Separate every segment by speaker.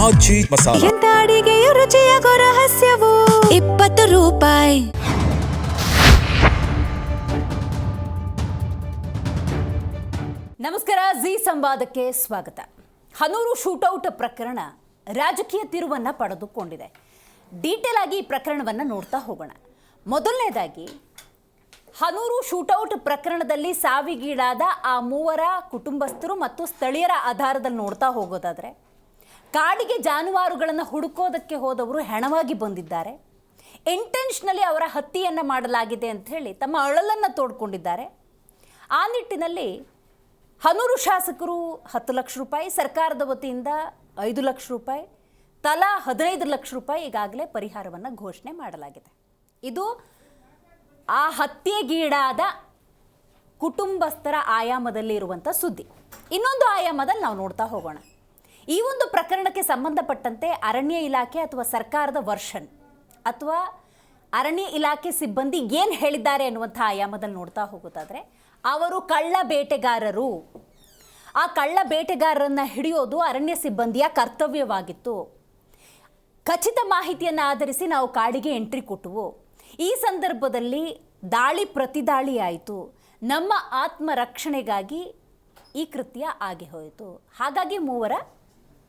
Speaker 1: ಆಚಿ ಮಸಾಲ.
Speaker 2: ಎಂತ ಅಡಿಗೆಯ ರುಚಿಯಾಗೋ ರಹಸ್ಯವು 20 ರೂಪಾಯಿ.
Speaker 3: ನಮಸ್ಕಾರ, ಜಿ ಸಂವಾದಕ್ಕೆ ಸ್ವಾಗತ. ಹನೂರು ಶೂಟೌಟ್ ಪ್ರಕರಣ ರಾಜಕೀಯ ತಿರುವನ್ನು ಪಡೆದುಕೊಂಡಿದೆ. ಡೀಟೇಲ್ ಆಗಿ ಈ ಪ್ರಕರಣವನ್ನು ನೋಡ್ತಾ ಹೋಗೋಣ. ಮೊದಲನೇದಾಗಿ, ಹನೂರು ಶೂಟೌಟ್ ಪ್ರಕರಣದಲ್ಲಿ ಸಾವಿಗೀಡಾದ ಆ ಮೂವರ ಕುಟುಂಬಸ್ಥರು ಮತ್ತು ಸ್ಥಳೀಯರ ಆಧಾರದಲ್ಲಿ ನೋಡ್ತಾ ಹೋಗೋದಾದರೆ, ಕಾಡಿಗೆ ಜಾನುವಾರುಗಳನ್ನು ಹುಡುಕೋದಕ್ಕೆ ಹೋದವರು ಹೆಣವಾಗಿ ಬಂದಿದ್ದಾರೆ. ಇಂಟೆನ್ಷನಲಿ ಅವರ ಹತ್ಯೆಯನ್ನು ಮಾಡಲಾಗಿದೆ ಅಂತ ಹೇಳಿ ತಮ್ಮ ಅಳಲನ್ನು ತೋಡ್ಕೊಂಡಿದ್ದಾರೆ. ಆ ನಿಟ್ಟಿನಲ್ಲಿ ಹನೂರು ಶಾಸಕರು 10 ಲಕ್ಷ ರೂಪಾಯಿ, ಸರ್ಕಾರದ ವತಿಯಿಂದ 5 ಲಕ್ಷ ರೂಪಾಯಿ, ತಲಾ 15 ಲಕ್ಷ ರೂಪಾಯಿ ಈಗಾಗಲೇ ಪರಿಹಾರವನ್ನು ಘೋಷಣೆ ಮಾಡಲಾಗಿದೆ. ಇದು ಆ ಹತ್ಯೆಗೀಡಾದ ಕುಟುಂಬಸ್ಥರ ಆಯಾಮದಲ್ಲಿ ಇರುವಂಥ ಸುದ್ದಿ. ಇನ್ನೊಂದು ಆಯಾಮದಲ್ಲಿ ನಾವು ನೋಡ್ತಾ ಹೋಗೋಣ. ಈ ಒಂದು ಪ್ರಕರಣಕ್ಕೆ ಸಂಬಂಧಪಟ್ಟಂತೆ ಅರಣ್ಯ ಇಲಾಖೆ ಅಥವಾ ಸರ್ಕಾರದ ವರ್ಷನ್ ಅಥವಾ ಅರಣ್ಯ ಇಲಾಖೆ ಸಿಬ್ಬಂದಿ ಏನು ಹೇಳಿದ್ದಾರೆ ಅನ್ನುವಂಥ ಆಯಾಮದಲ್ಲಿ ನೋಡ್ತಾ ಹೋಗೋದಾದರೆ, ಅವರು ಕಳ್ಳ ಬೇಟೆಗಾರರು. ಆ ಕಳ್ಳ ಬೇಟೆಗಾರರನ್ನು ಹಿಡಿಯೋದು ಅರಣ್ಯ ಸಿಬ್ಬಂದಿಯ ಕರ್ತವ್ಯವಾಗಿತ್ತು. ಖಚಿತ ಮಾಹಿತಿಯನ್ನು ಆಧರಿಸಿ ನಾವು ಕಾಡಿಗೆ ಎಂಟ್ರಿ ಕೊಟ್ಟವು. ಈ ಸಂದರ್ಭದಲ್ಲಿ ದಾಳಿ ಪ್ರತಿದಾಳಿ ಆಯಿತು. ನಮ್ಮ ಆತ್ಮರಕ್ಷಣೆಗಾಗಿ ಈ ಕೃತ್ಯ ಆಗಿ ಹೋಯಿತು. ಹಾಗಾಗಿ ಮೂವರ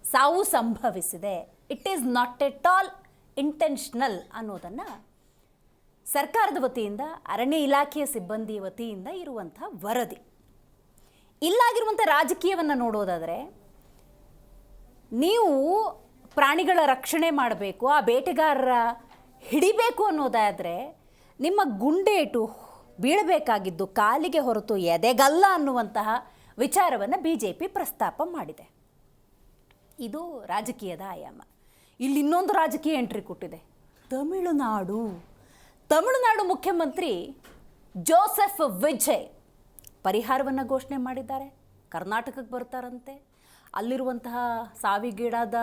Speaker 3: ಸಾವು ಸಂಭವಿಸಿದೆ. It is not at all intentional ಅನ್ನೋದನ್ನು ಸರ್ಕಾರದ ವತಿಯಿಂದ, ಅರಣ್ಯ ಇಲಾಖೆಯ ಸಿಬ್ಬಂದಿ ವತಿಯಿಂದ ಇರುವಂಥ ವರದಿ. ಇಲ್ಲಾಗಿರುವಂಥ ರಾಜಕೀಯವನ್ನು ನೋಡೋದಾದರೆ, ನೀವು ಪ್ರಾಣಿಗಳ ರಕ್ಷಣೆ ಮಾಡಬೇಕು, ಆ ಬೇಟೆಗಾರರ ಹಿಡಿಬೇಕು ಅನ್ನೋದಾದರೆ ನಿಮ್ಮ ಗುಂಡೇಟು ಬೀಳಬೇಕಾಗಿದ್ದು ಕಾಲಿಗೆ ಹೊರತು ಎದೆಗಲ್ಲ ಅನ್ನುವಂತಹ ವಿಚಾರವನ್ನು BJP ಪ್ರಸ್ತಾಪ ಮಾಡಿದೆ. ಇದು ರಾಜಕೀಯದ ಆಯಾಮ. ಇಲ್ಲಿ ಇನ್ನೊಂದು ರಾಜಕೀಯ ಎಂಟ್ರಿ ಕೊಟ್ಟಿದೆ. ತಮಿಳುನಾಡು ಮುಖ್ಯಮಂತ್ರಿ ಜೋಸೆಫ್ ವಿಜಯ್ ಪರಿಹಾರವನ್ನು ಘೋಷಣೆ ಮಾಡಿದ್ದಾರೆ. ಕರ್ನಾಟಕಕ್ಕೆ ಬರ್ತಾರಂತೆ. ಅಲ್ಲಿರುವಂತಹ ಸಾವಿಗೀಡಾದ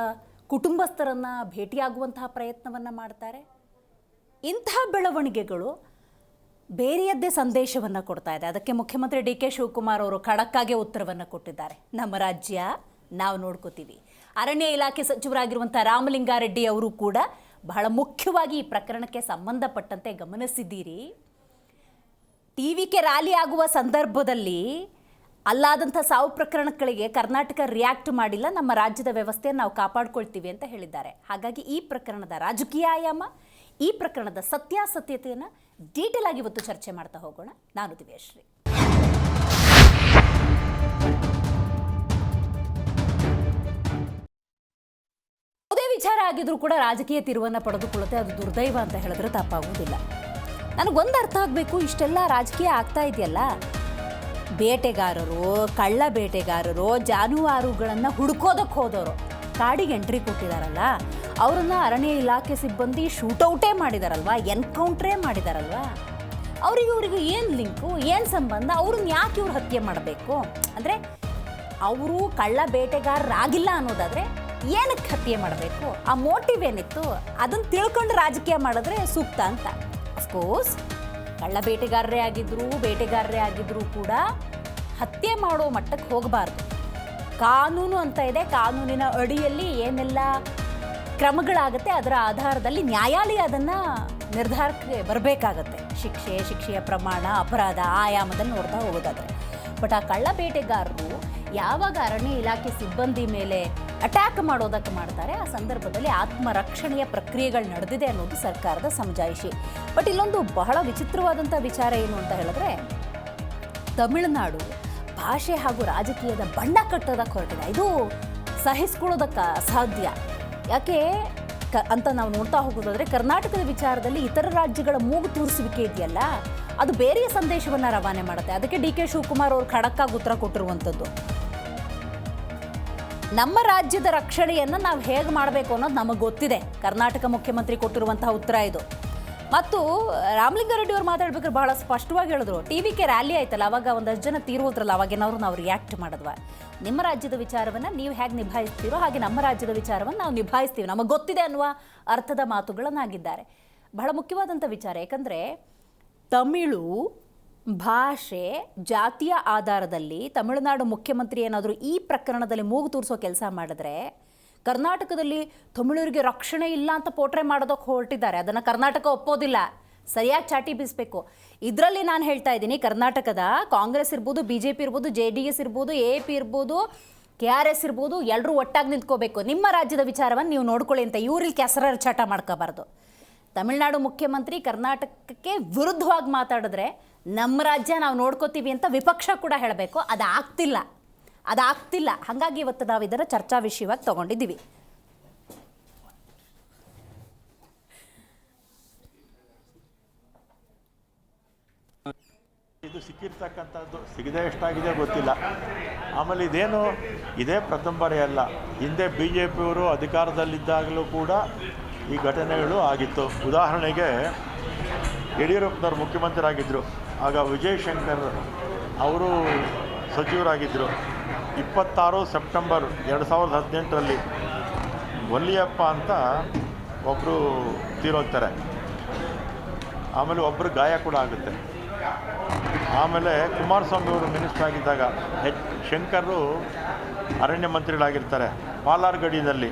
Speaker 3: ಕುಟುಂಬಸ್ಥರನ್ನು ಭೇಟಿಯಾಗುವಂತಹ ಪ್ರಯತ್ನವನ್ನು ಮಾಡ್ತಾರೆ. ಇಂತಹ ಬೆಳವಣಿಗೆಗಳು ಬೇರೆಯದ್ದೇ ಸಂದೇಶವನ್ನು ಕೊಡ್ತಾ ಇದೆ. ಅದಕ್ಕೆ ಮುಖ್ಯಮಂತ್ರಿ DK ಶಿವಕುಮಾರ್ ಅವರು ಖಡಕ್ಕಾಗಿ ಉತ್ತರವನ್ನು ಕೊಟ್ಟಿದ್ದಾರೆ. ನಮ್ಮ ರಾಜ್ಯ ನಾವು ನೋಡ್ಕೋತೀವಿ. ಅರಣ್ಯ ಇಲಾಖೆ ಸಚಿವರಾಗಿರುವಂಥ ರಾಮಲಿಂಗಾರೆಡ್ಡಿ ಅವರು ಕೂಡ ಬಹಳ ಮುಖ್ಯವಾಗಿ ಈ ಪ್ರಕರಣಕ್ಕೆ ಸಂಬಂಧಪಟ್ಟಂತೆ ಗಮನಿಸಿದ್ದೀರಿ. TVK ರ್ಯಾಲಿ ಆಗುವ ಸಂದರ್ಭದಲ್ಲಿ ಅಲ್ಲಾದಂಥ ಸಾವು ಪ್ರಕರಣಗಳಿಗೆ ಕರ್ನಾಟಕ ರಿಯಾಕ್ಟ್ ಮಾಡಿಲ್ಲ, ನಮ್ಮ ರಾಜ್ಯದ ವ್ಯವಸ್ಥೆಯನ್ನು ನಾವು ಕಾಪಾಡ್ಕೊಳ್ತೀವಿ ಅಂತ ಹೇಳಿದ್ದಾರೆ. ಹಾಗಾಗಿ ಈ ಪ್ರಕರಣದ ರಾಜಕೀಯ ಆಯಾಮ, ಈ ಪ್ರಕರಣದ ಸತ್ಯಾಸತ್ಯತೆಯನ್ನು ಡೀಟೇಲ್ ಆಗಿ ಇವತ್ತು ಚರ್ಚೆ ಮಾಡ್ತಾ ಹೋಗೋಣ. ನಾನು ದಿವ್ಯಶ್ರೀ. ಯಾವುದೇ ವಿಚಾರ ಆಗಿದ್ರೂ ಕೂಡ ರಾಜಕೀಯ ತಿರುವನ್ನು ಪಡೆದುಕೊಳ್ಳುತ್ತೆ. ಅದು ದುರ್ದೈವ ಅಂತ ಹೇಳಿದ್ರೆ ತಪ್ಪಾಗುವುದಿಲ್ಲ. ನನಗೊಂದು ಅರ್ಥ ಆಗಬೇಕು, ಇಷ್ಟೆಲ್ಲ ರಾಜಕೀಯ ಆಗ್ತಾ ಇದೆಯಲ್ಲ, ಬೇಟೆಗಾರರು, ಕಳ್ಳ ಬೇಟೆಗಾರರು, ಜಾನುವಾರುಗಳನ್ನು ಹುಡುಕೋದಕ್ಕೆ ಹೋದವರು ಕಾಡಿಗೆ ಎಂಟ್ರಿ ಕೊಟ್ಟಿದ್ದಾರಲ್ಲ, ಅವರನ್ನು ಅರಣ್ಯ ಇಲಾಖೆ ಸಿಬ್ಬಂದಿ ಶೂಟೌಟೇ ಮಾಡಿದಾರಲ್ವ, ಎನ್ಕೌಂಟ್ರೇ ಮಾಡಿದಾರಲ್ವ, ಅವರಿಗೂ ಏನು ಲಿಂಕು, ಏನು ಸಂಬಂಧ, ಅವ್ರನ್ನ ಯಾಕೆ ಇವ್ರು ಹತ್ಯೆ ಮಾಡಬೇಕು? ಅಂದರೆ ಅವರು ಕಳ್ಳ ಬೇಟೆಗಾರರಾಗಿಲ್ಲ ಅನ್ನೋದಾದರೆ ಏನಕ್ಕೆ ಹತ್ಯೆ ಮಾಡಬೇಕು? ಆ ಮೋಟಿವ್ ಏನಿತ್ತು ಅದನ್ನು ತಿಳ್ಕೊಂಡು ರಾಜಕೀಯ ಮಾಡಿದ್ರೆ ಸೂಕ್ತ ಅಂತ. ಅಫ್ಕೋರ್ಸ್ ಕಳ್ಳ ಬೇಟೆಗಾರರೇ ಆಗಿದ್ರು ಕೂಡ ಹತ್ಯೆ ಮಾಡೋ ಮಟ್ಟಕ್ಕೆ ಹೋಗಬಾರ್ದು. ಕಾನೂನು ಅಂತ ಇದೆ. ಕಾನೂನಿನ ಅಡಿಯಲ್ಲಿ ಏನೆಲ್ಲ ಕ್ರಮಗಳಾಗುತ್ತೆ ಅದರ ಆಧಾರದಲ್ಲಿ ನ್ಯಾಯಾಲಯ ಅದನ್ನು ನಿರ್ಧಾರಕ್ಕೆ ಬರಬೇಕಾಗತ್ತೆ. ಶಿಕ್ಷೆಯ ಪ್ರಮಾಣ, ಅಪರಾಧ ಆಯಾಮದಲ್ಲಿ ನೋಡ್ತಾ ಹೋಗೋದಾದರೆ. ಬಟ್ ಆ ಕಳ್ಳ ಬೇಟೆಗಾರರು ಯಾವಾಗ ಅರಣ್ಯ ಇಲಾಖೆ ಸಿಬ್ಬಂದಿ ಮೇಲೆ ಅಟ್ಯಾಕ್ ಮಾಡೋದಕ್ಕೆ ಮಾಡ್ತಾರೆ, ಆ ಸಂದರ್ಭದಲ್ಲಿ ಆತ್ಮರಕ್ಷಣೆಯ ಪ್ರಕ್ರಿಯೆಗಳು ನಡೆದಿದೆ ಅನ್ನೋದು ಸರ್ಕಾರದ ಸಮಜಾಯಿಷಿ. ಬಟ್ ಇಲ್ಲೊಂದು ಬಹಳ ವಿಚಿತ್ರವಾದಂಥ ವಿಚಾರ ಏನು ಅಂತ ಹೇಳಿದ್ರೆ, ತಮಿಳುನಾಡು ಭಾಷೆ ಹಾಗೂ ರಾಜಕೀಯದ ಬಣ್ಣ ಕಟ್ಟೋದಕ್ಕೆ ಹೊರಟಿದೆ. ಇದು ಸಹಿಸ್ಕೊಳ್ಳೋದಕ್ಕೆ ಅಸಾಧ್ಯ. ಯಾಕೆ ಅಂತ ನಾವು ನೋಡ್ತಾ ಹೋಗೋದಾದರೆ, ಕರ್ನಾಟಕದ ವಿಚಾರದಲ್ಲಿ ಇತರ ರಾಜ್ಯಗಳ ಮೂಗು ತೂರಿಸುವಿಕೆ ಇದೆಯಲ್ಲ, ಅದು ಬೇರೆಯ ಸಂದೇಶವನ್ನು ರವಾನೆ ಮಾಡುತ್ತೆ. ಅದಕ್ಕೆ DK ಶಿವಕುಮಾರ್ ಅವರು ಖಡಕ್ಕಾಗಿ ಉತ್ತರ ಕೊಟ್ಟಿರುವಂಥದ್ದು. ನಮ್ಮ ರಾಜ್ಯದ ರಕ್ಷಣೆಯನ್ನು ನಾವು ಹೇಗೆ ಮಾಡಬೇಕು ಅನ್ನೋದು ನಮಗೆ ಗೊತ್ತಿದೆ. ಕರ್ನಾಟಕ ಮುಖ್ಯಮಂತ್ರಿ ಕೊಟ್ಟಿರುವಂತಹ ಉತ್ತರ ಇದು. ಮತ್ತು ರಾಮಲಿಂಗಾರೆಡ್ಡಿ ಅವರು ಮಾತಾಡ್ಬೇಕಾದ್ರೆ ಬಹಳ ಸ್ಪಷ್ಟವಾಗಿ ಹೇಳಿದ್ರು, TVK ರ್ಯಾಲಿ ಆಯ್ತಲ್ಲ, ಅವಾಗ ಒಂದಷ್ಟು ಜನ ತೀರೋದ್ರಲ್ಲ, ಅವಾಗೇನಾದ್ರು ನಾವು ರಿಯಾಕ್ಟ್ ಮಾಡಿದ್ವ. ನಿಮ್ಮ ರಾಜ್ಯದ ವಿಚಾರವನ್ನು ನೀವು ಹೇಗೆ ನಿಭಾಯಿಸ್ತೀರೋ ಹಾಗೆ ನಮ್ಮ ರಾಜ್ಯದ ವಿಚಾರವನ್ನು ನಾವು ನಿಭಾಯಿಸ್ತೀವಿ, ನಮಗೆ ಗೊತ್ತಿದೆ ಅನ್ನುವ ಅರ್ಥದ ಮಾತುಗಳನ್ನಾಗಿದ್ದಾರೆ. ಬಹಳ ಮುಖ್ಯವಾದಂಥ ವಿಚಾರ. ಯಾಕಂದರೆ ತಮಿಳು ಭಾಷೆ, ಜಾತಿಯ ಆಧಾರದಲ್ಲಿ ತಮಿಳುನಾಡು ಮುಖ್ಯಮಂತ್ರಿ ಏನಾದರೂ ಈ ಪ್ರಕರಣದಲ್ಲಿ ಮೂಗು ತೂರಿಸೋ ಕೆಲಸ ಮಾಡಿದ್ರೆ ಕರ್ನಾಟಕದಲ್ಲಿ ತಮಿಳರಿಗೆ ರಕ್ಷಣೆ ಇಲ್ಲ ಅಂತ ಪೋಟ್ರೆ ಮಾಡೋದಕ್ಕೆ ಹೊರಟಿದ್ದಾರೆ. ಅದನ್ನು ಕರ್ನಾಟಕ ಒಪ್ಪೋದಿಲ್ಲ. ಸರಿಯಾಗಿ ಚಾಟಿ ಬೀಸಬೇಕು. ಇದರಲ್ಲಿ ನಾನು ಹೇಳ್ತಾ ಇದ್ದೀನಿ, ಕರ್ನಾಟಕದ ಕಾಂಗ್ರೆಸ್ ಇರ್ಬೋದು, BJP ಇರ್ಬೋದು, JDS ಇರ್ಬೋದು, AAP ಇರ್ಬೋದು, KRS ಇರ್ಬೋದು, ಎಲ್ಲರೂ ಒಟ್ಟಾಗಿ ನಿಂತ್ಕೋಬೇಕು. ನಿಮ್ಮ ರಾಜ್ಯದ ವಿಚಾರವನ್ನು ನೀವು ನೋಡ್ಕೊಳ್ಳಿ ಅಂತ ಇವ್ರಲ್ಲಿ ಕೆಸರ ಚಾಟ ಮಾಡ್ಕೋಬಾರ್ದು. ತಮಿಳುನಾಡು ಮುಖ್ಯಮಂತ್ರಿ ಕರ್ನಾಟಕಕ್ಕೆ ವಿರುದ್ಧವಾಗಿ ಮಾತಾಡಿದ್ರೆ ನಮ್ಮ ರಾಜ್ಯ ನಾವು ನೋಡ್ಕೋತೀವಿ ಅಂತ ವಿಪಕ್ಷ ಕೂಡ ಹೇಳಬೇಕು. ಅದಾಗ್ತಿಲ್ಲ. ಹಾಗಾಗಿ ಇವತ್ತು ನಾವು ಇದರ ಚರ್ಚಾ ವಿಷಯವಾಗಿ ತಗೊಂಡಿದ್ದೀವಿ.
Speaker 1: ಇದು ಸಿಕ್ಕಿರ್ತಕ್ಕಂಥದ್ದು ಸಿಗದೆ ಎಷ್ಟಾಗಿದೆ ಗೊತ್ತಿಲ್ಲ. ಆಮೇಲೆ ಇದೇ ಪ್ರಥಮ ಬಾರಿ ಅಲ್ಲ. ಹಿಂದೆ BJPಯವರು ಅಧಿಕಾರದಲ್ಲಿದ್ದಾಗಲೂ ಕೂಡ ಈ ಘಟನೆಗಳು ಆಗಿತ್ತು. ಉದಾಹರಣೆಗೆ ಯಡಿಯೂರಪ್ಪನವರು ಮುಖ್ಯಮಂತ್ರಿಯಾಗಿದ್ದರು. ಆಗ ವಿಜಯ್ ಶಂಕರ್ ಅವರು ಸಚಿವರಾಗಿದ್ದರು. 26 ಸೆಪ್ಟೆಂಬರ್ 2018ರಲ್ಲಿ ವಲ್ಲಿಯಪ್ಪ ಅಂತ ಒಬ್ಬರು ತೀರೋಗ್ತಾರೆ. ಆಮೇಲೆ ಒಬ್ಬರು ಗಾಯ ಕೂಡ ಆಗುತ್ತೆ. ಆಮೇಲೆ ಕುಮಾರಸ್ವಾಮಿ ಅವರು ಮಿನಿಸ್ಟರ್ ಆಗಿದ್ದಾಗ ಶಂಕರು ಅರಣ್ಯ ಮಂತ್ರಿಗಳಾಗಿರ್ತಾರೆ. ಪಾಲಾರ್ಗಡಿನಲ್ಲಿ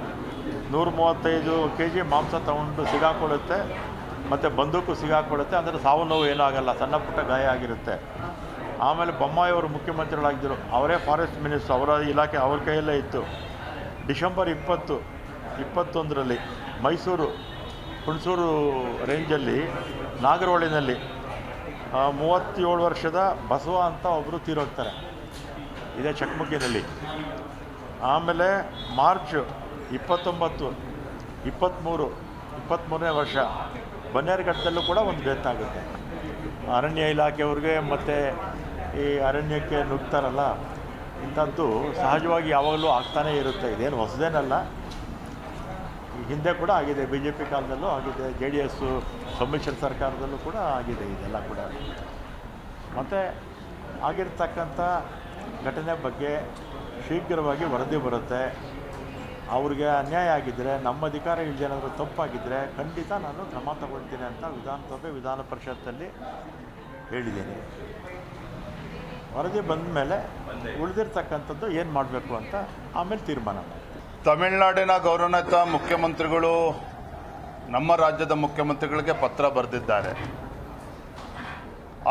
Speaker 1: 135 kg ಮಾಂಸ ತಗೊಂಡು ಸಿಗಾಕೊಳ್ಳುತ್ತೆ, ಮತ್ತು ಬಂದೂಕು ಸಿಗಾಕೊಳ್ಳುತ್ತೆ. ಅಂದರೆ ಸಾವು ನೋವು ಏನೂ ಆಗಲ್ಲ, ಸಣ್ಣ ಪುಟ್ಟ ಗಾಯ ಆಗಿರುತ್ತೆ. ಆಮೇಲೆ ಬೊಮ್ಮಾಯಿ ಅವರು ಮುಖ್ಯಮಂತ್ರಿಗಳಾಗಿದ್ದರು. ಅವರೇ ಫಾರೆಸ್ಟ್ ಮಿನಿಸ್ಟ್ರು, ಅವರ ಇಲಾಖೆ ಅವ್ರ ಕೈಯಲ್ಲೇ ಇತ್ತು. ಡಿಸೆಂಬರ್ 2021ರಲ್ಲಿ ಮೈಸೂರು ಹುಣಸೂರು ರೇಂಜಲ್ಲಿ ನಾಗರಹೊಳಿನಲ್ಲಿ 37 ವರ್ಷದ ಬಸವ ಅಂತ ಒಬ್ಬರು ತೀರೋಗ್ತಾರೆ, ಇದೇ ಚಕ್ಮಕ್ಕಿನಲ್ಲಿ. ಆಮೇಲೆ ಮಾರ್ಚ್ 29, 23ನೇ ವರ್ಷ ಬನ್ನೇರುಘಟ್ಟದಲ್ಲೂ ಕೂಡ ಒಂದು ಡೆತ್ ಆಗುತ್ತೆ. ಅರಣ್ಯ ಇಲಾಖೆಯವ್ರಿಗೆ ಮತ್ತು ಈ ಅರಣ್ಯಕ್ಕೆ ನುಗ್ತಾರಲ್ಲ, ಇಂಥದ್ದು ಸಹಜವಾಗಿ ಯಾವಾಗಲೂ ಆಗ್ತಾನೇ ಇರುತ್ತೆ. ಇದೇನು ಹೊಸದೇನಲ್ಲ, ಹಿಂದೆ ಕೂಡ ಆಗಿದೆ. BJP ಕಾಲದಲ್ಲೂ ಆಗಿದೆ, JDS ಸಮ್ಮಿಶ್ರ ಸರ್ಕಾರದಲ್ಲೂ ಕೂಡ ಆಗಿದೆ ಇದೆಲ್ಲ ಕೂಡ. ಮತ್ತು ಆಗಿರ್ತಕ್ಕಂಥ ಘಟನೆ ಬಗ್ಗೆ ಶೀಘ್ರವಾಗಿ ವರದಿ ಬರುತ್ತೆ. ಅವ್ರಿಗೆ ಅನ್ಯಾಯ ಆಗಿದ್ದರೆ, ನಮ್ಮ ಅಧಿಕಾರ ಇಲ್ದೇನಾದರೂ ತಪ್ಪಾಗಿದ್ದರೆ ಖಂಡಿತ ನಾನು ಕ್ರಮ ತಗೊಳ್ತೀನಿ ಅಂತ ವಿಧಾನಸಭೆ ವಿಧಾನ ಪರಿಷತ್ತಲ್ಲಿ ಹೇಳಿದ್ದೀನಿ. ವರದಿ ಬಂದ ಮೇಲೆ ಉಳಿದಿರ್ತಕ್ಕಂಥದ್ದು ಏನು ಮಾಡಬೇಕು ಅಂತ ಆಮೇಲೆ ತೀರ್ಮಾನ ಮಾಡಿ.
Speaker 4: ತಮಿಳುನಾಡಿನ ಗೌರವಾನ್ವಿತ ಮುಖ್ಯಮಂತ್ರಿಗಳು ನಮ್ಮ ರಾಜ್ಯದ ಮುಖ್ಯಮಂತ್ರಿಗಳಿಗೆ ಪತ್ರ ಬರೆದಿದ್ದಾರೆ.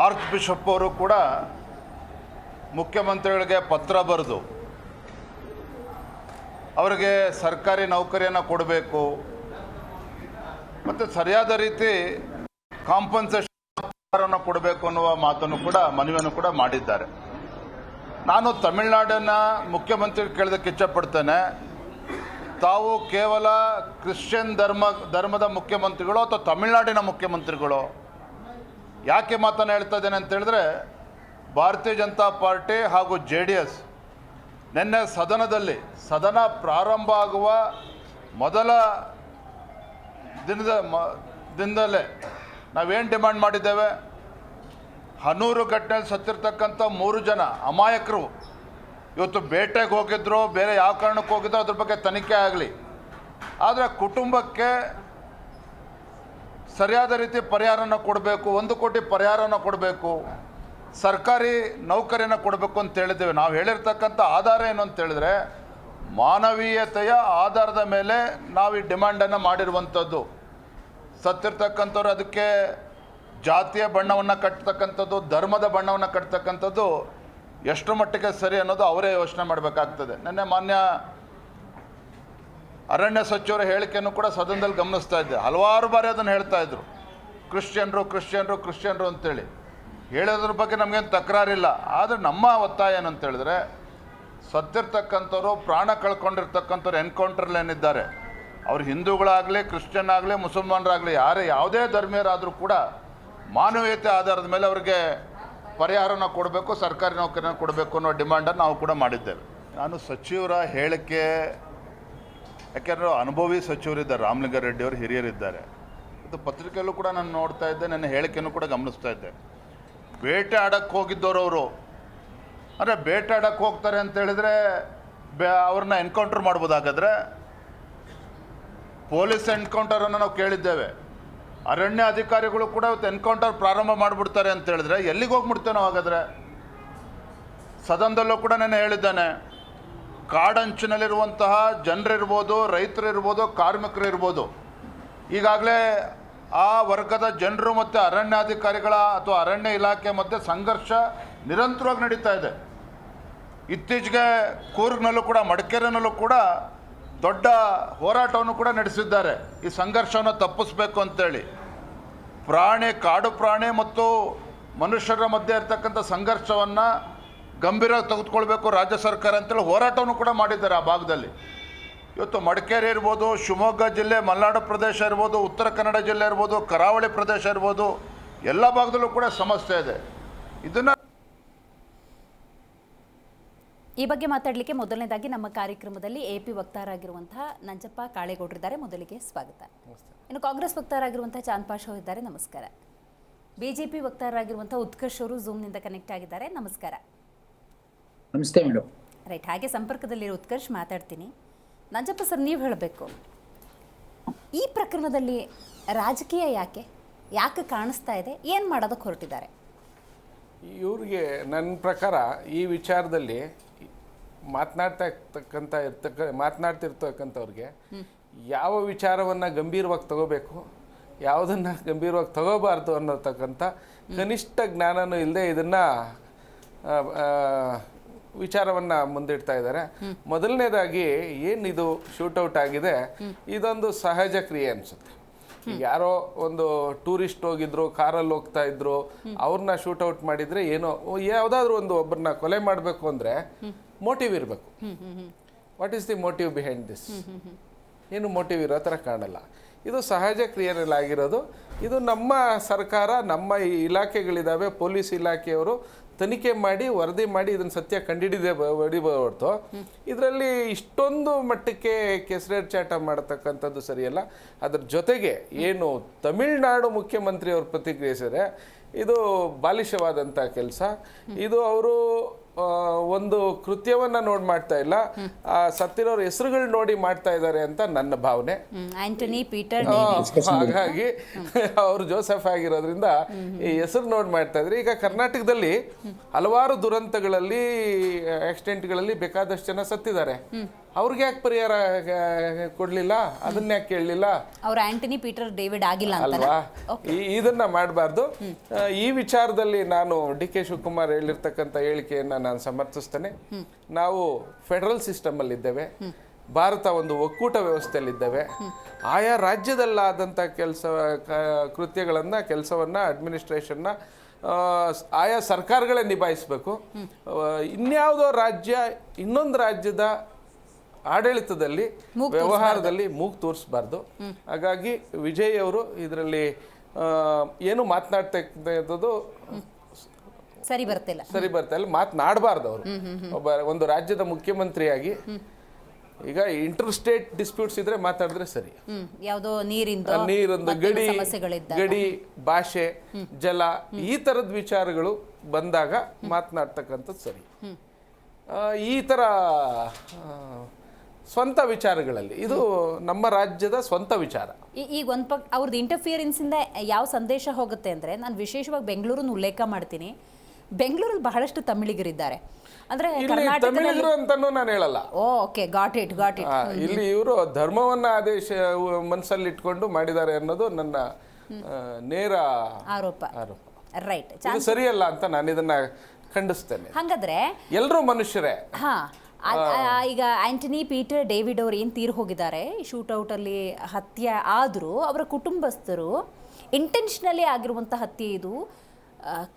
Speaker 4: ಆರ್ಚ್ ಬಿಷಪ್ ಅವರು ಕೂಡ ಮುಖ್ಯಮಂತ್ರಿಗಳಿಗೆ ಪತ್ರ ಬರೆದು ಅವರಿಗೆ ಸರ್ಕಾರಿ ನೌಕರಿಯನ್ನು ಕೊಡಬೇಕು ಮತ್ತು ಸರಿಯಾದ ರೀತಿ ಕಾಂಪನ್ಸೇಷನ್ ಕೊಡಬೇಕು ಅನ್ನುವ ಮಾತನ್ನು ಕೂಡ ಮನವಿಯನ್ನು ಕೂಡ ಮಾಡಿದ್ದಾರೆ. ನಾನು ತಮಿಳುನಾಡಿನ ಮುಖ್ಯಮಂತ್ರಿ ಕೇಳೋದಕ್ಕೆ ಇಚ್ಛಪಡ್ತೇನೆ, ತಾವು ಕೇವಲ ಕ್ರಿಶ್ಚಿಯನ್ ಧರ್ಮದ ಮುಖ್ಯಮಂತ್ರಿಗಳು ಅಥವಾ ತಮಿಳುನಾಡಿನ ಮುಖ್ಯಮಂತ್ರಿಗಳು? ಯಾಕೆ ಮಾತನ್ನು ಹೇಳ್ತಾ ಇದ್ದೇನೆ ಅಂತ ಹೇಳಿದ್ರೆ, ಭಾರತೀಯ ಜನತಾ ಪಾರ್ಟಿ ಹಾಗೂ JDS ನಿನ್ನೆ ಸದನ ಪ್ರಾರಂಭ ಆಗುವ ಮೊದಲ ದಿನದಲ್ಲೇ ನಾವೇನು ಡಿಮ್ಯಾಂಡ್ ಮಾಡಿದ್ದೇವೆ? ಹನೂರು ಘಟನೆಯಲ್ಲಿ ಸತ್ತಿರ್ತಕ್ಕಂಥ 3 ಜನ ಅಮಾಯಕರು ಇವತ್ತು ಬೇಟೆಗೆ ಹೋಗಿದ್ರು, ಬೇರೆ ಯಾವ ಕಾರಣಕ್ಕೆ ಹೋಗಿದ್ರು ಅದ್ರ ಬಗ್ಗೆ ತನಿಖೆ ಆಗಲಿ. ಆದರೆ ಕುಟುಂಬಕ್ಕೆ ಸರಿಯಾದ ರೀತಿ ಪರಿಹಾರನ ಕೊಡಬೇಕು, 1 ಕೋಟಿ ಪರಿಹಾರನ ಕೊಡಬೇಕು, ಸರ್ಕಾರಿ ನೌಕರಿಯನ್ನು ಕೊಡಬೇಕು ಅಂತ ಹೇಳಿದ್ದೇವೆ. ನಾವು ಹೇಳಿರ್ತಕ್ಕಂಥ ಆಧಾರ ಏನು ಅಂತ ಹೇಳಿದ್ರೆ, ಮಾನವೀಯತೆಯ ಆಧಾರದ ಮೇಲೆ ನಾವು ಈ ಡಿಮ್ಯಾಂಡನ್ನು ಮಾಡಿರುವಂಥದ್ದು. ಸತ್ತಿರ್ತಕ್ಕಂಥವ್ರು ಅದಕ್ಕೆ ಜಾತಿಯ ಬಣ್ಣವನ್ನು ಕಟ್ತಕ್ಕಂಥದ್ದು, ಧರ್ಮದ ಬಣ್ಣವನ್ನು ಕಟ್ತಕ್ಕಂಥದ್ದು ಎಷ್ಟು ಮಟ್ಟಿಗೆ ಸರಿ ಅನ್ನೋದು ಅವರೇ ಯೋಚನೆ ಮಾಡಬೇಕಾಗ್ತದೆ. ನಿನ್ನೆ ಮಾನ್ಯ ಅರಣ್ಯ ಸಚಿವರ ಹೇಳಿಕೆಯನ್ನು ಕೂಡ ಸದನದಲ್ಲಿ ಗಮನಿಸ್ತಾ ಇದ್ದೆ. ಹಲವಾರು ಬಾರಿ ಅದನ್ನು ಹೇಳ್ತಾ ಇದ್ರು, ಕ್ರಿಶ್ಚಿಯನ್ರು ಅಂತೇಳಿ. ಹೇಳೋದ್ರ ಬಗ್ಗೆ ನಮಗೇನು ತಕರಾರಿಲ್ಲ. ಆದರೆ ನಮ್ಮ ಒತ್ತಾಯ ಏನಂತ ಹೇಳಿದ್ರೆ, ಸತ್ತಿರ್ತಕ್ಕಂಥವ್ರು, ಪ್ರಾಣ ಕಳ್ಕೊಂಡಿರ್ತಕ್ಕಂಥವ್ರು ಎನ್ಕೌಂಟ್ರಲ್ಲೇನಿದ್ದಾರೆ, ಅವ್ರು ಹಿಂದೂಗಳಾಗಲಿ, ಕ್ರಿಶ್ಚಿಯನ್ ಆಗಲಿ, ಮುಸಲ್ಮಾನರಾಗಲಿ, ಯಾವುದೇ ಧರ್ಮೀಯರಾದರೂ ಕೂಡ ಮಾನವೀಯತೆ ಆಧಾರದ ಮೇಲೆ ಅವರಿಗೆ ಪರಿಹಾರನ ಕೊಡಬೇಕು, ಸರ್ಕಾರಿ ನೌಕರಿನ ಕೊಡಬೇಕು ಅನ್ನೋ ಡಿಮ್ಯಾಂಡನ್ನು ನಾವು ಕೂಡ ಮಾಡಿದ್ದೇವೆ. ನಾನು ಸಚಿವರ ಹೇಳಿಕೆ, ಯಾಕೆಂದರೆ ಅನುಭವಿ ಸಚಿವರಿದ್ದಾರೆ, ರಾಮಲಿಂಗಾರೆಡ್ಡಿ ಅವರು ಹಿರಿಯರಿದ್ದಾರೆ. ಇದು ಪತ್ರಿಕೆಯಲ್ಲೂ ಕೂಡ ನಾನು ನೋಡ್ತಾ ಇದ್ದೆ, ನನ್ನ ಹೇಳಿಕೆಯನ್ನು ಕೂಡ ಗಮನಿಸ್ತಾ ಇದ್ದೆ. ಬೇಟೆ ಆಡಕ್ಕೆ ಹೋಗಿದ್ದವರು ಅವರು, ಅಂದರೆ ಬೇಟೆ ಆಡಕ್ಕೆ ಹೋಗ್ತಾರೆ ಅಂತ ಹೇಳಿದರೆ ಅವ್ರನ್ನ ಎನ್ಕೌಂಟರ್ ಮಾಡ್ಬೋದಾಗಾದ್ರೆ? ಪೊಲೀಸ್ ಎನ್ಕೌಂಟರನ್ನು ನಾವು ಕೇಳಿದ್ದೇವೆ. ಅರಣ್ಯ ಅಧಿಕಾರಿಗಳು ಕೂಡ ಇವತ್ತು ಎನ್ಕೌಂಟರ್ ಪ್ರಾರಂಭ ಮಾಡಿಬಿಡ್ತಾರೆ ಅಂತ ಹೇಳಿದ್ರೆ ಎಲ್ಲಿಗೆ ಹೋಗ್ಬಿಡ್ತೇವೆ ನಾವು? ಹಾಗಾದರೆ ಸದನದಲ್ಲೂ ಕೂಡ ನಾನು ಹೇಳಿದ್ದೇನೆ, ಕಾಡಂಚಿನಲ್ಲಿರುವಂತಹ ಜನರಿರ್ಬೋದು, ರೈತರಿರ್ಬೋದು, ಕಾರ್ಮಿಕರಿರ್ಬೋದು. ಈಗಾಗಲೇ ಆ ವರ್ಗದ ಜನರು ಮತ್ತು ಅರಣ್ಯಾಧಿಕಾರಿಗಳ ಅಥವಾ ಅರಣ್ಯ ಇಲಾಖೆ ಮಧ್ಯೆ ಸಂಘರ್ಷ ನಿರಂತರವಾಗಿ ನಡೀತಾ ಇದೆ. ಇತ್ತೀಚೆಗೆ ಕೂರ್ಗ್ನಲ್ಲೂ ಕೂಡ, ಮಡಿಕೇರಿನಲ್ಲೂ ಕೂಡ ದೊಡ್ಡ ಹೋರಾಟವನ್ನು ಕೂಡ ನಡೆಸಿದ್ದಾರೆ ಈ ಸಂಘರ್ಷವನ್ನು ತಪ್ಪಿಸಬೇಕು ಅಂತೇಳಿ. ಕಾಡು ಪ್ರಾಣಿ ಮತ್ತು ಮನುಷ್ಯರ ಮಧ್ಯೆ ಇರ್ತಕ್ಕಂಥ ಸಂಘರ್ಷವನ್ನು ಗಂಭೀರವಾಗಿ ತೆಗೆದುಕೊಳ್ಬೇಕು ರಾಜ್ಯ ಸರ್ಕಾರ ಅಂತೇಳಿ ಹೋರಾಟವನ್ನು ಕೂಡ ಮಾಡಿದ್ದಾರೆ ಆ ಭಾಗದಲ್ಲಿ. ಇವತ್ತು ಮಡಿಕೇರಿ ಇರ್ಬೋದು, ಶಿವಮೊಗ್ಗ ಜಿಲ್ಲೆ, ಮಲೆನಾಡು ಪ್ರದೇಶ ಇರ್ಬೋದು, ಉತ್ತರ ಕನ್ನಡ ಜಿಲ್ಲೆ ಇರ್ಬೋದು, ಕರಾವಳಿ ಪ್ರದೇಶ ಇರ್ಬೋದು, ಎಲ್ಲ ಭಾಗದಲ್ಲೂ ಕೂಡ ಸಮಸ್ಯೆ ಇದೆ. ಇದನ್ನು
Speaker 3: ಈ ಬಗ್ಗೆ ಮಾತಾಡಲಿಕ್ಕೆ ಮೊದಲನೇದಾಗಿ ನಮ್ಮ ಕಾರ್ಯಕ್ರಮದಲ್ಲಿ ಎಪಿ ವಕ್ತಾರರಾಗಿರುವಂತಹ ನಂಜಪ್ಪ ಕಾಳೇಗೌಡರಿದ್ದಾರೆ. ಮೊದಲಿಗೆ ಸ್ವಾಗತ. ಇನ್ನು ಕಾಂಗ್ರೆಸ್ ವಕ್ತಾರರಾಗಿರುವಂತಹ ಚಾಂದ್ ಪಾಷಾ ಇದ್ದಾರೆ. ನಮಸ್ಕಾರ. ಬಿಜೆಪಿ ವಕ್ತಾರರಾಗಿರುವಂತಹ ಉತ್ಕರ್ಷ್ ಅವರು ಝೂಮ್ನಿಂದ ಕನೆಕ್ಟ್ ಆಗಿದ್ದಾರೆ. ನಮಸ್ಕಾರ.
Speaker 5: ನಮಸ್ತೆ ಮೇಡಮ್.
Speaker 3: ರೈಟ್, ಹಾಗೆ ಸಂಪರ್ಕದಲ್ಲಿರೋ ಉತ್ಕರ್ಷ್ ಮಾತಾಡ್ತೀನಿ. ನಂಜಪ್ಪ ಸರ್, ನೀವು ಹೇಳಬೇಕು, ಈ ಪ್ರಕರಣದಲ್ಲಿ ರಾಜಕೀಯ ಯಾಕೆ ಕಾಣಿಸ್ತಾ ಇದೆ? ಏನು ಮಾಡೋದಕ್ಕೆ ಹೊರಟಿದ್ದಾರೆ?
Speaker 6: ಇವ್ರಿಗೆ ನನ್ನ ಪ್ರಕಾರ ಈ ವಿಚಾರದಲ್ಲಿ ಮಾತನಾಡ್ತಿರ್ತಕ್ಕಂಥವ್ರಿಗೆ ಯಾವ ವಿಚಾರವನ್ನು ಗಂಭೀರವಾಗಿ ತಗೋಬೇಕು, ಯಾವುದನ್ನು ಗಂಭೀರವಾಗಿ ತಗೋಬಾರ್ದು ಅನ್ನೋತಕ್ಕಂಥ ಕನಿಷ್ಠ ಜ್ಞಾನನೂ ಇಲ್ಲದೆ ಇದನ್ನು ವಿಚಾರವನ್ನು ಮುಂದಿಡ್ತಾ ಇದ್ದಾರೆ. ಮೊದಲನೇದಾಗಿ ಏನಿದು ಶೂಟೌಟ್ ಆಗಿದೆ, ಇದೊಂದು ಸಹಜ ಕ್ರಿಯೆ ಅನಿಸುತ್ತೆ. ಯಾರೋ ಒಂದು ಟೂರಿಸ್ಟ್ ಹೋಗಿದ್ರು, ಕಾರಲ್ಲಿ ಹೋಗ್ತಾ ಇದ್ರು, ಅವ್ರನ್ನ ಶೂಟೌಟ್ ಮಾಡಿದರೆ ಏನೋ ಯಾವುದಾದ್ರೂ ಒಬ್ಬರನ್ನ ಕೊಲೆ ಮಾಡಬೇಕು ಅಂದರೆ ಮೋಟಿವ್ ಇರಬೇಕು. What is the motive behind this? ಏನು ಮೋಟಿವ್ ಇರೋ ಥರ ಕಾಣಲ್ಲ. ಇದು ಸಹಜ ಕ್ರಿಯೆಯಲ್ಲಾಗಿರೋದು. ಇದು ನಮ್ಮ ಸರ್ಕಾರ, ನಮ್ಮ ಇಲಾಖೆಗಳಿದ್ದಾವೆ, ಪೊಲೀಸ್ ಇಲಾಖೆಯವರು ತನಿಖೆ ಮಾಡಿ ವರದಿ ಮಾಡಿ ಇದನ್ನು ಸತ್ಯ ಕಂಡಿಡಿದೆ ಹೊರತು ಇದರಲ್ಲಿ ಇಷ್ಟೊಂದು ಮಟ್ಟಕ್ಕೆ ಕೆಸರೆರ್ಚಾಟ ಮಾಡತಕ್ಕಂಥದ್ದು ಸರಿಯಲ್ಲ. ಅದ್ರ ಜೊತೆಗೆ ಏನು ತಮಿಳುನಾಡು ಮುಖ್ಯಮಂತ್ರಿಯವರು ಪ್ರತಿಕ್ರಿಯಿಸಿದರೆ ಇದು ಬಾಲಿಶವಾದಂಥ ಕೆಲಸ. ಇದು ಅವರು ಒಂದು ಕೃತ್ಯವನ್ನು ನೋಡಿ ಮಾಡ್ತಾ ಇಲ್ಲ, ಸತ್ತಿರೋರ ಹೆಸರುಗಳು ನೋಡಿ ಮಾಡ್ತಾ ಇದ್ದಾರೆ ಅಂತ ನನ್ನ ಭಾವನೆ.
Speaker 3: ಆಂಟನಿ ಪೀಟರ್
Speaker 6: ಹಾಗಾಗಿ ಅವರು ಜೋಸೆಫ್ ಆಗಿರೋದ್ರಿಂದ ಈ ಹೆಸರು ನೋಡಿ ಮಾಡ್ತಾ ಇದ್ದಾರೆ. ಈಗ ಕರ್ನಾಟಕದಲ್ಲಿ ಹಲವಾರು ದುರಂತಗಳಲ್ಲಿ, ಆಕ್ಸಿಡೆಂಟ್ಗಳಲ್ಲಿ ಬೇಕಾದಷ್ಟು ಜನ ಸತ್ತಿದ್ದಾರೆ. ಅವ್ರಿಗೆ ಯಾಕೆ ಪರಿಹಾರ ಕೊಡ್ಲಿಲ್ಲ? ಅದನ್ನ ಯಾಕೆ ಕೇಳಲಿಲ್ಲ?
Speaker 3: ಅವ್ರು ಆಂಟನಿ ಪೀಟರ್ ಡೇವಿಡ್ ಆಗಿಲ್ಲ
Speaker 6: ಅಲ್ವಾ? ಇದನ್ನ ಮಾಡಬಾರ್ದು. ಈ ವಿಚಾರದಲ್ಲಿ ನಾನು ಡಿ ಕೆ ಶಿವಕುಮಾರ್ ಹೇಳಿರ್ತಕ್ಕಂಥ ಹೇಳಿಕೆಯನ್ನ ನಾನು ಸಮರ್ಥಿಸ್ತೇನೆ. ನಾವು ಫೆಡರಲ್ ಸಿಸ್ಟಮ್ ಅಲ್ಲಿ ಇದ್ದೇವೆ, ಭಾರತ ಒಂದು ಒಕ್ಕೂಟ ವ್ಯವಸ್ಥೆಯಲ್ಲಿದ್ದೇವೆ. ಆಯಾ ರಾಜ್ಯದಲ್ಲಾದಂಥ ಕೆಲಸವನ್ನು ಅಡ್ಮಿನಿಸ್ಟ್ರೇಷನ್ನ ಆಯಾ ಸರ್ಕಾರಗಳೇ ನಿಭಾಯಿಸಬೇಕು. ಇನ್ಯಾವುದೋ ರಾಜ್ಯ ಇನ್ನೊಂದು ರಾಜ್ಯದ ಆಡಳಿತದಲ್ಲಿ, ವ್ಯವಹಾರದಲ್ಲಿ ಮೂಗು ತೋರಿಸಬಾರ್ದು. ಹಾಗಾಗಿ ವಿಜಯ್ ಅವರು ಇದರಲ್ಲಿ ಏನು ಮಾತನಾಡ್ತಾ ಇರೋದು
Speaker 3: ಸರಿ ಬರ್ತಿಲ್ಲ,
Speaker 6: ಮಾತನಾಡಬಾರ್ದು. ಅವರು ಒಂದು ರಾಜ್ಯದ ಮುಖ್ಯಮಂತ್ರಿಯಾಗಿ ಈಗ ಇಂಟರ್ ಸ್ಟೇಟ್ ಡಿಸ್ಪ್ಯೂಟ್ಸ್ ಇದ್ರೆ ಮಾತಾಡಿದ್ರೆ ಸರಿ.
Speaker 3: ಯಾವುದೋ
Speaker 6: ನೀರೊಂದು ಗಡಿ, ಭಾಷೆ, ಜಲ, ಈ ತರದ ವಿಚಾರಗಳು ಬಂದಾಗ ಮಾತನಾಡ್ತಕ್ಕಂಥದ್ದು ಸರಿ. ಈ ತರ ಸ್ವಂತ ವಿಚಾರಗಳಲ್ಲಿ ಇದು ನಮ್ಮ ರಾಜ್ಯದ ಸ್ವಂತ ವಿಚಾರ.
Speaker 3: ಈಗ ಅವ್ರದ್ದು ಇಂಟರ್ಫಿಯರೆನ್ಸ್ ಇಂದ ಯಾವ ಸಂದೇಶ ಹೋಗುತ್ತೆ ಅಂದ್ರೆ, ನಾನು ವಿಶೇಷವಾಗಿ ಬೆಂಗಳೂರನ್ನು ಉಲ್ಲೇಖ ಮಾಡ್ತೀನಿ. ಬೆಂಗಳೂರಲ್ಲಿ ಬಹಳಷ್ಟು ತಮಿಳಿಗರಿದ್ದಾರೆ. ಅಂದ್ರೆ
Speaker 6: ತಮಿಳಿಗರು ಅಂತಾನು ನಾನು ಹೇಳಲ್ಲ.
Speaker 3: Okay, got it.
Speaker 6: ಇಲ್ಲಿ ಇವರು ಧರ್ಮವನ್ನ ಆದೇಶ ಮನಸ್ಸಲ್ಲಿ ಇಟ್ಕೊಂಡು ಮಾಡಿದ್ದಾರೆ ಅನ್ನೋದು ನನ್ನ ನೇರ
Speaker 3: ಆರೋಪ. ರೈಟ್,
Speaker 6: ಸರಿಯಲ್ಲ ಅಂತ ನಾನು ಇದನ್ನ ಖಂಡಿಸ್ತೇನೆ.
Speaker 3: ಹಾಗಾದ್ರೆ
Speaker 6: ಎಲ್ಲರೂ ಮನುಷ್ಯರೇ.
Speaker 3: ಈಗ ಆಂಟನಿ ಪೀಟರ್ ಡೇವಿಡ್ ಅವರು ಏನು ತೀರ್ ಹೋಗಿದ್ದಾರೆ, ಶೂಟೌಟ್ ಅಲ್ಲಿ ಹತ್ಯೆ ಆದರೂ ಅವರ ಕುಟುಂಬಸ್ಥರು ಇಂಟೆನ್ಷನಲಿ ಆಗಿರುವಂಥ ಹತ್ಯೆ ಇದು,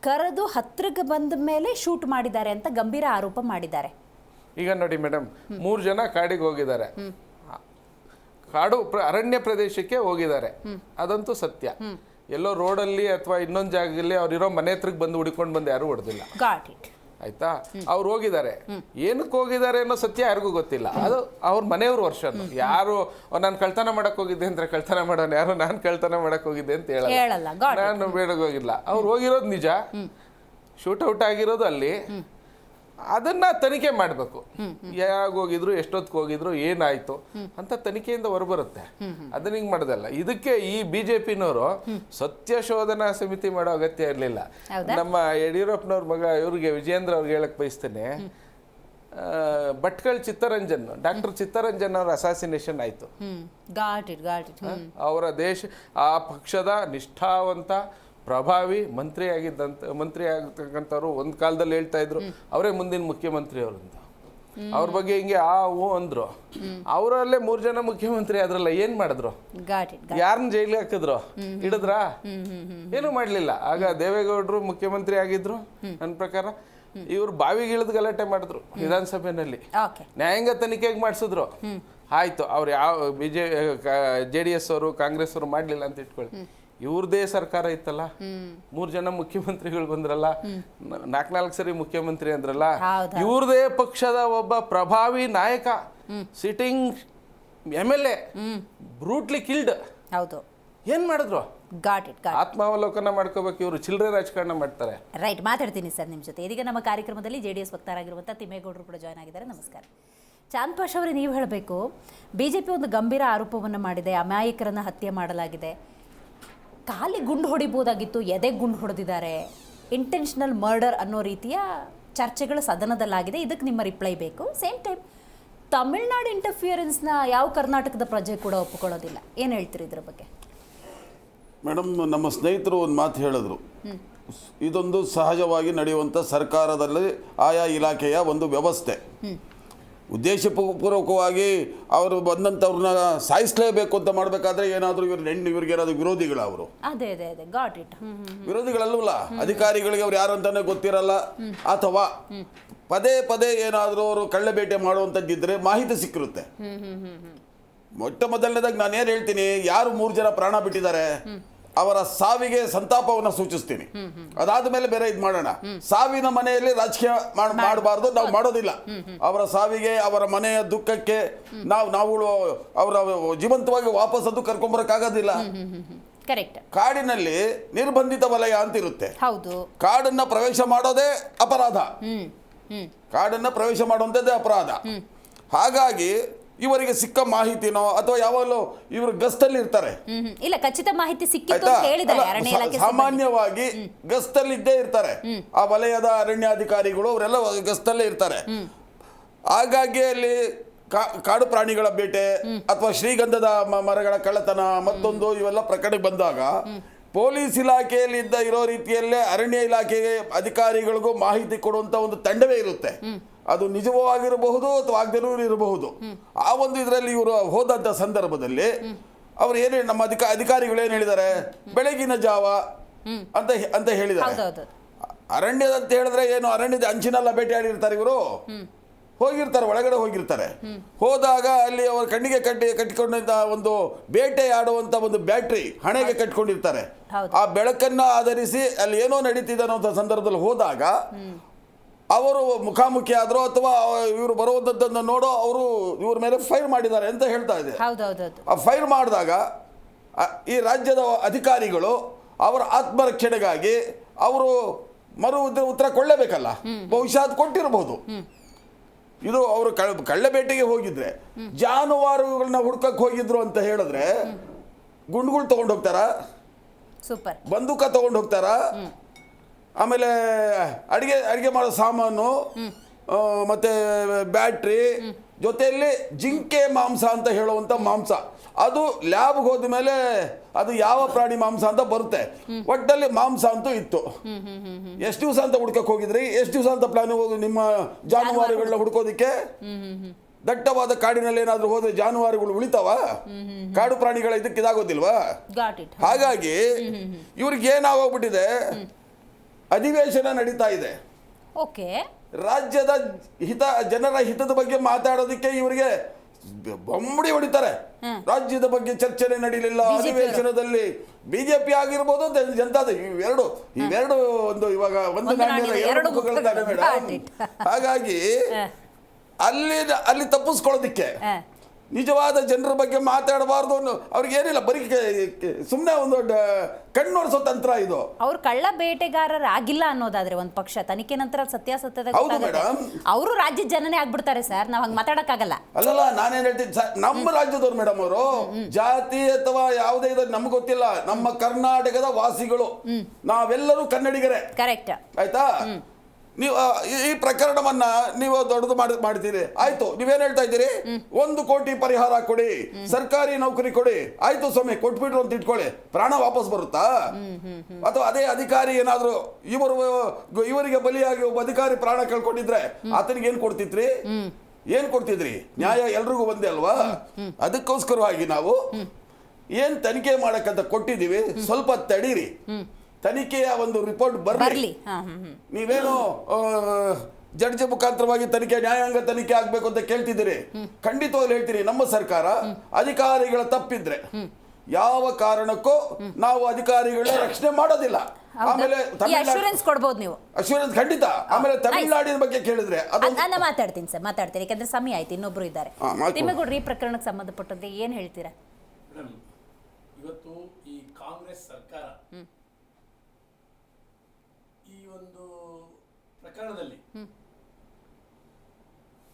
Speaker 3: ಕರೆದು ಹತ್ತಿರಕ್ಕೆ ಬಂದ ಮೇಲೆ ಶೂಟ್ ಮಾಡಿದ್ದಾರೆ ಅಂತ ಗಂಭೀರ ಆರೋಪ ಮಾಡಿದ್ದಾರೆ.
Speaker 6: ಈಗ ನೋಡಿ ಮೇಡಮ್, 3 ಜನ ಕಾಡಿಗೆ ಹೋಗಿದ್ದಾರೆ, ಅರಣ್ಯ ಪ್ರದೇಶಕ್ಕೆ ಹೋಗಿದ್ದಾರೆ, ಅದಂತೂ ಸತ್ಯ. ಎಲ್ಲೋ ರೋಡಲ್ಲಿ ಅಥವಾ ಇನ್ನೊಂದು ಜಾಗದಲ್ಲಿ ಅವ್ರಿರೋ ಮನೆ ಹತ್ರಕ್ಕೆ ಬಂದು ಹುಡ್ಕೊಂಡು ಬಂದು ಯಾರು ಹೊಡೆದಿಲ್ಲ. ಆಯ್ತಾ? ಅವ್ರು ಹೋಗಿದ್ದಾರೆ, ಏನಕ್ಕೆ ಹೋಗಿದ್ದಾರೆ ಅನ್ನೋ ಸತ್ಯ ಯಾರಿಗೂ ಗೊತ್ತಿಲ್ಲ. ಅದು ಅವ್ರ ಮನೆಯವ್ರ ವರ್ಷ. ಯಾರು ನಾನು ಕಳ್ತನ ಮಾಡಕ್ ಹೋಗಿದ್ದೆ ಅಂತ ಕಳ್ತನ ಮಾಡೋಣ, ಯಾರು ನಾನು ಕಳ್ತನ ಮಾಡಕ್ ಹೋಗಿದ್ದೆ ಅಂತ ಹೇಳಲ್ಲ. ನಾನು ಬೇಡಕ್ಕೆ ಹೋಗಿಲ್ಲ. ಅವ್ರು ಹೋಗಿರೋದು ನಿಜ, ಶೂಟೌಟ್ ಆಗಿರೋದು ಅಲ್ಲಿ. ಅದನ್ನ ತನಿಖೆ ಮಾಡಬೇಕು. ಯಾವಾಗ ಹೋಗಿದ್ರು, ಎಷ್ಟೊತ್ತಿಗೆ ಹೋಗಿದ್ರು, ಏನಾಯ್ತು ಅಂತ ತನಿಖೆಯಿಂದ ಹೊರಬರುತ್ತೆ. ಅದನ್ನ ಹಿಂಗ್ ಮಾಡೋದಲ್ಲ. ಇದಕ್ಕೆ ಈ ಬಿಜೆಪಿನವರು ಸತ್ಯ ಶೋಧನಾ ಸಮಿತಿ ಮಾಡೋ ಅಗತ್ಯ ಇರಲಿಲ್ಲ. ನಮ್ಮ ಯಡಿಯೂರಪ್ಪನವ್ರ ಮಗ ಇವ್ರಿಗೆ ವಿಜಯೇಂದ್ರ ಅವ್ರಿಗೆ ಹೇಳಕ್ ಬಯಸ್ತೇನೆ, ಭಟ್ಕಳ ಚಿತ್ತರಂಜನ್, ಡಾಕ್ಟರ್ ಚಿತ್ತರಂಜನ್ ಅವರ ಅಸಾಸಿನೇಷನ್ ಆಯಿತು.
Speaker 3: ಗಾಟ್ ಇಟ್
Speaker 6: ಅವರ ಆ ಪಕ್ಷದ ನಿಷ್ಠಾವಂತ ಪ್ರಭಾವಿ ಮಂತ್ರಿ ಆಗ್ತಕ್ಕಂಥವ್ರು ಒಂದು ಕಾಲದಲ್ಲಿ ಹೇಳ್ತಾ ಇದ್ರು ಅವರೇ ಮುಂದಿನ ಮುಖ್ಯಮಂತ್ರಿ ಅವರು ಅಂತ. ಅವ್ರ ಬಗ್ಗೆ ಹಿಂಗೆ ಅಂದ್ರು. ಅವರಲ್ಲೇ 3 ಜನ ಮುಖ್ಯಮಂತ್ರಿ ಆದ್ರಲ್ಲ, ಏನ್ ಮಾಡಿದ್ರು? ಯಾರನ್ನ ಜೈಲಿಗೆ ಹಾಕಿದ್ರು? ಹಿಡಿದ್ರಾ? ಏನು ಮಾಡ್ಲಿಲ್ಲ. ಆಗ ದೇವೇಗೌಡರು ಮುಖ್ಯಮಂತ್ರಿ ಆಗಿದ್ರು ನನ್ನ ಪ್ರಕಾರ. ಇವ್ರು ಬಾವಿಗಿಳಿದು ಗಲಾಟೆ ಮಾಡಿದ್ರು ವಿಧಾನಸಭೆಯಲ್ಲಿ, ನ್ಯಾಯಾಂಗ ತನಿಖೆಗೆ ಮಾಡಿಸಿದ್ರು. ಆಯ್ತು, ಅವ್ರು ಯಾವ JDS ಅವರು ಕಾಂಗ್ರೆಸ್ ಅವರು ಮಾಡ್ಲಿಲ್ಲ ಅಂತ ಇಟ್ಕೊಳ್ಳಿ. ಇವ್ರದೇ ಸರ್ಕಾರ ಇತ್ತಲ್ಲ, 3 ಜನ ಮುಖ್ಯಮಂತ್ರಿಗಳು ಬಂದ್ರಲ್ಲ, 4 ಸರಿ ಮುಖ್ಯಮಂತ್ರಿ ಅಂದ್ರಲ್ಲ, ಇವ್ರದೇ ಪಕ್ಷದ ಒಬ್ಬ ಪ್ರಭಾವಿ ನಾಯಕ, ಸಿಟ್ಟಿಂಗ್ MLA ಬ್ರೂಟ್ಲಿ ಕಿಲ್ಡ್.
Speaker 3: ಹೌದು,
Speaker 6: ಏನ್ ಮಾಡಿದ್ರು?
Speaker 3: Got it.
Speaker 6: ಆತ್ಮಾವಲೋಕನ ಮಾಡ್ಕೋಬೇಕು. ಇವರು ಚಿಲ್ಲರೆ ರಾಜಕಾರಣ ಮಾಡ್ತಾರೆ.
Speaker 3: ರೈಟ್, ಮಾತಾಡ್ತೀನಿ ಸರ್ ನಿಮ್ಮ ಜೊತೆ. ಇದೀಗ ನಮ್ಮ ಕಾರ್ಯಕ್ರಮದಲ್ಲಿ JDS ವಕ್ತಾರಾಗಿರುವಂಥ ತಿಮ್ಮೇಗೌಡರು ಕೂಡ ಜಾಯ್ನ್ ಆಗಿದ್ದಾರೆ. ನಮಸ್ಕಾರ. ಚಾಂದ್ ಪಾಷ ಅವರೇ, ನೀವು ಹೇಳಬೇಕು, BJP ಒಂದು ಗಂಭೀರ ಆರೋಪವನ್ನು ಮಾಡಿದೆ, ಅಮಾಯಕರನ್ನು ಹತ್ಯೆ ಮಾಡಲಾಗಿದೆ, ಕಾಲಿ ಗುಂಡು ಹೊಡಿಬೋದಾಗಿತ್ತು, ಎದೆ ಗುಂಡು ಹೊಡೆದಿದ್ದಾರೆ, ಇಂಟೆನ್ಷನಲ್ ಮರ್ಡರ್ ಅನ್ನೋ ರೀತಿಯ ಚರ್ಚೆಗಳು ಸದನದಲ್ಲಾಗಿದೆ. ಇದಕ್ಕೆ ನಿಮ್ಮ ರಿಪ್ಲೈ ಬೇಕು. ಸೇಮ್ ಟೈಮ್ ತಮಿಳ್ನಾಡು ಇಂಟರ್ಫಿಯರೆನ್ಸ್ನ ಯಾವ ಕರ್ನಾಟಕದ ಪ್ರಜೆ ಕೂಡ ಒಪ್ಪಿಕೊಳ್ಳೋದಿಲ್ಲ. ಏನು ಹೇಳ್ತೀರಿ ಇದ್ರ ಬಗ್ಗೆ?
Speaker 7: ಮೇಡಮ್, ನಮ್ಮ ಸ್ನೇಹಿತರು ಒಂದು ಮಾತು ಹೇಳಿದ್ರು, ಇದೊಂದು ಸಹಜವಾಗಿ ನಡೆಯುವಂಥ ಸರ್ಕಾರದಲ್ಲಿ ಆಯಾ ಇಲಾಖೆಯ ಒಂದು ವ್ಯವಸ್ಥೆ. ಉದ್ದೇಶಪೂರ್ವಕವಾಗಿ ಅವರು ಬಂದಂಥವ್ರನ್ನ ಸಾಯಿಸಲೇಬೇಕು ಅಂತ ಮಾಡಬೇಕಾದ್ರೆ ಏನಾದರೂ ಇವ್ರಿಗೇನಾದ್ರು ವಿರೋಧಿಗಳ ಅವರು?
Speaker 3: ಅದೇ ಗಾಟ್ ಇಟ್.
Speaker 7: ವಿರೋಧಿಗಳಲ್ವಲ್ಲ, ಅಧಿಕಾರಿಗಳಿಗೆ ಅವ್ರು ಯಾರು ಅಂತಾನೆ ಗೊತ್ತಿರಲ್ಲ, ಅಥವಾ ಪದೇ ಪದೇ ಏನಾದರೂ ಅವರು ಕಳ್ಳಬೇಟೆ ಮಾಡುವಂಥದ್ದಿದ್ರೆ ಮಾಹಿತಿ ಸಿಕ್ಕಿರುತ್ತೆ. ಮೊಟ್ಟ ಮೊದಲನೇದಾಗಿ ನಾನು ಏನು ಹೇಳ್ತೀನಿ, ಯಾರು 3 ಜನ ಪ್ರಾಣ ಬಿಟ್ಟಿದ್ದಾರೆ ಅವರ ಸಾವಿಗೆ ಸಂತಾಪವನ್ನು ಸೂಚಿಸ್ತೀನಿ. ಅದಾದ ಮೇಲೆ ಬೇರೆ ಇದು ಮಾಡೋಣ. ಸಾವಿನ ಮನೆಯಲ್ಲಿ ರಾಜಕೀಯ ಮಾಡಬಾರ್ದು, ನಾವು ಮಾಡೋದಿಲ್ಲ. ಅವರ ಸಾವಿಗೆ, ಅವರ ಮನೆಯ ದುಃಖಕ್ಕೆ ನಾವು ಅವರ ಜೀವಂತವಾಗಿ ವಾಪಸ್ ಅದು ಕರ್ಕೊಂಬರಕ್ಕಾಗೋದಿಲ್ಲ.
Speaker 3: ಕರೆಕ್ಟ್.
Speaker 7: ಕಾಡಿನಲ್ಲಿ ನಿರ್ಬಂಧಿತ ವಲಯ ಅಂತ ಇರುತ್ತೆ.
Speaker 3: ಹೌದು,
Speaker 7: ಕಾಡನ್ನ ಪ್ರವೇಶ ಮಾಡೋದೇ ಅಪರಾಧ. ಕಾಡನ್ನ ಪ್ರವೇಶ ಮಾಡುವಂಥದ್ದೇ ಅಪರಾಧ. ಹಾಗಾಗಿ ಇವರಿಗೆ ಸಿಕ್ಕ ಮಾಹಿತಿನೋ ಅಥವಾ ಯಾವಾಗಲೂ ಇವರು ಗಸ್ತಲ್ಲಿ ಇರ್ತಾರೆ,
Speaker 3: ಇಲ್ಲ ಖಚಿತ ಮಾಹಿತಿ ಸಿಕ್ಕಿತ್ತು ಅಂತ ಹೇಳಿದ್ದಾರೆ ಅರಣ್ಯ ಇಲಾಖೆ.
Speaker 7: ಸಾಮಾನ್ಯವಾಗಿ ಗಸ್ತಲ್ಲಿ ಇದ್ದೇ ಇರ್ತಾರೆ, ಆ ವಲಯದ ಅರಣ್ಯಾಧಿಕಾರಿಗಳು ಅವರೆಲ್ಲ ಗಸ್ತಲ್ಲೇ ಇರ್ತಾರೆ. ಹಾಗಾಗಿ ಅಲ್ಲಿ ಕಾಡು ಪ್ರಾಣಿಗಳ ಬೇಟೆ ಅಥವಾ ಶ್ರೀಗಂಧದ ಮರಗಳ ಕಳ್ಳತನ ಮತ್ತೊಂದು ಇವೆಲ್ಲ ಪ್ರಕರಣಕ್ಕೆ ಬಂದಾಗ ಪೊಲೀಸ್ ಇಲಾಖೆಯಲ್ಲಿ ಇರೋ ರೀತಿಯಲ್ಲೇ ಅರಣ್ಯ ಇಲಾಖೆಗೆ ಅಧಿಕಾರಿಗಳಿಗೂ ಮಾಹಿತಿ ಕೊಡುವಂತ ಒಂದು ತಂಡವೇ ಇರುತ್ತೆ. ಅದು ನಿಜವೂ ಆಗಿರಬಹುದು ಅಥವಾ ಆಗದೇನೂ ಇರಬಹುದು. ಆ ಒಂದು ಇದರಲ್ಲಿ ಇವರು ಹೋದಂಥ ಸಂದರ್ಭದಲ್ಲಿ ಅವರು ಏನು ನಮ್ಮ ಅಧಿಕಾರಿಗಳು ಏನು ಹೇಳಿದ್ದಾರೆ, ಬೆಳಗಿನ ಜಾವ ಅಂತ ಹೇಳಿದ್ದಾರೆ. ಅರಣ್ಯದ ಅಂತ ಹೇಳಿದ್ರೆ ಏನು, ಅರಣ್ಯದ ಅಂಚಿನೆಲ್ಲ ಬೇಟೆಯಾಡಿರ್ತಾರೆ ಇವರು, ಹೋಗಿರ್ತಾರೆ, ಒಳಗಡೆ ಹೋಗಿರ್ತಾರೆ. ಹೋದಾಗ ಅಲ್ಲಿ ಅವರ ಕಣ್ಣಿಗೆ ಕಟ್ಟಿಕೊಂಡಿದ್ದ ಒಂದು ಬೇಟೆಯಾಡುವಂಥ ಒಂದು ಬ್ಯಾಟ್ರಿ ಹಣೆಗೆ ಕಟ್ಕೊಂಡಿರ್ತಾರೆ. ಆ ಬೆಳಕನ್ನು ಆಧರಿಸಿ ಅಲ್ಲಿ ಏನೋ ನಡೀತಿದೆ ಅನ್ನೋ ಸಂದರ್ಭದಲ್ಲಿ ಹೋದಾಗ ಅವರು ಮುಖಾಮುಖಿ ಆದರೂ ಅಥವಾ ಇವರು ಬರುವಂಥದ್ದನ್ನು ನೋಡೋ ಅವರು ಇವ್ರ ಮೇಲೆ ಫೈರ್ ಮಾಡಿದ್ದಾರೆ ಅಂತ ಹೇಳ್ತಾ ಇದೆ. ಆ ಫೈರ್ ಮಾಡಿದಾಗ ಈ ರಾಜ್ಯದ ಅಧಿಕಾರಿಗಳು ಅವರ ಆತ್ಮರಕ್ಷಣೆಗಾಗಿ ಅವರು ಉತ್ತರ ಕೊಳ್ಳೇಬೇಕಲ್ಲ, ಬಹುಶಃ ಅದು ಕೊಟ್ಟಿರಬಹುದು. ಇದು ಅವರು ಕಳ್ಳಬೇಟೆಗೆ ಹೋಗಿದ್ರೆ, ಜಾನುವಾರುಗಳನ್ನ ಹುಡ್ಕಕ್ಕೆ ಹೋಗಿದ್ರು ಅಂತ ಹೇಳಿದ್ರೆ ಗುಂಡುಗಳು ತಗೊಂಡು ಹೋಗ್ತಾರ, ಬಂದೂಕ ತಗೊಂಡು ಹೋಗ್ತಾರ, ಆಮೇಲೆ ಅಡಿಗೆ ಮಾಡೋ ಸಾಮಾನು ಮತ್ತೆ ಬ್ಯಾಟ್ರಿ ಜೊತೆಯಲ್ಲಿ ಜಿಂಕೆ ಮಾಂಸ ಅಂತ ಹೇಳುವಂಥ ಮಾಂಸ, ಅದು ಲ್ಯಾಬ್ಗೆ ಹೋದ ಮೇಲೆ ಅದು ಯಾವ ಪ್ರಾಣಿ ಮಾಂಸ ಅಂತ ಬರುತ್ತೆ. ಒಟ್ಟಲ್ಲಿ ಮಾಂಸ ಅಂತೂ ಇತ್ತು. ಎಷ್ಟು ದಿವಸ ಅಂತ ಹುಡ್ಕಕ್ಕೆ ಹೋಗಿದ್ರಿ? ಎಷ್ಟು ದಿವಸ ಅಂತ ಪ್ಲಾನ್ ಹೋಗಿ ನಿಮ್ಮ ಜಾನುವಾರುಗಳನ್ನ ಹುಡ್ಕೋದಿಕ್ಕೆ? ದಟ್ಟವಾದ ಕಾಡಿನಲ್ಲಿ ಏನಾದರೂ ಹೋದ್ರೆ ಜಾನುವಾರುಗಳು ಉಳಿತಾವ? ಕಾಡು ಪ್ರಾಣಿಗಳ ಇದಕ್ಕಿದಾಗೋದಿಲ್ವಾ? ಹಾಗಾಗಿ ಇವ್ರಿಗೆ ಏನಾಗೋಗ್ಬಿಟ್ಟಿದೆ, ಅಧಿವೇಶನ ನಡೀತಾ ಇದೆ, ರಾಜ್ಯದ ಜನರ ಹಿತದ ಬಗ್ಗೆ ಮಾತಾಡೋದಕ್ಕೆ ಇವರಿಗೆ ಬೊಂಬಡಿ ಹೊಡಿತಾರೆ. ರಾಜ್ಯದ ಬಗ್ಗೆ ಚರ್ಚೆ ನಡೀಲಿಲ್ಲ ಅಧಿವೇಶನದಲ್ಲಿ. ಬಿಜೆಪಿ ಆಗಿರ್ಬೋದು, ಜನತಾದ, ಇವೆರಡು ಒಂದು ಇವಾಗ ಒಂದು ನಾಣ್ಯದ ಎರಡು ಮುಖಗಳಿದ್ದಾರೆ ಮೇಡಮ್. ಹಾಗಾಗಿ ಅಲ್ಲಿ ತಪ್ಪಿಸ್ಕೊಳ್ಳೋದಿಕ್ಕೆ ನಿಜವಾದ ಜನರ ಬಗ್ಗೆ ಮಾತಾಡಬಾರ್ದು ಅವ್ರಿಗೆ ಏನಿಲ್ಲ, ಬರೀ ಸುಮ್ಮನೆ ಒಂದು ಕಣ್ಣೋಡಿಸೋ ತಂತ್ರ ಇದು.
Speaker 3: ಅವ್ರು ಕಳ್ಳ ಬೇಟೆಗಾರರಾಗಿಲ್ಲ ಅನ್ನೋದಾದ್ರೆ ಒಂದು ಪಕ್ಷ, ತನಿಖೆ ನಂತರ ಸತ್ಯಾಸತ್ಯದ ಅವರು ರಾಜ್ಯದ ಜನನೇ ಆಗ್ಬಿಡ್ತಾರೆ ಸರ್. ನಾವ್ ಹಂಗೆ ಮಾತಾಡಕ್ಕಾಗಲ್ಲ.
Speaker 7: ಅಲ್ಲಲ್ಲ, ನಾನೇನ್ ಹೇಳ್ತೀನಿ, ನಮ್ಮ ರಾಜ್ಯದವ್ರು ಮೇಡಮ್, ಅವರು ಜಾತಿ ಅಥವಾ ಯಾವುದೇ ಇದು ನಮ್ಗೆ ಗೊತ್ತಿಲ್ಲ. ನಮ್ಮ ಕರ್ನಾಟಕದ ವಾಸಿಗಳು ನಾವೆಲ್ಲರೂ ಕನ್ನಡಿಗರೇ,
Speaker 3: ಕರೆಕ್ಟ್
Speaker 7: ಆಯ್ತಾ? ನೀವು ಈ ಪ್ರಕರಣವನ್ನ ನೀವು ದೊಡ್ಡದು ಮಾಡ್ತೀರಿ. ಆಯ್ತು, ನೀವೇನ್ ಹೇಳ್ತಾ ಇದ್ದೀರಿ? 1 ಕೋಟಿ ಪರಿಹಾರ ಕೊಡಿ, ಸರ್ಕಾರಿ ನೌಕರಿ ಕೊಡಿ. ಆಯ್ತು ಸ್ವಾಮಿ, ಕೊಟ್ಬಿಟ್ರು ಅಂತ ಇಟ್ಕೊಳ್ಳಿ, ಪ್ರಾಣ ವಾಪಸ್ ಬರುತ್ತಾ? ಅಥವಾ ಅದೇ ಅಧಿಕಾರಿ ಏನಾದ್ರು ಇವರಿಗೆ ಬಲಿಯಾಗಿ ಒಬ್ಬ ಅಧಿಕಾರಿ ಪ್ರಾಣ ಕಳ್ಕೊಂಡಿದ್ರೆ ಆತನಿಗೆ ಏನ್ ಕೊಡ್ತಿದ್ರಿ? ಏನ್ ಕೊಡ್ತಿದ್ರಿ? ನ್ಯಾಯ ಎಲ್ರಿಗೂ ಒಂದೇ ಅಲ್ವಾ? ಅದಕ್ಕೋಸ್ಕರವಾಗಿ ನಾವು ಏನ್ ತನಿಖೆ ಮಾಡಕ್ಕಂತ ಕೊಟ್ಟಿದ್ದೀವಿ, ಸ್ವಲ್ಪ ತಡೀರಿ. ತನಿಖೆಯ ಒಂದು ರಿಪೋರ್ಟ್ ಬರಲಿ. ನೀವೇನು ಜಡ್ಜ್ ಮುಖಾಂತರವಾಗಿ ತನಿಖೆ, ನ್ಯಾಯಾಂಗ ತನಿಖೆ ಆಗ್ಬೇಕು ಅಂತ ಕೇಳ್ತಿದ್ದೀರಿ. ಖಂಡಿತವಾಗ್ಲೂ ಹೇಳ್ತೀನಿ, ನಮ್ಮ ಸರ್ಕಾರ ಅಧಿಕಾರಿಗಳ ತಪ್ಪಿದ್ರೆ ಯಾವ ಕಾರಣಕ್ಕೂ ನಾವು ಅಧಿಕಾರಿಗಳ ರಕ್ಷಣೆ ಮಾಡೋದಿಲ್ಲ. ಆಮೇಲೆ
Speaker 3: ಅಶ್ಯೂರೆನ್ಸ್ ಕೊಡ್ಬೋದು ನೀವು,
Speaker 7: ಅಶ್ಯೂರೆನ್ಸ್ ಖಂಡಿತ. ಆಮೇಲೆ ತಮಿಳುನಾಡಿನ ಬಗ್ಗೆ ಕೇಳಿದ್ರೆ
Speaker 3: ನಾನು ಮಾತಾಡ್ತೀನಿ ಸರ್, ಮಾತಾಡ್ತೀನಿ, ಯಾಕಂದ್ರೆ ಸಮಯ ಆಯ್ತು, ಇನ್ನೊಬ್ರು ಇದ್ದಾರೆ. ತಿಮ್ಮೇಗೌಡರು, ಈ ಪ್ರಕರಣಕ್ಕೆ ಸಂಬಂಧಪಟ್ಟಂತೆ ಏನ್ ಹೇಳ್ತೀರಾ?
Speaker 8: ಇವತ್ತು ಈ ಕಾಂಗ್ರೆಸ್ ಸರ್ಕಾರ ಈ ಒಂದು ಪ್ರಕರಣದಲ್ಲಿ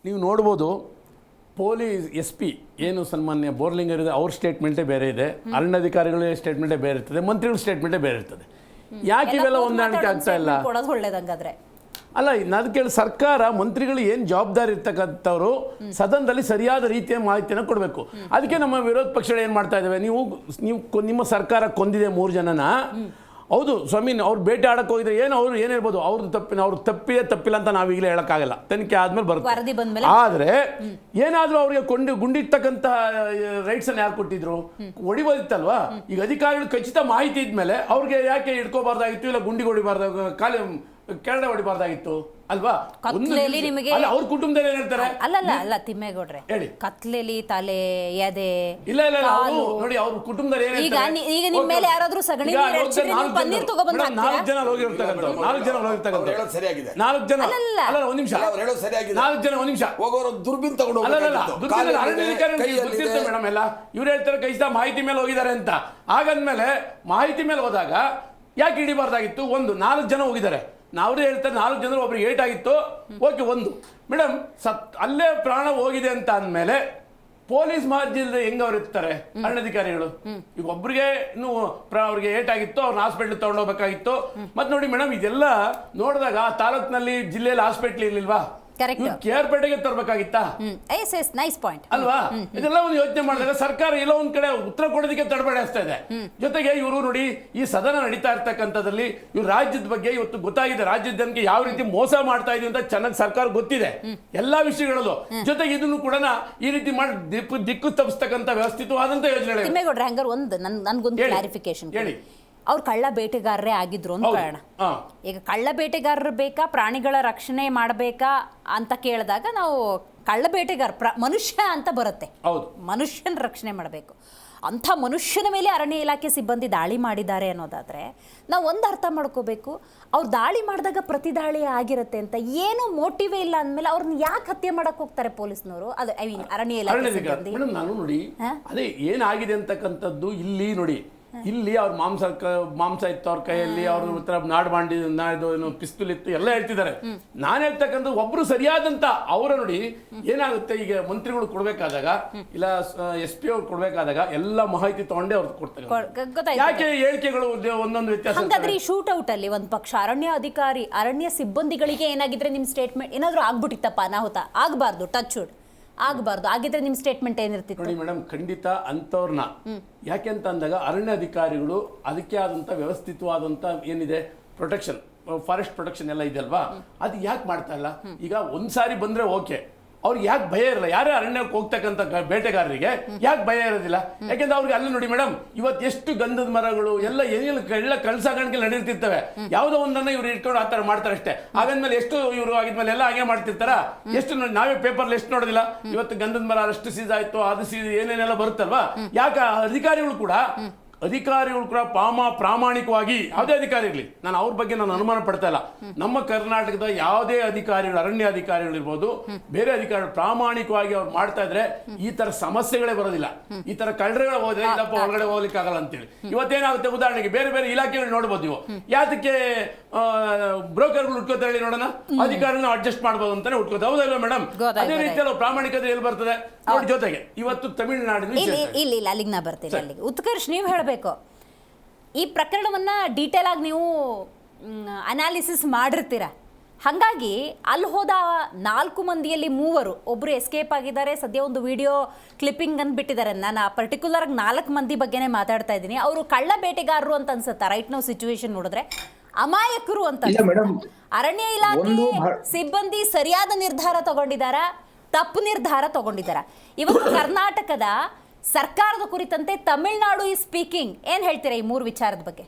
Speaker 8: ನೀವು ನೋಡ್ಬೋದು, ಪೊಲೀಸ್ SP ಏನು ಸನ್ಮಾನ್ಯ ಬೋರ್ಲಿಂಗರ್ ಇದೆ, ಅವ್ರ ಸ್ಟೇಟ್ಮೆಂಟೇ ಬೇರೆ ಇದೆ, ಅರಣ್ಯಾಧಿಕಾರಿಗಳ ಸ್ಟೇಟ್ಮೆಂಟೇ ಬೇರೆ ಇರ್ತದೆ, ಮಂತ್ರಿಗಳ ಸ್ಟೇಟ್ಮೆಂಟೇ ಬೇರೆ ಇರ್ತದೆ. ಯಾಕೆ ಇವೆಲ್ಲ ಹೊಂದಾಣಿಕೆ ಆಗ್ತಾ ಇಲ್ಲ?
Speaker 3: ಕೊಡೋದು ಒಳ್ಳೇದಂಗಾದ್ರೆ
Speaker 8: ಅಲ್ಲ, ಅದು ಕೇಳಿ ಸರ್ಕಾರ ಮಂತ್ರಿಗಳು ಏನು ಜವಾಬ್ದಾರಿ ಇರ್ತಕ್ಕಂಥವ್ರು ಸದನದಲ್ಲಿ ಸರಿಯಾದ ರೀತಿಯ ಮಾಹಿತಿಯನ್ನು ಕೊಡಬೇಕು. ಅದಕ್ಕೆ ನಮ್ಮ ವಿರೋಧ ಪಕ್ಷಗಳು ಏನು ಮಾಡ್ತಾ ಇದ್ದಾವೆ, ನೀವು ನಿಮ್ಮ ಸರ್ಕಾರ ಕೊಂದಿದೆ 3 ಜನನ. ಹೌದು ಸ್ವಾಮಿ, ಅವ್ರು ಬೇಟೆ ಆಡಕ್ಕೆ ಹೋಗಿದ್ರೆ ಅವ್ರು ಏನಿರ್ಬೋದು, ಅವ್ರು ತಪ್ಪಿಲ್ಲ ಅಂತ ನಾವೀಗಲೇ ಹೇಳೋಕ್ಕಾಗಲ್ಲ, ತನಿಖೆ ಆದ್ಮೇಲೆ ಬರುತ್ತೆ. ಆದರೆ ಏನಾದರೂ ಅವ್ರಿಗೆ ಗುಂಡಿರ್ತಕ್ಕಂಥ ರೈಟ್ಸನ್ನು ಯಾರು ಕೊಟ್ಟಿದ್ರು? ಹೊಡಿಬೋದಿತ್ತಲ್ವಾ? ಈಗ ಅಧಿಕಾರಿಗಳು ಖಚಿತ ಮಾಹಿತಿ ಇದ್ಮೇಲೆ ಅವ್ರಿಗೆ ಯಾಕೆ ಹಿಡ್ಕೋಬಾರ್ದಾಗಿತ್ತು, ಇಲ್ಲ ಗುಂಡಿ ಹೊಡಿಬಾರ್ದಾಗ, ಕೆಳಗಡೆ ಹೊಡಿಬಾರ್ದಾಗಿತ್ತು ಅಲ್ವಾ? ಅವ್ರ ಕುಟುಂಬದಲ್ಲಿ ಏನ್ ಹೇಳ್ತಾರೆ?
Speaker 3: ಅಲ್ಲ ತಿಮ್ಮೇಗೌಡ್ರೆ, ಕತ್ಲೆಲಿ ತಲೆ ಎದೆ
Speaker 8: ಇಲ್ಲ ನೋಡಿ, ಅವ್ರ ಕುಟುಂಬದಲ್ಲಿ
Speaker 3: ಈಗ ನಿಮ್ಮ ಮೇಲೆ ಯಾರಾದ್ರೂ ಸಗಣಿ ಪನ್ನೀರ್ ತಗೊಬಂದು
Speaker 8: 4 ಜನ ಹೋಗಿರ್ತಕ್ಕಂಥವ್ರು, 4 ಜನ ಹೋಗಿರ್ತಕ್ಕಂಥವ್ರು,
Speaker 7: ಸರಿಯಾಗಿದೆ.
Speaker 8: 4 ಜನ ಅಲ್ಲ, ಒಂದ್ ನಿಮಿಷ, 4 ಜನ, ಒಂದ್ ನಿಮಿಷ,
Speaker 7: ಹೋಗೋರು ದುರ್ಬಿನ್ ತಗೊಂಡು
Speaker 8: ಗೊತ್ತಿರ್ತದೆ ಮೇಡಮ್ ಎಲ್ಲ. ಇವ್ರು ಹೇಳ್ತಾರೆ ಖಚಿತ ಮಾಹಿತಿ ಮೇಲೆ ಹೋಗಿದ್ದಾರೆ ಅಂತ. ಹಾಗಂದ್ಮೇಲೆ ಮಾಹಿತಿ ಮೇಲೆ ಹೋದಾಗ ಯಾಕೆ ಹಿಡಿಬಾರ್ದಾಗಿತ್ತು? 4 ಜನ ಹೋಗಿದ್ದಾರೆ, ನಾವ್ರೇ ಹೇಳ್ತಾರೆ 4 ಜನರು ಒಬ್ರಿಗೆ ಏಟಾಗಿತ್ತು, ಓಕೆ. ಮೇಡಮ್ ಅಲ್ಲೇ ಪ್ರಾಣ ಹೋಗಿದೆ ಅಂತ ಅಂದಮೇಲೆ ಪೊಲೀಸ್ ಮಾರ್ಜಿಲ್ದೆ ಹೆಂಗ ಅವ್ರು ಇರ್ತಾರೆ ಅರಣ್ಯಾಧಿಕಾರಿಗಳು? ಈಗ ಒಬ್ರಿಗೆ ಇನ್ನು ಅವ್ರಿಗೆ ಏಟಾಗಿತ್ತು, ಅವ್ರನ್ನ ಹಾಸ್ಪಿಟ್ಲ್ ತಗೊಂಡೋಗ್ಬೇಕಾಗಿತ್ತು. ಮತ್ತೆ ನೋಡಿ ಮೇಡಮ್, ಇದೆಲ್ಲ ನೋಡಿದಾಗ ತಾಲೂಕಿನಲ್ಲಿ ಜಿಲ್ಲೆಯಲ್ಲಿ ಹಾಸ್ಪಿಟ್ಲ್ ಇರ್ಲಿಲ್ವಾ? ಕೇರ್ಪೇಟೆಗೆ ತರಬೇಕಾಗಿತ್ತಾ?
Speaker 3: ನೈಸ್ ಪಾಯಿಂಟ್
Speaker 8: ಅಲ್ವಾ? ಇದೆಲ್ಲ ಒಂದು ಯೋಚನೆ ಮಾಡಿದಾಗ ಸರ್ಕಾರ ಎಲ್ಲ ಒಂದ್ ಕಡೆ ಉತ್ತರ ಕೊಡೋದಕ್ಕೆ ತಡಬಡಿಸ್ತಾ ಇದೆ. ಜೊತೆಗೆ ಇವರು ನೋಡಿ, ಈ ಸದನ ನಡೀತಾ ಇರ್ತಕ್ಕಂಥದ್ದಲ್ಲಿ ಇವ್ರು ರಾಜ್ಯದ ಬಗ್ಗೆ ಇವತ್ತು ಗೊತ್ತಾಗಿದೆ, ರಾಜ್ಯದ ಜನಕ್ಕೆ ಯಾವ ರೀತಿ ಮೋಸ ಮಾಡ್ತಾ ಇದೀವಿ ಅಂತ ಚೆನ್ನಾಗಿ ಸರ್ಕಾರ ಗೊತ್ತಿದೆ ಎಲ್ಲಾ ವಿಷಯಗಳಲ್ಲೂ. ಜೊತೆಗೆ ಇದನ್ನು ಕೂಡ ಈ ರೀತಿ ಮಾಡಿ ದಿಕ್ಕು ತಪ್ಪಿಸ್ತಕ್ಕಂಥ ವ್ಯವಸ್ಥಿತವಾದಂತ ಯೋಜನೆ.
Speaker 3: ತಿಮ್ಮೇಗೌಡ್ರೆ, ಹಂಗಾರೆ ನನ್ಗೊಂದು ಕ್ಲಾರಿಫಿಕೇಶನ್ ಹೇಳಿ. ಅವ್ರು ಕಳ್ಳ ಬೇಟೆಗಾರರೇ ಆಗಿದ್ರು ಅಂತ ಕಾರಣ. ಈಗ ಕಳ್ಳ ಬೇಟೆಗಾರರು ಬೇಕಾ, ಪ್ರಾಣಿಗಳ ರಕ್ಷಣೆ ಮಾಡಬೇಕಾ ಅಂತ ಕೇಳಿದಾಗ ನಾವು ಕಳ್ಳ ಬೇಟೆಗಾರ ಮನುಷ್ಯ ಅಂತ ಬರುತ್ತೆ. ಮನುಷ್ಯನ ರಕ್ಷಣೆ ಮಾಡಬೇಕು. ಅಂಥ ಮನುಷ್ಯನ ಮೇಲೆ ಅರಣ್ಯ ಇಲಾಖೆ ಸಿಬ್ಬಂದಿ ದಾಳಿ ಮಾಡಿದ್ದಾರೆ ಅನ್ನೋದಾದ್ರೆ ನಾವು ಒಂದು ಅರ್ಥ ಮಾಡ್ಕೋಬೇಕು, ಅವ್ರು ದಾಳಿ ಮಾಡಿದಾಗ ಪ್ರತಿ ದಾಳಿ ಆಗಿರುತ್ತೆ ಅಂತ ಏನೂ ಮೋಟಿವೇ ಇಲ್ಲ ಅಂದಮೇಲೆ ಅವ್ರನ್ನ ಯಾಕೆ ಹತ್ಯೆ ಮಾಡಕ್ ಹೋಗ್ತಾರೆ ಪೊಲೀಸ್ನವರು? ಅದು ಐ ಮೀನ್ ಅರಣ್ಯ ಇಲಾಖೆ ಸಿಬ್ಬಂದಿ.
Speaker 8: ನಾನು ನೋಡಿ, ಅದೇ ಏನಾಗಿದೆ ಅಂತಕ್ಕಂಥದ್ದು ಇಲ್ಲಿ ನೋಡಿ, ಇಲ್ಲಿ ಅವ್ರ ಮಾಂಸ ಇತ್ತು ಅವ್ರ ಕೈಯಲ್ಲಿ, ಅವ್ರ ನಾಡು ಮಾಡಿ ಪಿಸ್ತೂಲ್ ಇತ್ತು ಎಲ್ಲ ಹೇಳ್ತಿದ್ದಾರೆ. ನಾನು ಹೇಳ್ತಕ್ಕಂಥ ಒಬ್ರು ಸರಿಯಾದಂತ ಅವರ ನೋಡಿ ಏನಾಗುತ್ತೆ, ಈಗ ಮಂತ್ರಿಗಳು ಕೊಡ್ಬೇಕಾದಾಗ ಇಲ್ಲ SP ಅವ್ರು ಕೊಡ್ಬೇಕಾದಾಗ ಎಲ್ಲ ಮಾಹಿತಿ ತಗೊಂಡೇ ಅವ್ರು ಕೊಡ್ತಾರೆ. ಯಾಕೆ ಹೇಳಿಕೆಗಳು ಒಂದೊಂದು ವ್ಯತ್ಯಾಸ?
Speaker 3: ಹಾಗಾದ್ರೆ ಈ ಶೂಟ್ ಔಟ್ ಅಲ್ಲಿ ಒಂದು ಪಕ್ಷ ಅರಣ್ಯ ಸಿಬ್ಬಂದಿಗಳಿಗೆ ಏನಾಗಿದ್ರೆ ನಿಮ್ ಸ್ಟೇಟ್ಮೆಂಟ್ ಏನಾದ್ರು ಆಗ್ಬಿಟ್ಟಿತ್ತಪ್ಪ, ಅನಾಹುತ ಆಗಬಾರ್ದು, ಟಚ್ ಆಗಬಾರ್ದು, ಆಗಿದ್ರೆ ನಿಮ್ ಸ್ಟೇಟ್ಮೆಂಟ್ ಏನಿರ್ತಿತ್ತು?
Speaker 8: ನೋಡಿ ಮೇಡಮ್, ಖಂಡಿತ ಅಂತವ್ರನ್ನ ಯಾಕೆಂತ ಅಂದಾಗ ಅರಣ್ಯ ಅಧಿಕಾರಿಗಳು ಅದಕ್ಕೆ ಆದಂತ ವ್ಯವಸ್ಥಿತವಾದಂತ ಏನಿದೆ ಪ್ರೊಟೆಕ್ಷನ್, ಫಾರೆಸ್ಟ್ ಪ್ರೊಟೆಕ್ಷನ್ ಎಲ್ಲ ಇದೆಲ್ವಾ, ಅದು ಯಾಕೆ ಮಾಡ್ತಾ ಇಲ್ಲ? ಈಗ ಒಂದ್ಸಾರಿ ಬಂದ್ರೆ ಓಕೆ, ಅವ್ರಿಗೆ ಯಾಕೆ ಭಯ ಇರಲ್ಲ? ಯಾರೇ ಅರಣ್ಯಕ್ಕೆ ಹೋಗ್ತಕ್ಕಂಥ ಬೇಟೆಗಾರರಿಗೆ ಯಾಕೆ ಭಯ ಇರೋದಿಲ್ಲ? ಯಾಕೆಂದ್ರೆ ಅವ್ರಿಗೆ ಅಲ್ಲಿ ನೋಡಿ ಮೇಡಮ್, ಇವತ್ತು ಎಷ್ಟು ಗಂಧದ ಮರಗಳು ಎಲ್ಲ ಕಳ್ಸಾಗಣಿಕೆ ನಡೆಯುತ್ತಿರ್ತವೆ. ಯಾವುದೋ ಒಂದನ್ನ ಇವ್ರು ಇಟ್ಕೊಂಡು ಆತರ ಮಾಡ್ತಾರೆ ಅಷ್ಟೇ. ಹಾಗಂದ್ಮೇಲೆ ಎಷ್ಟು ಇವರು ಆಗಿದ್ಮೇಲೆ ಎಲ್ಲ ಹಾಗೆ ಮಾಡ್ತಿರ್ತಾರ? ಎಷ್ಟು ನಾವೇ ಪೇಪರ್ ಎಷ್ಟು ನೋಡೋದಿಲ್ಲ? ಇವತ್ತು ಗಂಧದ ಮರ ಅಷ್ಟು ಸೀಸ್ ಆಯ್ತು, ಅದು ಸೀಸ್ ಏನೇನೆಲ್ಲ ಬರುತ್ತಲ್ವಾ? ಯಾಕೆ ಅಧಿಕಾರಿಗಳು ಕೂಡ ಪ್ರಾಮಾಣಿಕವಾಗಿ, ಯಾವುದೇ ಅಧಿಕಾರಿ ಇರಲಿ, ನಾನು ಅವ್ರ ಬಗ್ಗೆ ನಾನು ಅನುಮಾನ ಪಡ್ತಾ ಇಲ್ಲ, ನಮ್ಮ ಕರ್ನಾಟಕದ ಯಾವುದೇ ಅಧಿಕಾರಿಗಳು, ಅರಣ್ಯ ಅಧಿಕಾರಿಗಳು ಇರ್ಬೋದು, ಬೇರೆ ಅಧಿಕಾರಿಗಳು ಪ್ರಾಮಾಣಿಕವಾಗಿ ಅವ್ರು ಮಾಡ್ತಾ ಇದ್ರೆ ಈ ತರ ಸಮಸ್ಯೆಗಳೇ ಬರೋದಿಲ್ಲ. ಈ ತರ ಕಳ್ಳರುಗಳು ಹೋದ್ರೆ ಇಲ್ಲಪ್ಪ ಹೊರಗಡೆ ಹೋಗ್ಲಿಕ್ಕೆ ಆಗಲ್ಲ ಅಂತೇಳಿ ಇವತ್ತೇನಾಗುತ್ತೆ, ಉದಾಹರಣೆಗೆ ಬೇರೆ ಬೇರೆ ಇಲಾಖೆಗಳು ನೋಡ್ಬೋದು ನೀವು, ಯಾತಕ್ಕೆ ಬ್ರೋಕರ್ಗಳು ಉಟ್ಕೋತಾ ಹೇಳಿ ನೋಡೋಣ, ಅಧಿಕಾರಿಗಳನ್ನ ಅಡ್ಜಸ್ಟ್ ಮಾಡ್ಬೋದು ಅಂತಾನೆ ಉಟ್ಕೋತ, ಹೌದಲ್ವಾ ಮೇಡಮ್? ಅದೇ ರೀತಿಯಲ್ಲಿ ಪ್ರಾಮಾಣಿಕತೆ ಎಲ್ಲಿ ಬರ್ತದೆ ನೋಡಿ. ಜೊತೆಗೆ ಇವತ್ತು ತಮಿಳುನಾಡಿನ
Speaker 3: ಇಲ್ಲ ಅಲ್ಲಿಗೆ ನಾ ಬರ್ತೀನಿ, ಅಲ್ಲಿಗೆ ಉತ್ಕರ್ಷ್ ನೀವು ಹೇಳಬೇಕು. ಈ ಪ್ರಕರಣವನ್ನ ಡೀಟೇಲ್ ಆಗಿ ನೀವು ಅನಾಲಿಸಿಸ್ ಮಾಡಿರ್ತೀರ, ಹಾಗಾಗಿ ಅಲ್ಲಿ ಹೋದ 4 ಮಂದಿಯಲ್ಲಿ 3 ಒಬ್ಬರು ಎಸ್ಕೇಪ್ ಆಗಿದ್ದಾರೆ. ಸದ್ಯ ಒಂದು ವಿಡಿಯೋ ಕ್ಲಿಪ್ಪಿಂಗ್ ಅನ್ನು ಬಿಟ್ಟಿದ್ದಾರೆ. ನಾನು ಪರ್ಟಿಕ್ಯುಲರ್ ಆಗಿ 4 ಮಂದಿ ಬಗ್ಗೆನೇ ಮಾತಾಡ್ತಾ ಇದ್ದೀನಿ. ಅವರು ಕಳ್ಳ ಬೇಟೆಗಾರರು ಅಂತ ಅನ್ಸುತ್ತೆ ರೈಟ್ ನಾವು ಸಿಚುವೇಶನ್ ನೋಡಿದ್ರೆ, ಅಮಾಯಕರು ಅಂತ. ಅರಣ್ಯ ಇಲಾಖೆ ಸಿಬ್ಬಂದಿ ಸರಿಯಾದ ನಿರ್ಧಾರ ತಗೊಂಡಿದ್ದಾರಾ, ತಪ್ಪು ನಿರ್ಧಾರ ತಗೊಂಡಿದ್ದಾರಾ? ಇವತ್ತು ಕರ್ನಾಟಕದ ಸರ್ಕಾರದ ಕುರಿತಂತೆ ತಮಿಳುನಾಡು ಈ ಸ್ಪೀಕಿಂಗ್, ಏನ್ ಹೇಳ್ತೀರಾ ಈ 3 ವಿಚಾರದ ಬಗ್ಗೆ?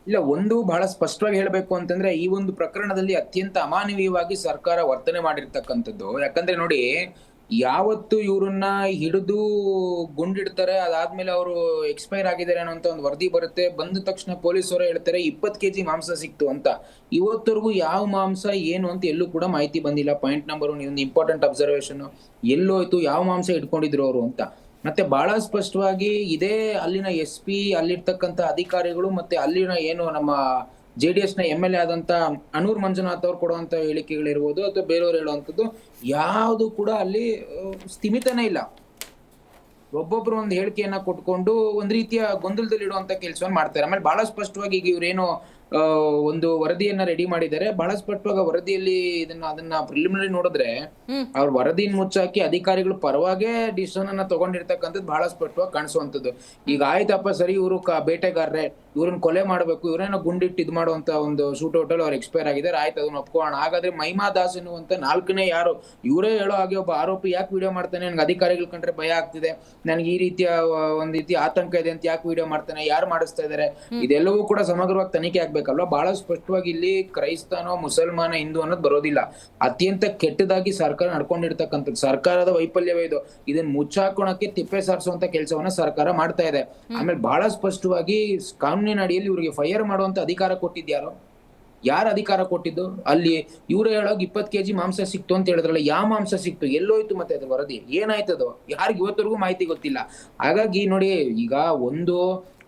Speaker 5: ಇಲ್ಲ, ಒಂದು ಬಹಳ ಸ್ಪಷ್ಟವಾಗಿ ಹೇಳಬೇಕು ಅಂತಂದ್ರೆ ಈ ಒಂದು ಪ್ರಕರಣದಲ್ಲಿ ಅತ್ಯಂತ ಅಮಾನವೀಯವಾಗಿ ಸರ್ಕಾರ ವರ್ತನೆ ಮಾಡಿರ್ತಕ್ಕಂಥದ್ದು. ಯಾಕಂದ್ರೆ ನೋಡಿ, ಯಾವತ್ತು ಇವ್ರನ್ನ ಹಿಡಿದು ಗುಂಡಿಡ್ತಾರೆ, ಅದಾದ್ಮೇಲೆ ಅವರು ಎಕ್ಸ್ಪೈರ್ ಆಗಿದ್ದಾರೆ ಅನ್ನೋ ಒಂದು ವರದಿ ಬರುತ್ತೆ, ಬಂದ ತಕ್ಷಣ ಪೊಲೀಸರು ಹೇಳ್ತಾರೆ 20 kg ಮಾಂಸ ಸಿಕ್ತು ಅಂತ. ಇವತ್ತವರೆಗೂ ಯಾವ ಮಾಂಸ ಏನು ಅಂತ ಎಲ್ಲೂ ಕೂಡ ಮಾಹಿತಿ ಬಂದಿಲ್ಲ. ಪಾಯಿಂಟ್ ನಂಬರ್ 1 ಒಂದು ಇಂಪಾರ್ಟೆಂಟ್ ಅಬ್ಸರ್ವೇಷನ್, ಎಲ್ಲೋಯ್ತು, ಯಾವ ಮಾಂಸ ಇಟ್ಕೊಂಡಿದ್ರು ಅವರು ಅಂತ. ಮತ್ತೆ ಬಹಳ ಸ್ಪಷ್ಟವಾಗಿ ಇದೇ ಅಲ್ಲಿನ SP, ಅಲ್ಲಿರ್ತಕ್ಕಂಥ ಅಧಿಕಾರಿಗಳು, ಮತ್ತೆ ಅಲ್ಲಿನ ಏನು ನಮ್ಮ JDS ನ MLA ಆದಂತ ಅನೂರ್ ಮಂಜುನಾಥ್ ಅವ್ರು ಕೊಡುವಂತ ಹೇಳಿಕೆಗಳಿರ್ಬೋದು ಅಥವಾ ಬೇರೆಯವ್ರು ಹೇಳುವಂಥದ್ದು ಯಾವುದು ಕೂಡ ಅಲ್ಲಿ ಸ್ಥಿಮಿತನೇ ಇಲ್ಲ. ಒಬ್ಬೊಬ್ರು ಒಂದು ಹೇಳಿಕೆಯನ್ನ ಕೊಟ್ಕೊಂಡು ಒಂದ್ ರೀತಿಯ ಗೊಂದಲದಲ್ಲಿ ಇಡುವಂತ ಕೆಲಸವನ್ನ ಮಾಡ್ತಾರೆ. ಆಮೇಲೆ ಬಹಳ ಸ್ಪಷ್ಟವಾಗಿ ಈಗ ಇವ್ರೇನು ಒಂದು ವರದಿಯನ್ನ ರೆಡಿ ಮಾಡಿದ್ದಾರೆ. ಬಹಳ ಸ್ಪಷ್ಟವಾಗಿ ವರದಿಯಲ್ಲಿ ಅದನ್ನ ಪ್ರಿಲಿಮಿನರಿ ನೋಡಿದ್ರೆ ಅವ್ರ ವರದಿನ ಮುಚ್ಚಾಕಿ ಅಧಿಕಾರಿಗಳು ಪರವಾಗೇ ಡಿಸಿಷನ್ ಅನ್ನ ತಗೊಂಡಿರ್ತಕ್ಕಂಥದ್ದು ಬಹಳ ಸ್ಪಷ್ಟವಾಗಿ ಕಾಣಿಸುವಂತದ್ದು. ಈಗ ಆಯ್ತಪ್ಪ ಸರಿ, ಇವರು ಬೇಟೆಗಾರರೇ, ಇವ್ರನ್ನ ಕೊಲೆ ಮಾಡ್ಬೇಕು, ಇವ್ರೇನೋ ಗುಂಡಿಟ್ಟು ಇದ್ ಮಾಡುವಂತ ಒಂದು ಶೂಟೌಟ್ ಅಲ್ಲಿ ಅವ್ರು ಎಕ್ಸ್ಪೈರ್ ಆಗಿದ್ದಾರೆ, ಆಯ್ತು ಅದನ್ನ ಒಪ್ಕೊಳ್ಳೋಣ. ಹಾಗಾದ್ರೆ ಮಹಿಮಾ ದಾಸ್ ಎನ್ನುವಂತ 4ನೇ ಯಾರು ಇವರೇ ಹೇಳೋ ಹಾಗೆ ಒಬ್ಬ ಆರೋಪಿ ಯಾಕೆ ವಿಡಿಯೋ ಮಾಡ್ತಾನೆ, ನನ್ಗೆ ಅಧಿಕಾರಿಗಳು ಕಂಡ್ರೆ ಭಯ ಆಗ್ತಿದೆ, ನನ್ಗೆ ಈ ರೀತಿಯ ಒಂದ್ ರೀತಿ ಆತಂಕ ಇದೆ ಅಂತ ಯಾಕೆ ವಿಡಿಯೋ ಮಾಡ್ತಾನೆ, ಯಾರು ಮಾಡಿಸ್ತಾ ಇದಾರೆ, ಇದೆಲ್ಲವೂ ಕೂಡ ಸಮಗ್ರವಾಗಿ ತನಿಖೆ ಆಗ್ಬೇಕಲ್ವಾ. ಬಹಳ ಸ್ಪಷ್ಟವಾಗಿ ಇಲ್ಲಿ ಕ್ರೈಸ್ತನೋ ಮುಸಲ್ಮಾನ ಹಿಂದೂ ಅನ್ನೋದು ಬರೋದಿಲ್ಲ. ಅತ್ಯಂತ ಕೆಟ್ಟದಾಗಿ ಸರ್ಕಾರ ನಡ್ಕೊಂಡಿರ್ತಕ್ಕಂಥದ್ದು, ಸರ್ಕಾರದ ವೈಫಲ್ಯವೇ ಇದು. ಇದನ್ನ ಮುಚ್ಚಾಕೋಣಕ್ಕೆ ತಿಪ್ಪೆ ಸಾರಿಸುವಂತ ಕೆಲಸವನ್ನ ಸರ್ಕಾರ ಮಾಡ್ತಾ ಇದೆ. ಆಮೇಲೆ ಬಹಳ ಸ್ಪಷ್ಟವಾಗಿ ಕಾನೂನಿನ ಅಡಿಯಲ್ಲಿ ಇವ್ರಿಗೆ ಫೈರ್ ಮಾಡುವಂತ ಅಧಿಕಾರ ಕೊಟ್ಟಿದ್ಯಾರು? ಯಾರು ಅಧಿಕಾರ ಕೊಟ್ಟಿದ್ದು? ಅಲ್ಲಿ ಇವ್ರು ಹೇಳೋಗಿ 20 kg ಮಾಂಸ ಸಿಕ್ತು ಅಂತ ಹೇಳಿದ್ರಲ್ಲ, ಯಾವ ಮಾಂಸ ಸಿಕ್ತು, ಎಲ್ಲೋಯ್ತು, ಮತ್ತೆ ಅದು ವರದಿ ಏನಾಯ್ತದೋ ಯಾರಿಗೂ ಇವತ್ತರೆಗೂ ಮಾಹಿತಿ ಗೊತ್ತಿಲ್ಲ. ಹಾಗಾಗಿ ನೋಡಿ, ಈಗ ಒಂದು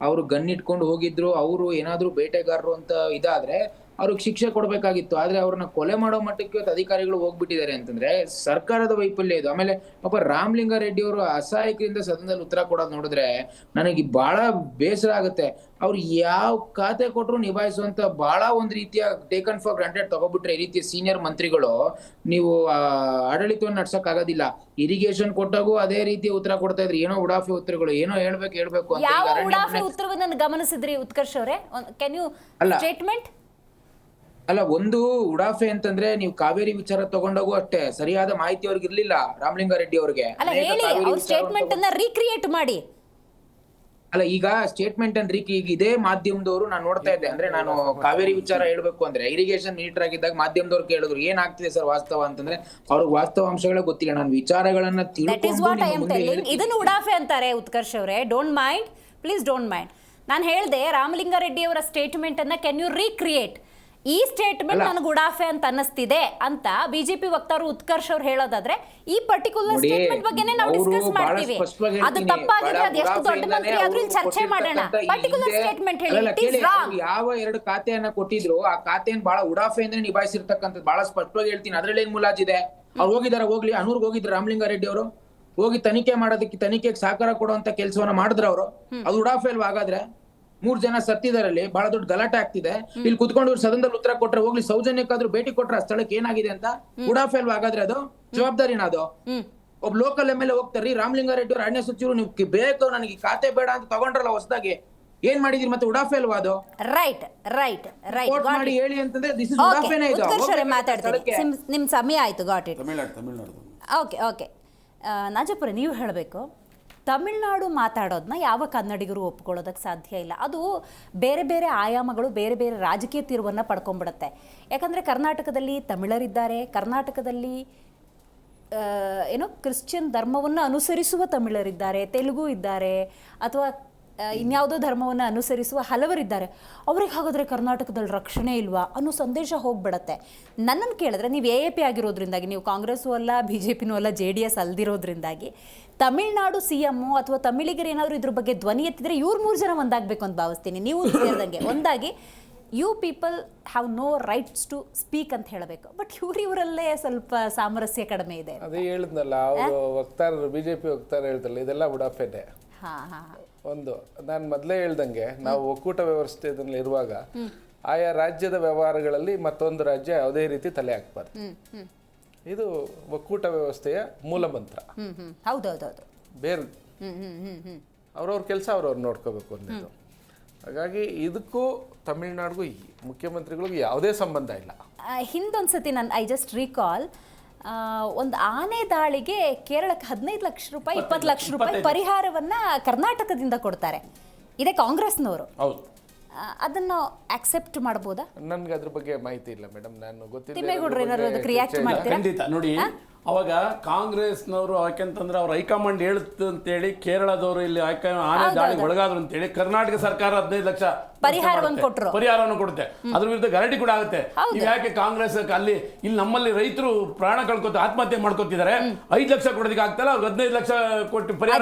Speaker 5: ಅವರು ಗನ್ ಇಟ್ಕೊಂಡು ಹೋಗಿದ್ರು, ಅವರು ಏನಾದ್ರು ಬೇಟೆಗಾರರು ಅಂತ ಇದಾದ್ರೆ ಅವ್ರಿಗೆ ಶಿಕ್ಷೆ ಕೊಡ್ಬೇಕಾಗಿತ್ತು. ಆದ್ರೆ ಅವ್ರನ್ನ ಕೊಲೆ ಮಾಡೋ ಮಟ್ಟಕ್ಕೆ ಇವತ್ತು ಅಧಿಕಾರಿಗಳು ಹೋಗ್ಬಿಟ್ಟಿದ್ದಾರೆ ಅಂತಂದ್ರೆ ಸರ್ಕಾರದ ವೈಫಲ್ಯ ಇದು. ಆಮೇಲೆ ಪಾಪ ರಾಮಲಿಂಗಾರೆಡ್ಡಿ ಅವರು ಅಸಹಾಯಕರಿಂದ ಸದನದಲ್ಲಿ ಉತ್ತರ ಕೊಡೋದು ನೋಡಿದ್ರೆ ನನಗೆ ಬಹಳ ಬೇಸರ ಆಗುತ್ತೆ. ಅವ್ರು ಯಾವ ಖಾತೆ ಕೊಟ್ಟರು ನಿಭಾಯಿಸುವಂತ ಬಹಳ ಒಂದ್ ರೀತಿಯ ಟೇಕನ್ ಫಾರ್ ಗ್ರಾಂಟೆಡ್ ತಗೋಬಿಟ್ರೆ ಈ ರೀತಿಯ ಸೀನಿಯರ್ ಮಂತ್ರಿಗಳು ನೀವು ಆಡಳಿತವನ್ನು ನಡ್ಸಕ್ ಆಗೋದಿಲ್ಲ. ಇರಿಗೇಷನ್ ಕೊಟ್ಟಾಗೂ ಅದೇ ರೀತಿಯ ಉತ್ತರ ಕೊಡ್ತಾ ಇದ್ರಿ, ಏನೋ ಉಡಾಫಿ ಉತ್ತರಗಳು, ಏನೋ ಹೇಳ್ಬೇಕು ಅಂತ.
Speaker 3: ಯಾವ ಉಡಾಫಿ ಉತ್ತರವನ್ನ ಗಮನಿಸಿದ್ರಿ ಉತ್ಕರ್ಷ್ ಅವರೇ? Can you statement?
Speaker 5: ಅಲ್ಲ, ಒಂದು ಉಡಾಫೆ ಅಂತಂದ್ರೆ ನೀವು ಕಾವೇರಿ ವಿಚಾರ ತಗೊಂಡಾಗೂ ಅಷ್ಟೇ ಸರಿಯಾದ ಮಾಹಿತಿ ಅವ್ರಿಗೆ ಇರ್ಲಿಲ್ಲ ರಾಮಲಿಂಗಾರೆಡ್ಡಿ ಅವ್ರಿಗೆ.
Speaker 3: ಅಲ್ಲ ಹೇಳಿ, ಅವ್ರ ಸ್ಟೇಟ್ಮೆಂಟ್ ಅನ್ನ ರೀಕ್ರಿಯೇಟ್ ಮಾಡಿ.
Speaker 5: ಅಲ್ಲ, ಈಗ ಸ್ಟೇಟ್ಮೆಂಟ್ ಅನ್ನ ಈಗ ಇದೇ ಮಾಧ್ಯಮದವರು ನಾನು ನೋಡ್ತಾ ಇದ್ದೆ. ಅಂದ್ರೆ ನಾನು ಕಾವೇರಿ ವಿಚಾರ ಹೇಳ್ಬೇಕು ಅಂದ್ರೆ ಇರಿಗೇಷನ್ ಮಿನಿಸ್ಟರ್ ಆಗಿದ್ದಾಗ ಮಾಧ್ಯಮದವ್ರು ಕೇಳಿದ್ರು ಏನಾಗ್ತಿದೆ ಸರ್ ವಾಸ್ತವ ಅಂತಂದ್ರೆ ಅವ್ರಿಗೆ ವಾಸ್ತವಾಂಶಗಳೇ ಗೊತ್ತಿಲ್ಲ. ನಾನು ವಿಚಾರಗಳನ್ನ
Speaker 3: ಇದನ್ನು ಉಡಾಫೆ ಅಂತಾರೆ. ಉತ್ಕರ್ಷ್ ಅವರೇ, don't mind, please don't mind. ನಾನು ಹೇಳ್ದೆ ರಾಮಲಿಂಗಾರೆಡ್ಡಿ ಅವರ ಸ್ಟೇಟ್ಮೆಂಟ್ ಅನ್ನ ಕ್ಯಾನ್ ಯು ರೀಕ್ರಿಯೇಟ್? ಈ ಸ್ಟೇಟ್ಮೆಂಟ್ ನನಗೆ ಉಡಾಫೆ ಅಂತ ಅನ್ನಿಸ್ತಿದೆ ಅಂತ ಬಿಜೆಪಿ ವಕ್ತಾರರು ಉತ್ಕರ್ಷ್ ಅವ್ರು ಹೇಳೋದಾದ್ರೆ ಈ ಪರ್ಟಿಕ್ಯುಲರ್ ಸ್ಟೇಟ್ಮೆಂಟ್ ಬಗ್ಗೆನೇ ನಾವು ಡಿಸ್ಕಸ್ ಮಾಡ್ತೀವಿ. ಅದು ತಪ್ಪಾಗಿದ್ರೆ ಅದು ಎಷ್ಟು ದೊಡ್ಡ ಮಂತ್ರಿ ಆದ್ರೂ ಇಲ್ಲಿ ಚರ್ಚೆ ಮಾಡೋಣ. ಪರ್ಟಿಕ್ಯುಲರ್ ಸ್ಟೇಟ್ಮೆಂಟ್ ಹೇಳಿ, ಇಟ್ ಇಸ್ ರಾಂಗ್.
Speaker 5: ಯಾವ 2 ಖಾತೆಯನ್ನ ಕೊಟ್ಟಿದ್ರು ಆ ಖಾತೆಯನ್ನು ಬಹಳ ಉಡಾಫೆ ಅಂದ್ರೆ ನಿಭಾಯಿಸಿರ್ತಕ್ಕಂಥದ್ದು ಬಹಳ ಸ್ಪಷ್ಟವಾಗಿ ಹೇಳ್ತೀನಿ. ಅದ್ರಲ್ಲಿ ಏನ್ ಮುಲಾಜಿದೆ? ಅವ್ರು ಹೋಗಿದಾರ, ಹೋಗ್ಲಿ, ಅನೂರ್ಗೆ ಹೋಗಿದ್ರು ರಾಮಲಿಂಗಾರೆಡ್ಡಿ ಅವರು, ಹೋಗಿ ತನಿಖೆ ಮಾಡೋದಕ್ಕೆ, ತನಿಖೆಗೆ ಸಹಕಾರ ಕೊಡುವಂತ ಕೆಲಸವನ್ನ ಮಾಡಿದ್ರ ಅವರು. ಅದು ಉಡಾಫೆ ಅಲ್ವಾ? ಹಾಗಾದ್ರೆ 3 ಜನ ಸತ್ತಿದಾರಲ್ಲಿ, ಬಹಳ ದೊಡ್ಡ ಗಲಾಟೆ ಆಗ್ತಿದೆ, ಇಲ್ಲಿ ಕುತ್ಕೊಂಡು ಸದನದಲ್ಲಿ ಉತ್ತರ ಕೊಟ್ರೆ ಹೋಗ್ಲಿ, ಸೌಜನ್ಯಕ್ಕಾದ್ರೂ ಭೇಟಿ ಕೊಟ್ರೆ ಆ ಸ್ಥಳಕ್ಕೆ ಏನಾಗಿದೆ ಅಂತ ಉಡಾಫೆ ಅಲ್ವಾ? ಹಾಗಾದ್ರೆ ಅದು ಜವಾಬ್ದಾರಿನ? ಅದು ಒಬ್ಬ ಲೋಕಲ್ MLA ಹೋಗ್ತಾರ್ರಿ, ರಾಮಲಿಂಗಾರೆಡ್ಡಿ ಅವ್ರ ಅರಣ್ಯ ಸಚಿವರು ನೀವು ಬೇಕು ನನಗೆ ಖಾತೆ ಬೇಡ ಅಂತ ತಗೊಂಡ್ರಲ್ಲ ಹೊಸದಾಗಿ, ಏನ್ ಮಾಡಿದಿರಿ? ಮತ್ತೆ ಉಡಾಫೆ ಅಲ್ವಾ ಅದು?
Speaker 3: ರೈಟ್ ರೈಟ್ ರೈಟ್
Speaker 5: ಮಾಡಿ ಹೇಳಿ ಅಂತಂದ್ರೆ ದಿಸ್ ಇಸ್ ಉಡಾಫೆನೇ ಇದು.
Speaker 3: ಮಾತಾಡ್ತೀನಿ, ನಿಮ್ ಸಮಯ ಆಯ್ತು. Got it.
Speaker 7: Tamil Nadu.
Speaker 3: Okay okay, ನಾಜಪುರ ನೀವು ಹೇಳಬೇಕು. ತಮಿಳ್ನಾಡು ಮಾತಾಡೋದನ್ನ ಯಾವ ಕನ್ನಡಿಗರು ಒಪ್ಕೊಳ್ಳೋದಕ್ಕೆ ಸಾಧ್ಯ ಇಲ್ಲ. ಅದು ಬೇರೆ ಬೇರೆ ಆಯಾಮಗಳು, ಬೇರೆ ಬೇರೆ ರಾಜಕೀಯ ತಿರುವನ್ನು ಪಡ್ಕೊಂಡ್ಬಿಡುತ್ತೆ. ಯಾಕಂದರೆ ಕರ್ನಾಟಕದಲ್ಲಿ ತಮಿಳರಿದ್ದಾರೆ, ಕರ್ನಾಟಕದಲ್ಲಿ ಏನೋ ಕ್ರಿಶ್ಚಿಯನ್ ಧರ್ಮವನ್ನು ಅನುಸರಿಸುವ ತಮಿಳರಿದ್ದಾರೆ, ತೆಲುಗು ಇದ್ದಾರೆ, ಅಥವಾ ಇನ್ಯಾವುದೋ ಧರ್ಮವನ್ನು ಅನುಸರಿಸುವ ಹಲವರಿದ್ದಾರೆ. ಅವ್ರಿಗೆ ಹಾಗಾದರೆ ಕರ್ನಾಟಕದಲ್ಲಿ ರಕ್ಷಣೆ ಇಲ್ವಾ ಅನ್ನೋ ಸಂದೇಶ ಹೋಗ್ಬಿಡತ್ತೆ. ನನ್ನನ್ನು ಕೇಳಿದ್ರೆ ನೀವು AAP ಆಗಿರೋದ್ರಿಂದಾಗಿ, ನೀವು ಕಾಂಗ್ರೆಸ್ಸು ಅಲ್ಲ, BJPನೂ ಅಲ್ಲ, JDS ಅಲ್ದಿರೋದ್ರಿಂದಾಗಿ ತಮಿಳ್ನಾಡು CM ಅಥವಾ ತಮಿಳಿಗರು ಏನಾದರೂ ಇದ್ರ ಬಗ್ಗೆ ಧ್ವನಿ ಎತ್ತಿದ್ರೆ ಇವ್ರು 3 ಜನ ಒಂದಾಗಬೇಕು ಅಂತ ಭಾವಿಸ್ತೀನಿ. ನೀವು ಸೇರಿದಂಗೆ ಒಂದಾಗಿ you people have no rights to speak ಅಂತ ಹೇಳಬೇಕು. ಬಟ್ ಇವರಲ್ಲೇ ಸ್ವಲ್ಪ ಸಾಮರಸ್ಯ ಕಡಿಮೆ ಇದೆ.
Speaker 6: ಅದೇ ಹೇಳಿದ್ನಲ್ಲ, ಅವರು ವಕ್ತಾರರು, BJP ವಕ್ತಾರ ಹೇಳ್ತಲ್ಲ, ಇದೆಲ್ಲ ಉಡಾಫೆನೆ. ಒಂದು ನಾನು ಮೊದಲೇ ಹೇಳ್ದಂಗೆ ನಾವು ಒಕ್ಕೂಟ ವ್ಯವಸ್ಥೆಯಲ್ಲಿ ಇರುವಾಗ ಆಯಾ ರಾಜ್ಯದ ವ್ಯವಹಾರಗಳಲ್ಲಿ ಮತ್ತೊಂದು ರಾಜ್ಯ ಯಾವುದೇ ರೀತಿ ತಲೆ ಹಾಕ್ಬಾರ್ದು. ಇದು ಒಕ್ಕೂಟ ವ್ಯವಸ್ಥೆಯ ಮೂಲ ಮಂತ್ರ.
Speaker 3: ಹೌದೌದೌದು.
Speaker 6: ಬೇರೆ ಅವ್ರವ್ರ ಕೆಲಸ ಅವ್ರವ್ರು ನೋಡ್ಕೋಬೇಕು ಅನ್ನೋದು. ಹಾಗಾಗಿ ಇದಕ್ಕೂ ತಮಿಳ್ನಾಡಿಗೂ ಮುಖ್ಯಮಂತ್ರಿಗಳಿಗೂ ಯಾವುದೇ ಸಂಬಂಧ ಇಲ್ಲ.
Speaker 3: ಹಿಂದೊಂದ್ಸತಿ ನಾನು ಐ ಜಸ್ಟ್ ರೀಕಾಲ್, ಒಂದು ಆನೆ ದಾಳಿಗೆ ಕೇರಳಕ್ಕೆ 15 ಲಕ್ಷ ರೂಪಾಯಿ 20 ಲಕ್ಷ ರೂಪಾಯಿ ಪರಿಹಾರವನ್ನ ಕರ್ನಾಟಕದಿಂದ ಕೊಡ್ತಾರೆ. ಇದೇ ಕಾಂಗ್ರೆಸ್ನವರು.
Speaker 8: ಹೌದು.
Speaker 3: ಅದನ್ನು ಆಕ್ಸೆಪ್ಟ್ ಮಾಡಬಹುದಾ?
Speaker 6: ನನ್ಗೆ ಅದ್ರ ಬಗ್ಗೆ ಮಾಹಿತಿ ಇಲ್ಲ ಮೇಡಮ್. ನಾನು
Speaker 3: ತಿಮ್ಮೇಗೌಡರು ಏನಾದ್ರು ಅದಕ್ಕೆ ರಿಯಾಕ್ಟ್ ಮಾಡ್ತೀರಾ?
Speaker 8: ಖಂಡಿತ. ನೋಡಿ, ಅವಾಗ ಕಾಂಗ್ರೆಸ್ನವರು ಯಾಕೆಂತಂದ್ರೆ ಅವ್ರ ಹೈಕಮಾಂಡ್ ಹೇಳುತ್ತೆ ಅಂತೇಳಿ ಕೇರಳದವರು ಇಲ್ಲಿ ಆನೆ ದಾಳಿಗೆ ಒಳಗಾದ್ರು ಅಂತೇಳಿ ಕರ್ನಾಟಕ ಸರ್ಕಾರ 15 ಲಕ್ಷ ಪರಿಹಾರವನ್ನು ಕೊಡುತ್ತೆ. ಅದ್ರ ವಿರುದ್ಧ ಗಲಾಟೆ ಕೂಡ ಆಗುತ್ತೆ. ನೀವು ಯಾಕೆ ಕಾಂಗ್ರೆಸ್ ಇಲ್ಲಿ ನಮ್ಮಲ್ಲಿ ರೈತರು ಪ್ರಾಣ ಕಳ್ಕೊತ ಆತ್ಮಹತ್ಯೆ ಮಾಡ್ಕೊತಿದ್ದಾರೆ, 5 ಲಕ್ಷ ಕೊಡೋದಕ್ಕೆ ಆಗ್ತಲ್ಲ, ಅವ್ರಿಗೆ 15 ಲಕ್ಷ ಕೊಟ್ಟು ಪರಿಹಾರ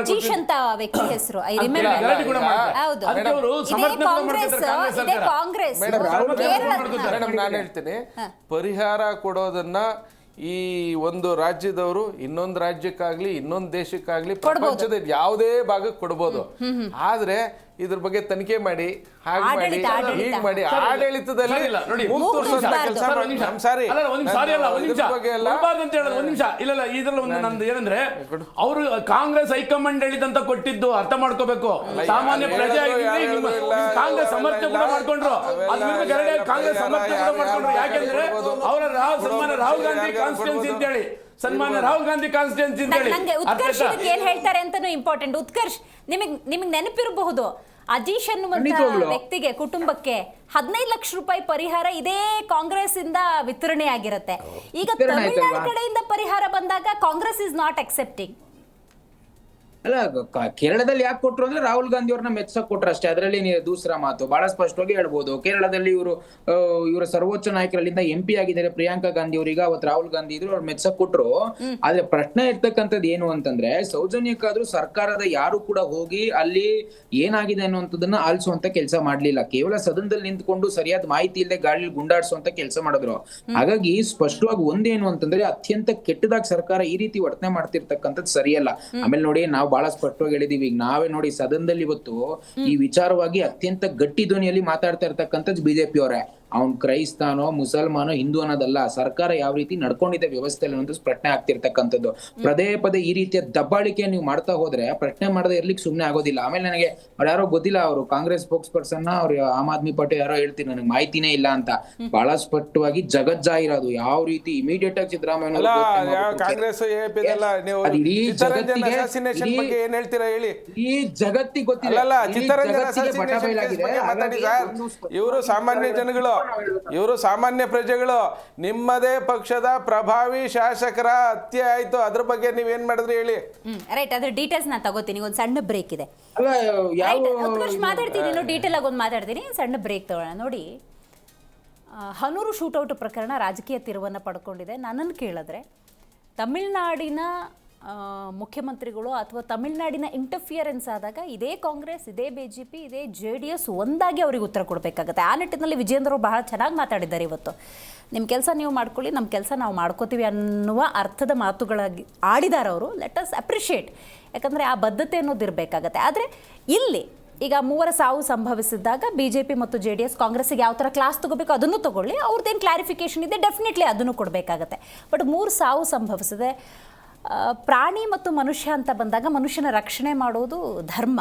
Speaker 8: ಗಲಾಟೆ ಕೂಡ ಮಾಡ್ತಾರೆ. ಅವರು ಸಮರ್ಥನೆ ಮಾಡ್ತಾರೆ ಕಾಂಗ್ರೆಸ್ ಸರ್ಕಾರ.
Speaker 6: ನಾನು ಹೇಳ್ತೀನಿ, ಪರಿಹಾರ ಕೊಡೋದನ್ನ ಈ ಒಂದು ರಾಜ್ಯದವರು ಇನ್ನೊಂದು ರಾಜ್ಯಕ್ಕಾಗ್ಲಿ ಇನ್ನೊಂದು ದೇಶಕ್ಕಾಗ್ಲಿ ಪ್ರಪಂಚದ ಯಾವುದೇ ಭಾಗಕ್ಕೆ ಕೊಡ್ಬೋದು. ಆದ್ರೆ ಇದ್ರ ಬಗ್ಗೆ ತನಿಖೆ ಮಾಡಿ, ಹಾಗೆ ಮಾಡಿ, ಹೀಗೆ ಮಾಡಿ, ಆಡಳಿತದಲ್ಲಿ
Speaker 8: ನಂದು ಏನಂದ್ರೆ ಅವರು ಕಾಂಗ್ರೆಸ್ ಹೈಕಮಾಂಡ್ ಹೇಳಿದಂತ ಕೊಟ್ಟಿದ್ದು ಅರ್ಥ ಮಾಡ್ಕೋಬೇಕು. ಸಾಮಾನ್ಯ ಪ್ರಜೆ ಕಾಂಗ್ರೆಸ್ ಸಮರ್ಥನೆ ಕೂಡ ಮಾಡ್ಕೊಂಡ್ರು, ಕಾಂಗ್ರೆಸ್ ಸಮರ್ಥನೆ ಕೂಡ ಮಾಡ್ಕೊಂಡ್ರು. ಯಾಕೆಂದ್ರೆ ಅವರ ಸನ್ಮಾನ್ಯ ರಾಹುಲ್ ಗಾಂಧಿ ಕಾನ್ಸ್ಟಿಟ್ಯೂನ್ಸಿ ಅಂತ ಹೇಳಿ, ಸನ್ಮಾನ್ಯ ರಾಹುಲ್ ಗಾಂಧಿ ಕಾನ್ಸ್ಟಿಟ್ಯೂನ್ಸಿ ಅಂತ ಹೇಳಿ
Speaker 3: ಉತ್ಕರ್ಷ್ ಏನ್ ಹೇಳ್ತಾರೆ ಅಂತಾನು ಇಂಪಾರ್ಟೆಂಟ್. ಉತ್ಕರ್ಷ್, ನಿಮಗೆ ನೆನಪಿರಬಹುದು, ಅಜೀಶ್ ಅನ್ನುವಂತ ವ್ಯಕ್ತಿಗೆ, ಕುಟುಂಬಕ್ಕೆ 15 ಲಕ್ಷ ರೂಪಾಯಿ ಪರಿಹಾರ ಇದೇ ಕಾಂಗ್ರೆಸ್ ಇಂದ ವಿತರಣೆ ಆಗಿರುತ್ತೆ. ಈಗ ತಮಿಳುನಾಡು ಕಡೆಯಿಂದ ಪರಿಹಾರ ಬಂದಾಗ ಕಾಂಗ್ರೆಸ್ ಇಸ್ ನಾಟ್ ಅಕ್ಸೆಪ್ಟಿಂಗ್.
Speaker 5: ಅಲ್ಲ, ಕೇರಳದಲ್ಲಿ ಯಾಕೆ ಕೊಟ್ರು ಅಂದ್ರೆ ರಾಹುಲ್ ಗಾಂಧಿ ಅವ್ರನ್ನ ಮೆಚ್ಚಕ್ ಕೊಟ್ರು ಅಷ್ಟೇ. ಅದರಲ್ಲಿ ದೂಸರ ಮಾತು ಬಹಳ ಸ್ಪಷ್ಟವಾಗಿ ಹೇಳ್ಬೋದು. ಕೇರಳದಲ್ಲಿ ಇವರ ಸರ್ವೋಚ್ಚ ನಾಯಕರಲ್ಲಿಂದ MP ಆಗಿದ್ದಾರೆ ಪ್ರಿಯಾಂಕಾ ಗಾಂಧಿ ಅವರೀಗ, ಅವತ್ತು ರಾಹುಲ್ ಗಾಂಧಿ ಇದ್ರು, ಅವ್ರು ಮೆಚ್ಚಕ್ ಕೊಟ್ರು. ಆದ್ರೆ ಪ್ರಶ್ನೆ ಇರ್ತಕ್ಕಂಥದ್ದು ಏನು ಅಂತಂದ್ರೆ, ಸೌಜನ್ಯಕ್ಕಾದ್ರೂ ಸರ್ಕಾರದ ಯಾರು ಕೂಡ ಹೋಗಿ ಅಲ್ಲಿ ಏನಾಗಿದೆ ಅನ್ನುವಂಥದ್ದನ್ನ ಆಲಿಸುವಂತ ಕೆಲಸ ಮಾಡ್ಲಿಲ್ಲ. ಕೇವಲ ಸದನದಲ್ಲಿ ನಿಂತ್ಕೊಂಡು ಸರಿಯಾದ ಮಾಹಿತಿ ಇಲ್ಲದೆ ಗಾಳಿ ಗುಂಡಾಡಿಸುವಂತ ಕೆಲಸ ಮಾಡಿದ್ರು. ಹಾಗಾಗಿ ಸ್ಪಷ್ಟವಾಗಿ ಒಂದೇನು ಅಂತಂದ್ರೆ, ಅತ್ಯಂತ ಕೆಟ್ಟದಾಗಿ ಸರ್ಕಾರ ಈ ರೀತಿ ವರ್ತನೆ ಮಾಡ್ತಿರ್ತಕ್ಕಂಥದ್ದು ಸರಿಯಲ್ಲ. ಆಮೇಲೆ ನೋಡಿ, ನಾವು ಬಹಳ ಸ್ಪಷ್ಟವಾಗಿ ಹೇಳಿದೀವಿ. ಈಗ ನಾವೇ ನೋಡಿ, ಸದನದಲ್ಲಿ ಇವತ್ತು ಈ ವಿಚಾರವಾಗಿ ಅತ್ಯಂತ ಗಟ್ಟಿ ಧ್ವನಿಯಲ್ಲಿ ಮಾತಾಡ್ತಾ ಇರ್ತಕ್ಕಂಥದ್ದು ಬಿಜೆಪಿ ಅವರೇ. ಅವ್ನ್ ಕ್ರೈಸ್ತಾನೋ ಮುಸಲ್ಮಾನೋ ಹಿಂದೂ ಅನ್ನೋದಲ್ಲ, ಸರ್ಕಾರ ಯಾವ ರೀತಿ ನಡ್ಕೊಂಡಿದೆ ವ್ಯವಸ್ಥೆಯಲ್ಲಿ ಅನ್ನೋದು ಪ್ರಶ್ನೆ ಆಗ್ತಿರ್ತಕ್ಕಂಥದ್ದು. ಪದೇ ಈ ರೀತಿಯ ದಬ್ಬಾಳಿಕೆ ನೀವು ಮಾಡ್ತಾ ಹೋದ್ರೆ ಪ್ರಶ್ನೆ ಮಾಡದೆ ಇರ್ಲಿಕ್ಕೆ ಸುಮ್ನೆ ಆಗೋದಿಲ್ಲ. ಆಮೇಲೆ ನನಗೆ ಅವ್ರು ಯಾರೋ ಗೊತ್ತಿಲ್ಲ, ಅವರು ಕಾಂಗ್ರೆಸ್ ಸ್ಪೋಕ್ಸ್ ಪರ್ಸನ್, ಅವ್ರು ಆಮ್ ಆದ್ಮಿ ಪಾರ್ಟಿ ಯಾರೋ ಹೇಳ್ತೀನಿ, ನನಗೆ ಮಾಹಿತಿನೇ ಇಲ್ಲ ಅಂತ. ಬಹಳ ಸ್ಪಷ್ಟವಾಗಿ ಜಗಜ್ಜಾಹಿರೋದು ಯಾವ ರೀತಿ ಇಮಿಡಿಯೇಟ್ ಆಗಿ ಸಿದ್ದರಾಮಯ್ಯ
Speaker 6: ಕಾಂಗ್ರೆಸ್
Speaker 5: ಈ ಜಗತ್ತಿಗೆ ಗೊತ್ತಿಲ್ಲ.
Speaker 6: ಇವರು ಸಾಮಾನ್ಯ ಜನಗಳು, ಇವರು ಸಾಮಾನ್ಯ ಪ್ರಜೆಗಳು. ನಿಮ್ಮದೇ ಪಕ್ಷದ ಪ್ರಭಾವಿ ಶಾಸಕರ ಹತ್ಯೆ ಆಯ್ತು, ಅದ್ರ ಬಗ್ಗೆ ನೀವೇನ್ ಮಾಡಿದ್ರಿ ಹೇಳಿ.
Speaker 3: ರೈಟ್, ಅದ್ರ ಡೀಟೇಲ್ಸ್ ನಾನು ತಗೋತೀನಿ. ಒಂದು ಸಣ್ಣ ಬ್ರೇಕ್ ಇದೆ, ಮಾತಾಡ್ತೀನಿ. ಇನ್ನು ಡೀಟೇಲ್ ಆಗಿ ಒಂದು ಮಾತಾಡ್ತೀನಿ, ಸಣ್ಣ ಬ್ರೇಕ್ ತಗೊಳ್ಳೋಣ. ನೋಡಿ, ಹನೂರು ಶೂಟೌಟ್ ಪ್ರಕರಣ ರಾಜಕೀಯ ತಿರುವನ್ನು ಪಡ್ಕೊಂಡಿದೆ. ನನ್ನನ್ನು ಕೇಳಿದ್ರೆ ತಮಿಳ್ನಾಡಿನ ಮುಖ್ಯಮಂತ್ರಿಗಳು ಅಥವಾ ತಮಿಳ್ನಾಡಿನ ಇಂಟರ್ಫಿಯರೆನ್ಸ್ ಆದಾಗ ಇದೇ ಕಾಂಗ್ರೆಸ್, ಇದೇ BJP, ಇದೇ JDS ಒಂದಾಗಿ ಅವ್ರಿಗೆ ಉತ್ತರ ಕೊಡಬೇಕಾಗತ್ತೆ. ಆ ನಿಟ್ಟಿನಲ್ಲಿ ವಿಜೇಂದ್ರ ಅವರು ಬಹಳ ಚೆನ್ನಾಗಿ ಮಾತಾಡಿದ್ದಾರೆ ಇವತ್ತು. ನಿಮ್ಮ ಕೆಲಸ ನೀವು ಮಾಡ್ಕೊಳ್ಳಿ, ನಮ್ಮ ಕೆಲಸ ನಾವು ಮಾಡ್ಕೋತೀವಿ ಅನ್ನುವ ಅರ್ಥದ ಮಾತುಗಳಾಗಿ ಆಡಿದ್ದಾರೆ ಅವರು. Let us appreciate. ಯಾಕಂದರೆ ಆ ಬದ್ಧತೆ ಅನ್ನೋದು ಇರಬೇಕಾಗತ್ತೆ. ಆದರೆ ಇಲ್ಲಿ ಈಗ 3 ಸಾವು ಸಂಭವಿಸಿದಾಗ BJP ಮತ್ತು JDS ಕಾಂಗ್ರೆಸ್ಸಿಗೆ ಯಾವ ಥರ ಕ್ಲಾಸ್ ತಗೋಬೇಕು ಅದನ್ನು ತಗೊಳ್ಳಿ, ಅವ್ರದ್ದೇನು ಕ್ಲಾರಿಫಿಕೇಷನ್ ಇದೆ ಡೆಫಿನೆಟ್ಲಿ ಅದನ್ನು ಕೊಡಬೇಕಾಗತ್ತೆ. ಬಟ್ 3 ಸಾವು ಸಂಭವಿಸಿದೆ. ಪ್ರಾಣಿ ಮತ್ತು ಮನುಷ್ಯ ಅಂತ ಬಂದಾಗ ಮನುಷ್ಯನ ರಕ್ಷಣೆ ಮಾಡೋದು ಧರ್ಮ.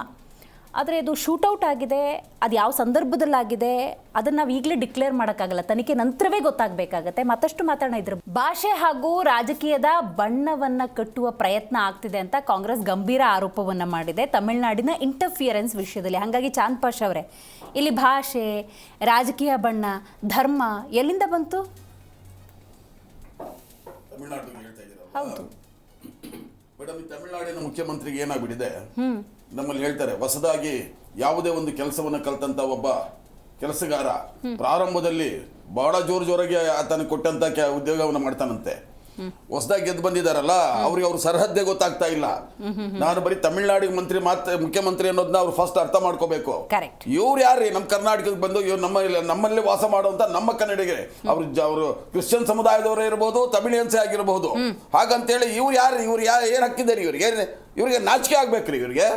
Speaker 3: ಆದರೆ ಇದು ಶೂಟೌಟ್ ಆಗಿದೆ, ಅದು ಯಾವ ಸಂದರ್ಭದಲ್ಲಾಗಿದೆ ಅದನ್ನು ನಾವು ಈಗಲೇ ಡಿಕ್ಲೇರ್ ಮಾಡೋಕ್ಕಾಗಲ್ಲ, ತನಿಖೆ ನಂತರವೇ ಗೊತ್ತಾಗಬೇಕಾಗತ್ತೆ. ಮತ್ತಷ್ಟು ಮಾತಾಡೋಣ ಇದ್ರ ಭಾಷೆ ಹಾಗೂ ರಾಜಕೀಯದ ಬಣ್ಣವನ್ನು ಕಟ್ಟುವ ಪ್ರಯತ್ನ ಆಗ್ತಿದೆ ಅಂತ ಕಾಂಗ್ರೆಸ್ ಗಂಭೀರ ಆರೋಪವನ್ನು ಮಾಡಿದೆ ತಮಿಳುನಾಡಿನ ಇಂಟರ್ಫಿಯರೆನ್ಸ್ ವಿಷಯದಲ್ಲಿ. ಹಾಗಾಗಿ ಚಾಂದ್ ಪಾಷ ಅವರೇ, ಇಲ್ಲಿ ಭಾಷೆ, ರಾಜಕೀಯ ಬಣ್ಣ, ಧರ್ಮ ಎಲ್ಲಿಂದ ಬಂತು? ಹೌದು
Speaker 7: ಮೇಡಮ್, ತಮಿಳುನಾಡಿನ ಮುಖ್ಯಮಂತ್ರಿಗೆ ಏನಾಗ್ಬಿಟ್ಟಿದೆ, ನಮ್ಮಲ್ಲಿ ಹೇಳ್ತಾರೆ ಹೊಸದಾಗಿ ಯಾವುದೇ ಒಂದು ಕೆಲಸವನ್ನು ಕಲ್ತಂತ ಒಬ್ಬ ಕೆಲಸಗಾರ ಪ್ರಾರಂಭದಲ್ಲಿ ಬಹಳ ಜೋರಾಗಿ ಆತನಿಗೆ ಕೊಟ್ಟಂತ ಉದ್ಯೋಗವನ್ನು ಮಾಡ್ತಾನಂತೆ. ಹೊಸದಾಗಿ ಗೆದ್ದು ಬಂದಿದ್ದಾರಲ್ಲ, ಅವ್ರಿಗೆ ಅವ್ರ ಸರಹದ್ದೇ ಗೊತ್ತಾಗ್ತಾ ಇಲ್ಲ. ನಾನು ಬರೀ ತಮಿಳ್ನಾಡಿಗೆ ಮುಖ್ಯಮಂತ್ರಿ ಅನ್ನೋದನ್ನ ಅವ್ರು ಫಸ್ಟ್ ಅರ್ಥ ಮಾಡ್ಕೋಬೇಕು. ಇವ್ರು ಯಾರ್ರಿ ನಮ್ಮ ಕರ್ನಾಟಕಕ್ಕೆ ಬಂದು ನಮ್ಮಲ್ಲಿ ವಾಸ ಮಾಡುವಂತ ನಮ್ಮ ಕನ್ನಡಿಗರೇ, ಅವರು ಕ್ರಿಶ್ಚಿಯನ್ ಸಮುದಾಯದವರೇ ಇರಬಹುದು, ತಮಿಳಿಯನ್ಸೇ ಆಗಿರಬಹುದು. ಹಾಗಂತೇಳಿ ಇವ್ರು ಯಾರು, ಏನ್ ಹಾಕಿದ್ದಾರೆ ಇವ್ರಿಗೆ ನಾಚಿಕೆ ಆಗ್ಬೇಕ್ರಿ ಇವ್ರಿಗೆ.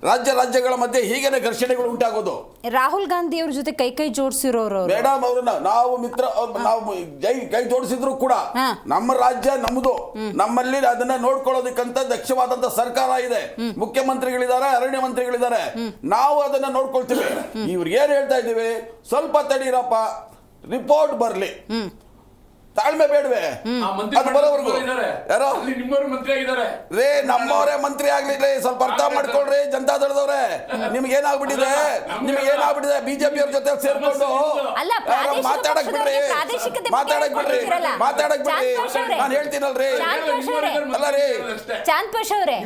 Speaker 7: ರಾಜ್ಯಗಳ ಮಧ್ಯೆ ಹೀಗೇನೆ ಘರ್ಷಣೆಗಳು ಉಂಟಾಗೋದು.
Speaker 3: ರಾಹುಲ್ ಗಾಂಧಿ ಅವ್ರ ಜೊತೆ ಕೈ ಜೋಡಿಸಿರೋರು
Speaker 7: ಮೇಡಮ್ ಅವ್ರನ್ನ ನಾವು ನಾವು ಕೈ ಜೋಡಿಸಿದ್ರು ಕೂಡ ನಮ್ಮ ರಾಜ್ಯ ನಮ್ಮದು, ನಮ್ಮಲ್ಲಿ ಅದನ್ನ ನೋಡ್ಕೊಳ್ಳೋದಕ್ಕಂತ ದಕ್ಷವಾದಂತ ಸರ್ಕಾರ ಇದೆ, ಮುಖ್ಯಮಂತ್ರಿಗಳಿದ್ದಾರೆ, ಅರಣ್ಯ ಮಂತ್ರಿಗಳಿದ್ದಾರೆ, ನಾವು ಅದನ್ನ ನೋಡ್ಕೊಳ್ತೀವಿ. ಇವ್ರಿಗೆ ಏನ್ ಹೇಳ್ತಾ ಇದ್ದೀವಿ, ಸ್ವಲ್ಪ ತಡೀರಪ್ಪ, ರಿಪೋರ್ಟ್ ಬರ್ಲಿ, ತಾಳ್ಮೆ ಬೇಡವೆ? ಅದು ಬರೋವರೆಗೂ ಯಾರೋ ರೇ ನಮ್ಮವರೇ ಮಂತ್ರಿ ಆಗ್ಲಿ ರೀ, ಸ್ವಲ್ಪ ಅರ್ಥ ಮಾಡ್ಕೊಳ್ರಿ ಜನತಾದಳದವ್ರೆ. ನಿಮ್ಗೆ ಏನಾಗ್ಬಿಟ್ಟಿದೆ ಬಿಜೆಪಿ ಅವ್ರ ಜೊತೆ ಸೇರ್ಕೊಂಡು ಮಾತಾಡಕ್ ಬಿಡ್ರಿ. ನಾನು ಹೇಳ್ತೀನಲ್ರಿ, ಅಲ್ಲ ರೀ
Speaker 3: ಚಾಂದ್ ಪಾಷ ಅವರೇ,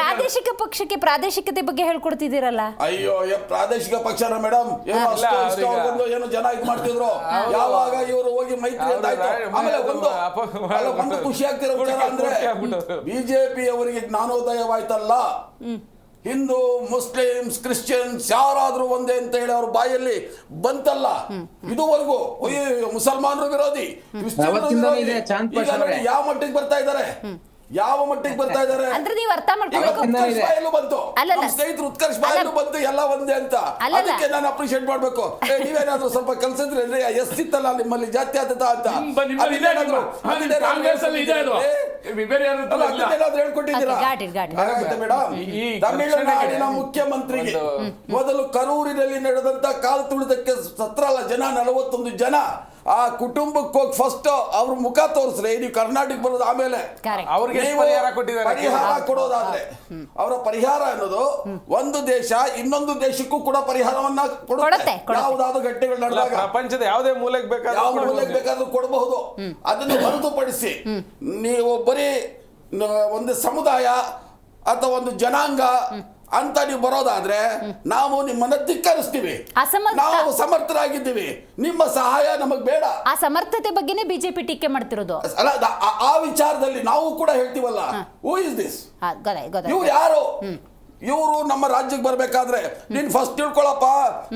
Speaker 3: ಪ್ರಾದೇಶಿಕ ಪಕ್ಷಕ್ಕೆ ಪ್ರಾದೇಶಿಕತೆ ಬಗ್ಗೆ ಹೇಳ್ಕೊಡ್ತಿದ್ದೀರಲ್ಲ.
Speaker 7: ಅಯ್ಯೋ ಪ್ರಾದೇಶಿಕ ಪಕ್ಷನ ಮೇಡಮ್ ಏನು ಜನ ಇದು ಮಾಡ್ತಿದ್ರು. ಯಾವಾಗ ಇವರು ಹೋಗಿ ಮೈತ್ರಿ ಆಮೇಲೆ ಒಂದು ಖುಷಿ ಆಗ್ತಿರೋ ವಿಚಾರ ಅಂದ್ರೆ ಬಿಜೆಪಿ ಅವರಿಗೆ ಜ್ಞಾನೋದಯವಾಯ್ತಲ್ಲ, ಹಿಂದೂ ಮುಸ್ಲಿಮ್ಸ್ ಕ್ರಿಶ್ಚಿಯನ್ಸ್ ಯಾರಾದ್ರೂ ಒಂದೇ ಅಂತ ಹೇಳಿ ಅವ್ರ ಬಾಯಲ್ಲಿ ಬಂತಲ್ಲ. ಇದುವರೆಗೂ ಮುಸಲ್ಮಾನರು ವಿರೋಧಿ, ಯಾವ ಮಟ್ಟಿಗೆ ಬರ್ತಾ ಇದ್ದಾರೆ,
Speaker 3: ಅಂದ್ರೆ ನೀವು ಅರ್ಥ ಮಾಡ್ಕೋಬೇಕು.
Speaker 7: ಬಂತು ನಮ್ಮ ಸ್ನೇಹಿತರು ಉತ್ಕರ್ಷ್ ಬಾಯಲ್ಲೂ ಬಂತು, ಎಲ್ಲ ಒಂದೇ ಅಂತ. ಅದಕ್ಕೆ ನಾನು ಅಪ್ರಿಶಿಯೇಟ್ ಮಾಡ್ಬೇಕು. ನೀವೇನಾದ್ರೂ ಸ್ವಲ್ಪ ಕಲ್ಸಿದ್ರೆ ಎಷ್ಟಿತ್ತಲ್ಲ ನಿಮ್ಮಲ್ಲಿ ಜಾತ್ಯತೀತ ಅಂತ ಹೇಳ್ಕೊಟ್ಟಿದ್ದೀರಾ ಮೇಡಮ್. ತಮಿಳುನಾಡಿನ ಮುಖ್ಯಮಂತ್ರಿಗೆ ಮೊದಲು ಕರೂರಿನಲ್ಲಿ ನಡೆದಂತ ಕಾಲು ತುಳಿದಕ್ಕೆ 41 ಜನ ಆ ಕುಟುಂಬಕ್ಕೆ ಹೋಗಿ ಫಸ್ಟ್ ಅವ್ರ ಮುಖ ತೋರಿಸ್ರೆ, ನೀವು ಕರ್ನಾಟಕ ಬರೋದು ಆಮೇಲೆ
Speaker 6: ಅವ್ರಿಗೆ
Speaker 7: ಪರಿಹಾರ ಕೊಡೋದಾದ್ರೆ ಅವರ ಪರಿಹಾರ ಅನ್ನೋದು ಒಂದು ದೇಶ ಇನ್ನೊಂದು ದೇಶಕ್ಕೂ ಕೂಡ ಪರಿಹಾರವನ್ನ ಕೊಡುತ್ತೆ. ಯಾವುದಾದ್ರು ಘಟನೆಗಳು ನಡೆದಾಗ
Speaker 6: ಪ್ರಪಂಚದ ಯಾವುದೇ ಮೂಲೆಗೆ
Speaker 7: ಬೇಕಾದ್ರೂ ಕೊಡಬಹುದು. ಅದನ್ನು ಹೊರತುಪಡಿಸಿ ನೀವು ಬರೀ ಒಂದು ಸಮುದಾಯ ಅಥವಾ ಒಂದು ಜನಾಂಗ ಅಂತ ನೀವು ಬರೋದಾದ್ರೆ ನಾವು ನಿಮ್ಮನ್ನ ಧಿಕ್ಕರಿಸ್ತೀವಿ. ನಾವು ಸಮರ್ಥರಾಗಿದ್ದೀವಿ, ನಿಮ್ಮ ಸಹಾಯ ನಮಗ್ ಬೇಡ.
Speaker 3: ಆ ಸಮರ್ಥತೆ ಬಗ್ಗೆನೇ ಬಿಜೆಪಿ ಟೀಕೆ ಮಾಡ್ತಿರೋದು.
Speaker 7: ಅಲ್ಲ, ಆ ವಿಚಾರದಲ್ಲಿ ನಾವು ಕೂಡ ಹೇಳ್ತೀವಲ್ಲ, ಹೂ ಇಸ್ ದಿಸ್, ಇವ್ರು ಯಾರು? ಇವರು ನಮ್ಮ ರಾಜ್ಯಕ್ಕೆ ಬರ್ಬೇಕಾದ್ರೆ ನೀನ್ ಫಸ್ಟ್ ತಿಳ್ಕೊಳಪ್ಪ,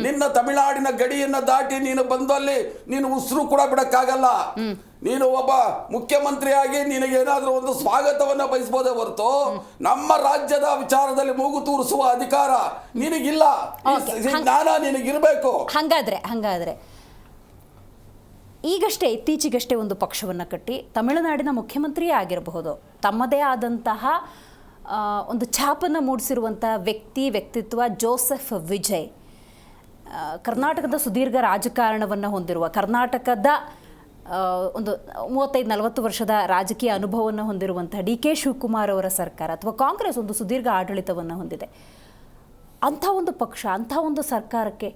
Speaker 7: ನಿನ್ನ ತಮಿಳುನಾಡಿನ ಗಡಿಯನ್ನ ದಾಟಿ ನೀನು ಬಂದಲ್ಲಿ ನೀನು ಉಸಿರು ಕೂಡ ಬಿಡಕ್ಕಾಗಲ್ಲ. ನೀನು ಒಬ್ಬ ಮುಖ್ಯಮಂತ್ರಿಯಾಗಿ ನಿನಗೇನಾದ್ರೂ ಒಂದು ಸ್ವಾಗತವನ್ನ ಬಯಸಬಹುದೇ ಹೊರತು ನಮ್ಮ ರಾಜ್ಯದ ವಿಚಾರದಲ್ಲಿ ಮೂಗು ತೂರಿಸುವ ಅಧಿಕಾರ ನಿನಗಿಲ್ಲ. ಜ್ಞಾನ ನಿನಗಿರ್ಬೇಕು.
Speaker 3: ಹಂಗಾದ್ರೆ ಇತ್ತೀಚೆಗಷ್ಟೇ ಒಂದು ಪಕ್ಷವನ್ನು ಕಟ್ಟಿ ತಮಿಳುನಾಡಿನ ಮುಖ್ಯಮಂತ್ರಿಯೇ ಆಗಿರಬಹುದು, ತಮ್ಮದೇ ಆದಂತಹ ಒಂದು ಛಾಪನ್ನು ಮೂಡಿಸಿರುವಂಥ ವ್ಯಕ್ತಿತ್ವ ಜೋಸೆಫ್ ವಿಜಯ್, ಕರ್ನಾಟಕದ ಸುದೀರ್ಘ ರಾಜಕಾರಣವನ್ನು ಹೊಂದಿರುವ, ಕರ್ನಾಟಕದ ಒಂದು 35-40 ವರ್ಷದ ರಾಜಕೀಯ ಅನುಭವವನ್ನು ಹೊಂದಿರುವಂಥ DK ಶಿವಕುಮಾರ್ ಅವರ ಸರ್ಕಾರ ಅಥವಾ ಕಾಂಗ್ರೆಸ್ ಒಂದು ಸುದೀರ್ಘ ಆಡಳಿತವನ್ನು ಹೊಂದಿದೆ. ಅಂಥ ಒಂದು ಪಕ್ಷ, ಅಂಥ ಒಂದು ಸರ್ಕಾರಕ್ಕೆ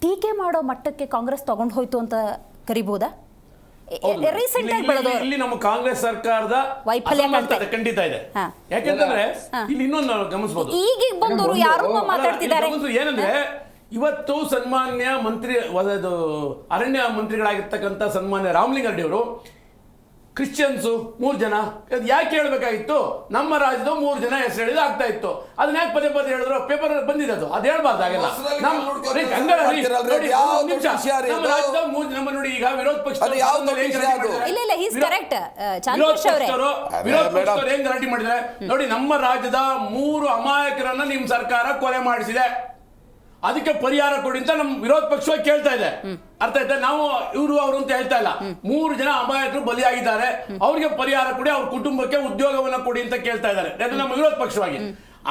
Speaker 3: ಟೀಕೆ ಮಾಡೋ ಮಟ್ಟಕ್ಕೆ ಕಾಂಗ್ರೆಸ್ ತಗೊಂಡು ಹೋಯ್ತು ಅಂತ ಕರಿಬೋದಾ? ರೀಸೆಂಟ್ ಆಗಿ
Speaker 8: ಇಲ್ಲಿ ನಮ್ಮ ಕಾಂಗ್ರೆಸ್ ಸರ್ಕಾರದ
Speaker 3: ವೈಫಲ್ಯ
Speaker 8: ಖಂಡಿತ ಇದೆ. ಯಾಕೆಂದ್ರೆ ಇಲ್ಲಿ ಇನ್ನೊಂದು ನಾವು ಗಮನಿಸಬಹುದು,
Speaker 3: ಈಗ ಬಂದವರು ಯಾರು ಮಾತಾಡ್ತಿದ್ದಾರೆ
Speaker 8: ಏನಂದ್ರೆ ಇವತ್ತು ಸನ್ಮಾನ್ಯ ಅರಣ್ಯ ಮಂತ್ರಿಗಳಾಗಿರ್ತಕ್ಕಂಥ ಸನ್ಮಾನ್ಯ ರಾಮಲಿಂಗಾರೆಡ್ಡಿ ಅವರು ಕ್ರಿಶ್ಚಿಯನ್ಸು 3 ಜನ, ಯಾಕೆ ಹೇಳ್ಬೇಕಾಗಿತ್ತು? ನಮ್ಮ ರಾಜ್ಯದ 3 ಜನ ಹೆಸರು ಹೇಳಿದ್ರೆ ಆಗ್ತಾ ಇತ್ತು. ಅದನ್ನ ಯಾಕೆ ಪದೇ ಹೇಳಿದ್ರು? ಪೇಪರ್ ಬಂದಿದೆ, ಅದು ಹೇಳ್ಬಾರ್ದಾಗಲ್ಲ. ನಮ್ಮ ರಾಜ್ಯದ 3 ನಮ್ಮ ನೋಡಿ, ಈಗ ವಿರೋಧ ಪಕ್ಷದವರು ಏನ್ ಗಲಾಟೆ ಮಾಡಿದ್ರೆ ನೋಡಿ, ನಮ್ಮ ರಾಜ್ಯದ 3 ಅಮಾಯಕರನ್ನ ನಿಮ್ ಸರ್ಕಾರ ಕೊಲೆ ಮಾಡಿಸಿದೆ, ಅದಕ್ಕೆ ಪರಿಹಾರ ಕೊಡಿ ಅಂತ ನಮ್ಮ ವಿರೋಧ ಪಕ್ಷವಾಗಿ ಕೇಳ್ತಾ ಇದೆ. ಅರ್ಥ ಆಯ್ತಾ? ನಾವು ಅವರು ಅಂತ ಹೇಳ್ತಾ ಇಲ್ಲ. 3 ಜನ ಅಮಾಯಕರು ಬಲಿಯಾಗಿದ್ದಾರೆ, ಅವ್ರಿಗೆ ಪರಿಹಾರ ಕೊಡಿ, ಅವ್ರ ಕುಟುಂಬಕ್ಕೆ ಉದ್ಯೋಗವನ್ನ ಕೊಡಿ ಅಂತ ಕೇಳ್ತಾ ಇದ್ದಾರೆ ನಮ್ಮ ವಿರೋಧ ಪಕ್ಷವಾಗಿ.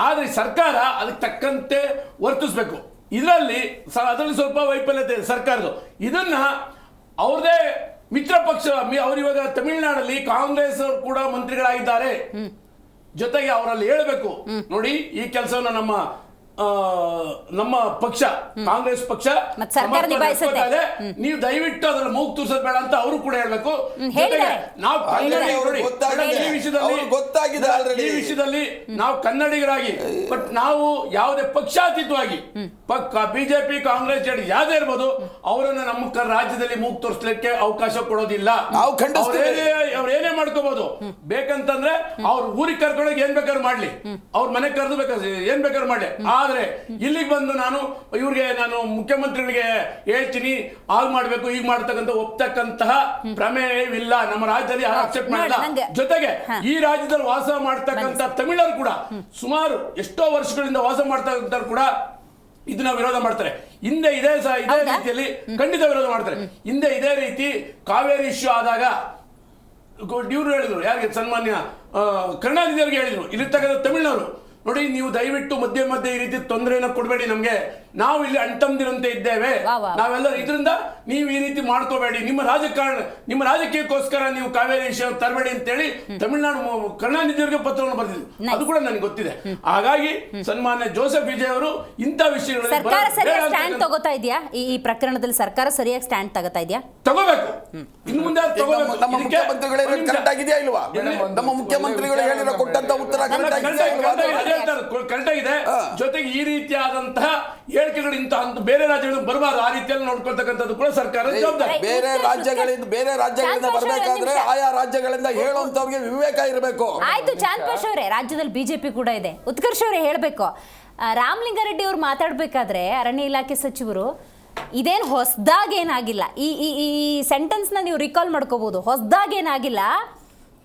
Speaker 8: ಆದ್ರೆ ಸರ್ಕಾರ ಅದಕ್ಕೆ ತಕ್ಕಂತೆ ವರ್ತಿಸ್ಬೇಕು. ಅದರಲ್ಲಿ ಸ್ವಲ್ಪ ವೈಫಲ್ಯತೆ ಇದೆ ಸರ್ಕಾರದ್ದು. ಇದನ್ನ ಅವ್ರದೇ ಮಿತ್ರ ಪಕ್ಷ, ಅವ್ರು ಇವಾಗ ತಮಿಳುನಾಡಲ್ಲಿ ಕಾಂಗ್ರೆಸ್ ಅವರು ಕೂಡ ಮಂತ್ರಿಗಳಾಗಿದ್ದಾರೆ, ಜೊತೆಗೆ ಅವರಲ್ಲಿ ಹೇಳಬೇಕು ನೋಡಿ, ಈ ಕೆಲಸವನ್ನ ನಮ್ಮ ಪಕ್ಷ ಕಾಂಗ್ರೆಸ್ ಪಕ್ಷ ನೀವು ದಯವಿಟ್ಟು ಅದ್ರ ಮೂಗು ತೂರ್ಸೋದ್ ಬೇಡ ಅಂತ ಅವರು ಕೂಡ ಹೇಳ್ಬೇಕು. ಈ ವಿಷಯದಲ್ಲಿ ನಾವು ಕನ್ನಡಿಗರಾಗಿ, ಬಟ್ ನಾವು ಯಾವುದೇ ಪಕ್ಷಾತೀತವಾಗಿ ಬಿಜೆಪಿ ಕಾಂಗ್ರೆಸ್ ಯಾವ್ದೇ ಇರ್ಬೋದು, ಅವರನ್ನ ನಮ್ಮ ರಾಜ್ಯದಲ್ಲಿ ಮೂಗು ತೋರಿಸ್ಲಿಕ್ಕೆ ಅವಕಾಶ ಕೊಡೋದಿಲ್ಲ. ಅವ್ರು ಏನೇ ಮಾಡ್ಕೋಬಹುದು, ಬೇಕಂತಂದ್ರೆ ಅವ್ರ ಊರಿಗೆ ಕರ್ಕೊಂಡೋಗಿ ಏನ್ ಬೇಕಾದ್ರು ಮಾಡ್ಲಿ, ಅವ್ರ ಮನೆಗೆ ಕರೆದು ಬೇಕಾದ್ರೆ ಏನ್ ಬೇಕಾದ್ರು ಮಾಡ್ಲಿ, ಆದ್ರೆ ಇಲ್ಲಿಗೆ ಬಂದು ನಾನು ಇವ್ರಿಗೆ ನಾನು ಮುಖ್ಯಮಂತ್ರಿಗಳಿಗೆ ಹೇಳ್ತೀನಿ ಆಗ್ ಮಾಡ್ಬೇಕು ಈಗ ಮಾಡ್ತಕ್ಕಂಥ ಒಪ್ತಕ್ಕಂತಹ ಪ್ರಮೇಯವಿಲ್ಲ. ನಮ್ಮ ರಾಜ್ಯದಲ್ಲಿ ಅಕ್ಸೆಪ್ಟ್ ಮಾಡಿಲ್ಲ. ಜೊತೆಗೆ ಈ ರಾಜ್ಯದಲ್ಲಿ ವಾಸ ಮಾಡ್ತಕ್ಕಂಥ ತಮಿಳರು ಕೂಡ ಸುಮಾರು ಎಷ್ಟೋ ವರ್ಷಗಳಿಂದ ವಾಸ ಮಾಡ್ತಕ್ಕಂಥವ್ರು ಕೂಡ ಇದನ್ನ ವಿರೋಧ ಮಾಡ್ತಾರೆ. ಹಿಂದೆ ಇದೇ ರೀತಿಯಲ್ಲಿ ಖಂಡಿತ ವಿರೋಧ ಮಾಡ್ತಾರೆ. ಹಿಂದೆ ಇದೇ ರೀತಿ ಕಾವೇರಿ ಇಶ್ಯೂ ಆದಾಗ ಇವ್ರು ಹೇಳಿದ್ರು, ಯಾರಿಗೆ ಸನ್ಮಾನ್ಯ ಕರುಣಾನಿಧಿ ಅವರಿಗೆ ಹೇಳಿದ್ರು, ಇಲ್ಲಿರ್ತಕ್ಕಂಥ ತಮಿಳ್ನವರು, ನೋಡಿ ನೀವು ದಯವಿಟ್ಟು ಮಧ್ಯೆ ಮಧ್ಯೆ ಈ ರೀತಿ ತೊಂದರೆಯನ್ನು ಕೊಡಬೇಡಿ, ನಮ್ಗೆ ನಾವು ಇಲ್ಲಿ ಅಣ್ತಂದಿರಂತೆ ಇದ್ದೇವೆ, ನಾವೆಲ್ಲರೂ ಇದರಿಂದ ನೀವು ಈ ರೀತಿ ಮಾಡ್ಕೋಬೇಡಿ, ನಿಮ್ಮ ರಾಜಕೀಯಕ್ಕೋಸ್ಕರ ನೀವು ಕಾವೇರಿ ವಿಷಯ ತರಬೇಡಿ ಅಂತೇಳಿ ತಮಿಳುನಾಡು ಕರುಣಾನಿಧಿ ಅವರಿಗೆ ಪತ್ರವನ್ನು ಬರೆದಿದ್ರು. ಅದು ಕೂಡ ನನಗೆ ಗೊತ್ತಿದೆ. ಹಾಗಾಗಿ ಸನ್ಮಾನ್ಯ ಜೋಸೆಫ್ ವಿಜಯ್ ಅವರು ಇಂಥ ವಿಷಯಗಳಲ್ಲಿ
Speaker 3: ಸರ್ಕಾರ ಸರಿಯಾಗಿ ಸ್ಟ್ಯಾಂಡ್ ತಗೋತಾ ಇದೆಯಾ? ಈ ಪ್ರಕರಣದಲ್ಲಿ ಸರ್ಕಾರ ಸರಿಯಾಗಿ ಸ್ಟ್ಯಾಂಡ್ ತಗೋತಾ ಇದೆಯಾ?
Speaker 8: ತಗೋಬೇಕು. ಇನ್ನು ಮುಂದೆ
Speaker 7: ನಮ್ಮ ಮುಖ್ಯಮಂತ್ರಿಗಳು ಕರೆಕ್ಟ್ ಆಗಿದೆಯಾ ಇಲ್ವಾ? ನಮ್ಮ ಮುಖ್ಯಮಂತ್ರಿಗಳು ಹೇಳಿರೋ ಕೊಟ್ಟಂತ ಉತ್ತರ ಕರೆಕ್ಟ್
Speaker 8: ಆಗಿದೆ. ಜೊತೆಗೆ ಈ ರೀತಿಯಾದಂತಹ ಹೇಳಿಕೆಗಳು ಇಂತಹ ಬೇರೆ ರಾಜ್ಯಗಳಿಂದ ಬರಬಾರದು. ಆ ರೀತಿಯಲ್ಲಿ ನೋಡ್ಕೊಳ್ತಕ್ಕಂಥದ್ದು ಕೂಡ ಸರ್ಕಾರದ ಜವಾಬ್ದಾರಿ.
Speaker 7: ಬೇರೆ ರಾಜ್ಯಗಳಿಂದ ಬರಬೇಕಾದ್ರೆ ಆಯಾ ರಾಜ್ಯಗಳಿಂದ ಹೇಳುವಂತವ್ರಿಗೆ ವಿವೇಕ ಇರಬೇಕು.
Speaker 3: ಆಯ್ತು ಚಾಂದ್ಪಾಶ್ ಅವರೇ, ರಾಜ್ಯದಲ್ಲಿ ಬಿಜೆಪಿ ಕೂಡ ಇದೆ. ಉತ್ಕರ್ಷ್ ಅವರೇ ಹೇಳಬೇಕು, ರಾಮಲಿಂಗಾರೆಡ್ಡಿ ಅವರು ಮಾತಾಡ್ಬೇಕಾದ್ರೆ ಅರಣ್ಯ ಇಲಾಖೆ ಸಚಿವರು ಇದೇನು ಹೊಸದಾಗೇನಾಗಿಲ್ಲ, ಈ ಸೆಂಟೆನ್ಸ್ನ ನೀವು ರಿಕಾಲ್ ಮಾಡ್ಕೋಬಹುದು, ಹೊಸದಾಗೇನಾಗಿಲ್ಲ.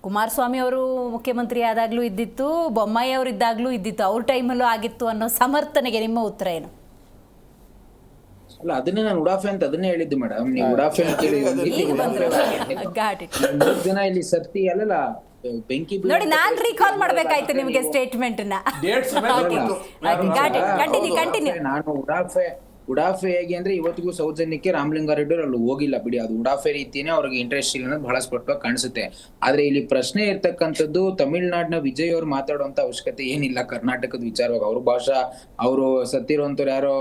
Speaker 3: ಕುಮಾರಸ್ವಾಮಿ ಅವರು ಮುಖ್ಯಮಂತ್ರಿ ಆದಾಗ್ಲೂ ಇದ್ದಿತ್ತು, ಬೊಮ್ಮಾಯಿ ಅವರು ಇದ್ದಾಗ್ಲೂ ಇದ್ದಿತ್ತು, ಅವ್ರ ಟೈಮಲ್ಲೂ ಆಗಿತ್ತು ಅನ್ನೋ ಸಮರ್ಥನೆಗೆ ನಿಮ್ಮ ಉತ್ತರ ಏನು?
Speaker 5: ಅಲ್ಲ, ಅದನ್ನೇ ನಾನು ಉಡಾಫೆ ಅಂತ ಅದನ್ನೇ ಹೇಳಿದ್ದು ಮೇಡಮ್. ನೀವು ಉಡಾಫೆ ಅಂತ ಹೇಳಿ ಜನ ಇಲ್ಲಿ ಸತ್ತಿ ಅಲ್ಲಲ್ಲ ಬೆಂಕಿ
Speaker 3: ನೋಡಿ, ನಾನ್ ರೀಕಾಲ್ ಮಾಡ್ಬೇಕಾಯ್ತು ನಿಮಗೆ ಸ್ಟೇಟ್ಮೆಂಟ್ ನ.
Speaker 5: ನಾನು ಉಡಾಫೆ ಹೇಗೆ ಅಂದ್ರೆ ಇವತ್ತಿಗೂ ಸೌಜನ್ಯಕ್ಕೆ ರಾಮಲಿಂಗಾರೆಡ್ಡಿ ಅಲ್ಲಿ ಹೋಗಿಲ್ಲ ಬಿಡಿ, ಅದು ಉಡಾಫೆ ರೀತಿನೇ ಅವ್ರಿಗೆ ಇಂಟ್ರೆಸ್ಟ್ ಇಲ್ಲ ಅನ್ನೋದು ಬಹಳ ಸ್ಪಷ್ಟವಾಗಿ ಕಾಣಿಸುತ್ತೆ. ಆದ್ರೆ ಇಲ್ಲಿ ಪ್ರಶ್ನೆ ಇರ್ತಕ್ಕಂಥದ್ದು ತಮಿಳ್ನಾಡಿನ ವಿಜಯ್ ಅವ್ರು ಮಾತಾಡುವಂತ ಅವಶ್ಯಕತೆ ಏನಿಲ್ಲ ಕರ್ನಾಟಕದ ವಿಚಾರವಾಗಿ. ಅವ್ರ ಭಾಷಾ ಅವರು ಸತ್ತಿರುವಂತವ್ರು ಯಾರೋ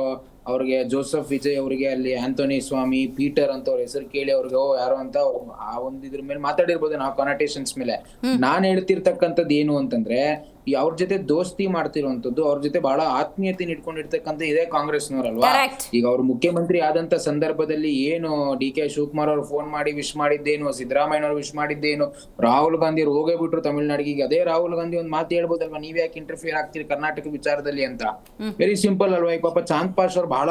Speaker 5: ಅವ್ರಿಗೆ ಜೋಸೆಫ್ ವಿಜಯ್ ಅವ್ರಿಗೆ ಅಲ್ಲಿ ಆಂಥೋನಿ ಸ್ವಾಮಿ ಪೀಟರ್ ಅಂತ ಅವ್ರ ಹೆಸರು ಕೇಳಿ ಅವ್ರಿಗೆ ಯಾರೋ ಅಂತ ಆ ಒಂದು ಇದ್ರ ಮೇಲೆ ಮಾತಾಡಿರ್ಬೋದು ನಾವು ಕಾನಟೇಷನ್ಸ್ ಮೇಲೆ. ನಾನ್ ಹೇಳ್ತಿರ್ತಕ್ಕಂಥದ್ದು ಏನು ಅಂತಂದ್ರೆ ಅವ್ರ ಜೊತೆ ದೋಸ್ತಿ ಮಾಡ್ತಿರುವಂತದ್ದು, ಅವ್ರ ಜೊತೆ ಬಹಳ ಆತ್ಮೀಯತೆ ಇಟ್ಕೊಂಡಿರ್ತಕ್ಕಂಥ ಇದೇ ಕಾಂಗ್ರೆಸ್ನವರಲ್ವಾ. ಈಗ ಅವ್ರು ಮುಖ್ಯಮಂತ್ರಿ ಆದಂತ ಸಂದರ್ಭದಲ್ಲಿ ಏನು DK ಶಿವಕುಮಾರ್ ಅವ್ರು ಫೋನ್ ಮಾಡಿ ವಿಶ್ ಮಾಡಿದ್ದೇನು, ಸಿದ್ದರಾಮಯ್ಯನವ್ರು ವಿಶ್ ಮಾಡಿದ್ದೇನು, ರಾಹುಲ್ ಗಾಂಧಿ ಅವ್ರು ಹೋಗೇ ಬಿಟ್ರು ತಮಿಳ್ನಾಡಿಗೆ. ಈಗ ಅದೇ ರಾಹುಲ್ ಗಾಂಧಿ ಒಂದ್ ಮಾತು ಹೇಳ್ಬೋದಲ್ವಾ, ನೀವ್ ಯಾಕೆ ಇಂಟರ್ಫಿಯರ್ ಆಗ್ತೀರಿ ಕರ್ನಾಟಕ ವಿಚಾರದಲ್ಲಿ ಅಂತ. ವೆರಿ ಸಿಂಪಲ್ ಅಲ್ವಾ. ಈಗ ಪಾಪ ಚಾಂದ್ ಪಾಶ್ ಅವ್ರು ಬಹಳ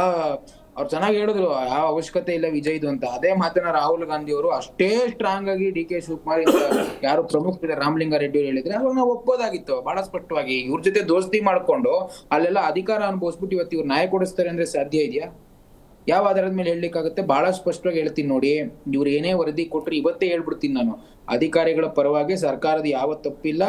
Speaker 5: ಅವ್ರು ಚೆನ್ನಾಗಿ ಹೇಳಿದ್ರು ಯಾವ ಅವಶ್ಯಕತೆ ಇಲ್ಲ ವಿಜಯ್ದು ಅಂತ. ಅದೇ ಮಾತನ್ನ ರಾಹುಲ್ ಗಾಂಧಿ ಅವರು ಅಷ್ಟೇ ಸ್ಟ್ರಾಂಗ್ ಆಗಿ DK ಶಿವಕುಮಾರ್ ಯಾರು ಪ್ರಮುಖ ರಾಮಲಿಂಗಾರೆಡ್ಡಿ ಹೇಳಿದ್ರೆ ಅವಾಗ ನಾವು ಒಪ್ಪೋದಾಗಿತ್ತು ಬಹಳ ಸ್ಪಷ್ಟವಾಗಿ. ಇವ್ರ ಜೊತೆ ದೋಸ್ತಿ ಮಾಡ್ಕೊಂಡು ಅಲ್ಲೆಲ್ಲ ಅಧಿಕಾರ ಅನುಭವಿಸ್ಬಿಟ್ಟು ಇವತ್ತು ಇವ್ರು ನ್ಯಾಯ ಕೊಡಿಸ್ತಾರೆ ಅಂದ್ರೆ ಸಾಧ್ಯ ಇದೆಯಾ? ಯಾವ ಆಧಾರದ ಮೇಲೆ ಹೇಳಲಿಕ್ಕಾಗುತ್ತೆ? ಬಹಳ ಸ್ಪಷ್ಟವಾಗಿ ಹೇಳ್ತೀನಿ ನೋಡಿ, ಇವ್ರು ಏನೇ ವರದಿ ಕೊಟ್ರು ಇವತ್ತೇ ಹೇಳ್ಬಿಡ್ತೀನಿ ನಾನು, ಅಧಿಕಾರಿಗಳ ಪರವಾಗಿ ಸರ್ಕಾರದ ಯಾವ ತಪ್ಪಿಲ್ಲ,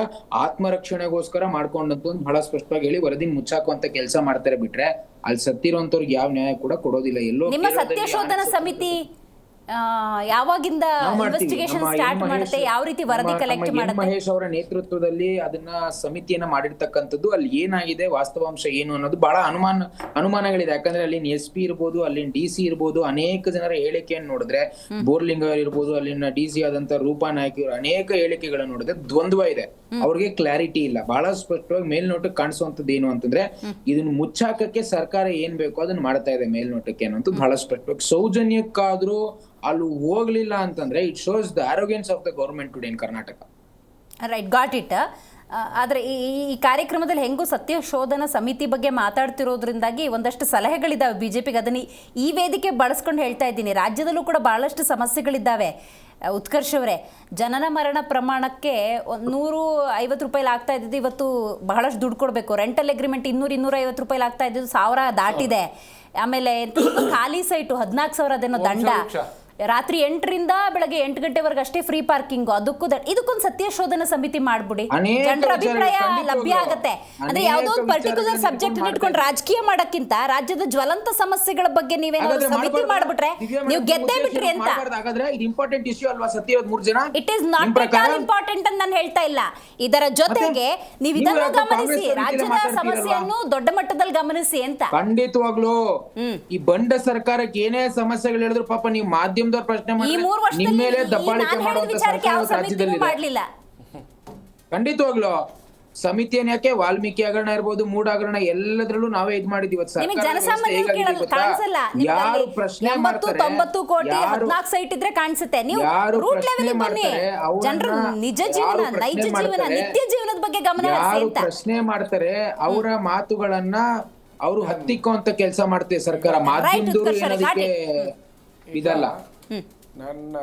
Speaker 5: ಆತ್ಮರಕ್ಷಣೆಗೋಸ್ಕರ ಮಾಡ್ಕೊಂಡಂತ ಬಹಳ ಸ್ಪಷ್ಟವಾಗಿ ಹೇಳಿ ವರದಿ ಮುಚ್ಚಾಕುವಂತ ಕೆಲಸ ಮಾಡ್ತಾರೆ. ಬಿಟ್ರೆ ಅಲ್ಲಿ ಸತ್ತಿರೋಂಥವ್ರಿಗೆ ಯಾವ ನ್ಯಾಯ ಕೂಡ ಕೊಡೋದಿಲ್ಲ. ಎಲ್ಲೋ
Speaker 3: ನಿಮ್ಮ ಸತ್ಯಶೋಧನಾ ಸಮಿತಿ ಯಾವಾಗಿಂದ ಇನ್ವೆಸ್ಟಿಗೇಷನ್ ಸ್ಟಾರ್ಟ್ ಮಾಡುತ್ತೆ, ಯಾವ ರೀತಿ ವರದಿ ಕಲೆಕ್ಟ್ ಮಾಡುತ್ತೆ?
Speaker 5: ಮಹೇಶ್ ಅವರ ನೇತೃತ್ವದಲ್ಲಿ ಅದನ್ನ ಸಮಿತಿಯನ್ನ ಮಾಡಿರ್ತಕ್ಕಂಥದ್ದು. ಅಲ್ಲಿ ಏನಾಗಿದೆ, ವಾಸ್ತವಾಂಶ ಏನು ಅನ್ನೋದು ಬಹಳ ಅನುಮಾನಗಳಿದೆ. ಯಾಕಂದ್ರೆ ಅಲ್ಲಿನ SP ಇರ್ಬೋದು, ಅಲ್ಲಿನ DC ಇರ್ಬೋದು, ಅನೇಕ ಜನರ ಹೇಳಿಕೆಯನ್ನು ನೋಡಿದ್ರೆ, ಬೋರ್ಲಿಂಗ ಇರ್ಬೋದು, ಅಲ್ಲಿನ DC ಆದಂತ ರೂಪಾ ನಾಯ್ಕ ಅನೇಕ ಹೇಳಿಕೆಗಳನ್ನು ನೋಡಿದ್ರೆ ದ್ವಂದ್ವ ಇದೆ. ಅವ್ರಿಗೆ ಕ್ಲಾರಿಟಿ ಇಲ್ಲ. ಬಹಳ ಸ್ಪಷ್ಟವಾಗಿ ಮೇಲ್ನೋಟಕ್ಕೆ ಕಾಣಿಸುವಂತದ್ದು ಏನು ಅಂತಂದ್ರೆ ಇದನ್ನ ಮುಚ್ಚಾಕಕ್ಕೆ ಸರ್ಕಾರ ಏನ್ ಬೇಕೋ ಅದನ್ನ ಮಾಡ್ತಾ ಇದೆ ಮೇಲ್ನೋಟಕ್ಕೆ ಅನ್ನೋದು ಬಹಳ ಸ್ಪಷ್ಟವಾಗಿ. ಸೌಜನ್ಯಕ್ಕಾದ್ರೂ ಅಲ್ಲಿ ಹೋಗ್ಲಿಲ್ಲ ಅಂತಂದ್ರೆ it shows the arrogance of the government today in Karnataka.
Speaker 3: Right, got it. ಆದರೆ ಈ ಕಾರ್ಯಕ್ರಮದಲ್ಲಿ ಹೆಂಗೂ ಸತ್ಯಶೋಧನಾ ಸಮಿತಿ ಬಗ್ಗೆ ಮಾತಾಡ್ತಿರೋದ್ರಿಂದಾಗಿ ಒಂದಷ್ಟು ಸಲಹೆಗಳಿದ್ದಾವೆ ಬಿಜೆಪಿಗೆ. ಅದನ್ನು ಈ ವೇದಿಕೆ ಬಳಸ್ಕೊಂಡು ಹೇಳ್ತಾ ಇದ್ದೀನಿ. ರಾಜ್ಯದಲ್ಲೂ ಕೂಡ ಬಹಳಷ್ಟು ಸಮಸ್ಯೆಗಳಿದ್ದಾವೆ. ಉತ್ಕರ್ಷ್ ಅವರೇ, ಜನನ ಮರಣ ಪ್ರಮಾಣಕ್ಕೆ 150 ರೂಪಾಯಿಲಿ ಆಗ್ತಾ ಇದ್ದಿದ್ದು ಇವತ್ತು ಬಹಳಷ್ಟು ದುಡ್ಡು ಕೊಡಬೇಕು. ರೆಂಟಲ್ ಅಗ್ರಿಮೆಂಟ್ 200-250 ರೂಪಾಯಿಲಿ ಆಗ್ತಾ ಇದ್ದಿದ್ದು 1000 ದಾಟಿದೆ. ಆಮೇಲೆ ಖಾಲಿ ಸೈಟು 14,000 ಅದೇನೋ ದಂಡ. ರಾತ್ರಿ 8ರಿಂದ ಬೆಳಗ್ಗೆ 8 ಗಂಟೆವರೆಗೆ ಅಷ್ಟೇ ಫ್ರೀ ಪಾರ್ಕಿಂಗ್. ಇದಕ್ಕೊಂದು ಸತ್ಯಶೋಧನಾ ಸಮಿತಿ ಮಾಡ್ಬಿಡಿ, ಜನರ ಅಭಿಪ್ರಾಯ ಲಭ್ಯ ಆಗತ್ತೆ. ಅಂದ್ರೆ ಯಾವುದೋ ಒಂದು ಪರ್ಟಿಕ್ಯುಲರ್ ಸಬ್ಜೆಕ್ಟ್ ಇಟ್ಕೊಂಡು ರಾಜಕೀಯ ಮಾಡಕ್ಕಿಂತ ರಾಜ್ಯದ ಜ್ವಲಂತ ಸಮಸ್ಯೆಗಳ ಬಗ್ಗೆ ನೀವೇನಾದ್ರು ಸಮಿತಿ ಮಾಡ್ಬಿಟ್ರೆ ನೀವು ಗೆದ್ದೇ ಬಿಟ್ರಿ ಅಂತ. It is not at all important ಅಂತ ನಾನು ಹೇಳ್ತಾ ಇಲ್ಲ. ಇದರ ಜೊತೆಗೆ ನೀವು ಇದನ್ನು ಗಮನಿಸಿ, ರಾಜ್ಯದ ಸಮಸ್ಯೆಯನ್ನು ದೊಡ್ಡ ಮಟ್ಟದಲ್ಲಿ ಗಮನಿಸಿ ಅಂತ.
Speaker 5: ಖಂಡಿತವಾಗ್ಲೂ ಈ ಬಂಡ ಸರ್ಕಾರಕ್ಕೆ ಏನೇ ಸಮಸ್ಯೆಗಳು ಹೇಳಿದ್ರು ಪಾಪ ನೀವು ಮಾಧ್ಯಮ ಪ್ರಶ್ನೆ ನಿಮ್ಮ ಮೇಲೆ ದಬ್ಬಾಳಿಕೆ ಮಾಡುವಂತ ಸರ್ಕಾರ ರಾಜ್ಯದಲ್ಲಿ ಖಂಡಿತವಾಗ್ಲು ಸಮಿತಿಯನ್ನು ಯಾಕೆ ವಾಲ್ಮೀಕಿ ಹಗರಣ ಇರ್ಬೋದು, ಮೂಡ ಹಗರಣ ಎಲ್ಲದರಲ್ಲೂ ನಾವೇ ಇದ್ ಮಾಡಿದೀವಿ. ಯಾರು ಪ್ರಶ್ನೆ ಮಾಡ್ತಾರೆ,
Speaker 3: 90 ಕೋಟಿ 14 ಸೈಟ್ ಇದ್ರೆ ಕಾಣಿಸುತ್ತೆ. ನೀವು ರೂಟ್ ಲೆವೆಲ್ ಬನ್ನಿ, ಜನರ ನಿಜ ಜೀವನ, ನೈಜ ಜೀವನ, ನಿತ್ಯ ಜೀವನದ ಬಗ್ಗೆ ಗಮನ ಹರಿಸಿ ಅಂತ
Speaker 5: ಪ್ರಶ್ನೆ ಮಾಡ್ತಾರೆ. ಅವರ ಮಾತುಗಳನ್ನ ಅವರು ಹತ್ತಿಕ್ಕೋ ಅಂತ ಕೆಲಸ ಮಾಡ್ತೇವೆ ಸರ್ಕಾರ. ಮಾಧ್ಯಮದವರು
Speaker 3: ಉತ್ಕರ್ಷ್ ಅವರೇ,
Speaker 5: ಏನದಕ್ಕೆ ಇದಲ್ಲ.
Speaker 6: ನನ್ನ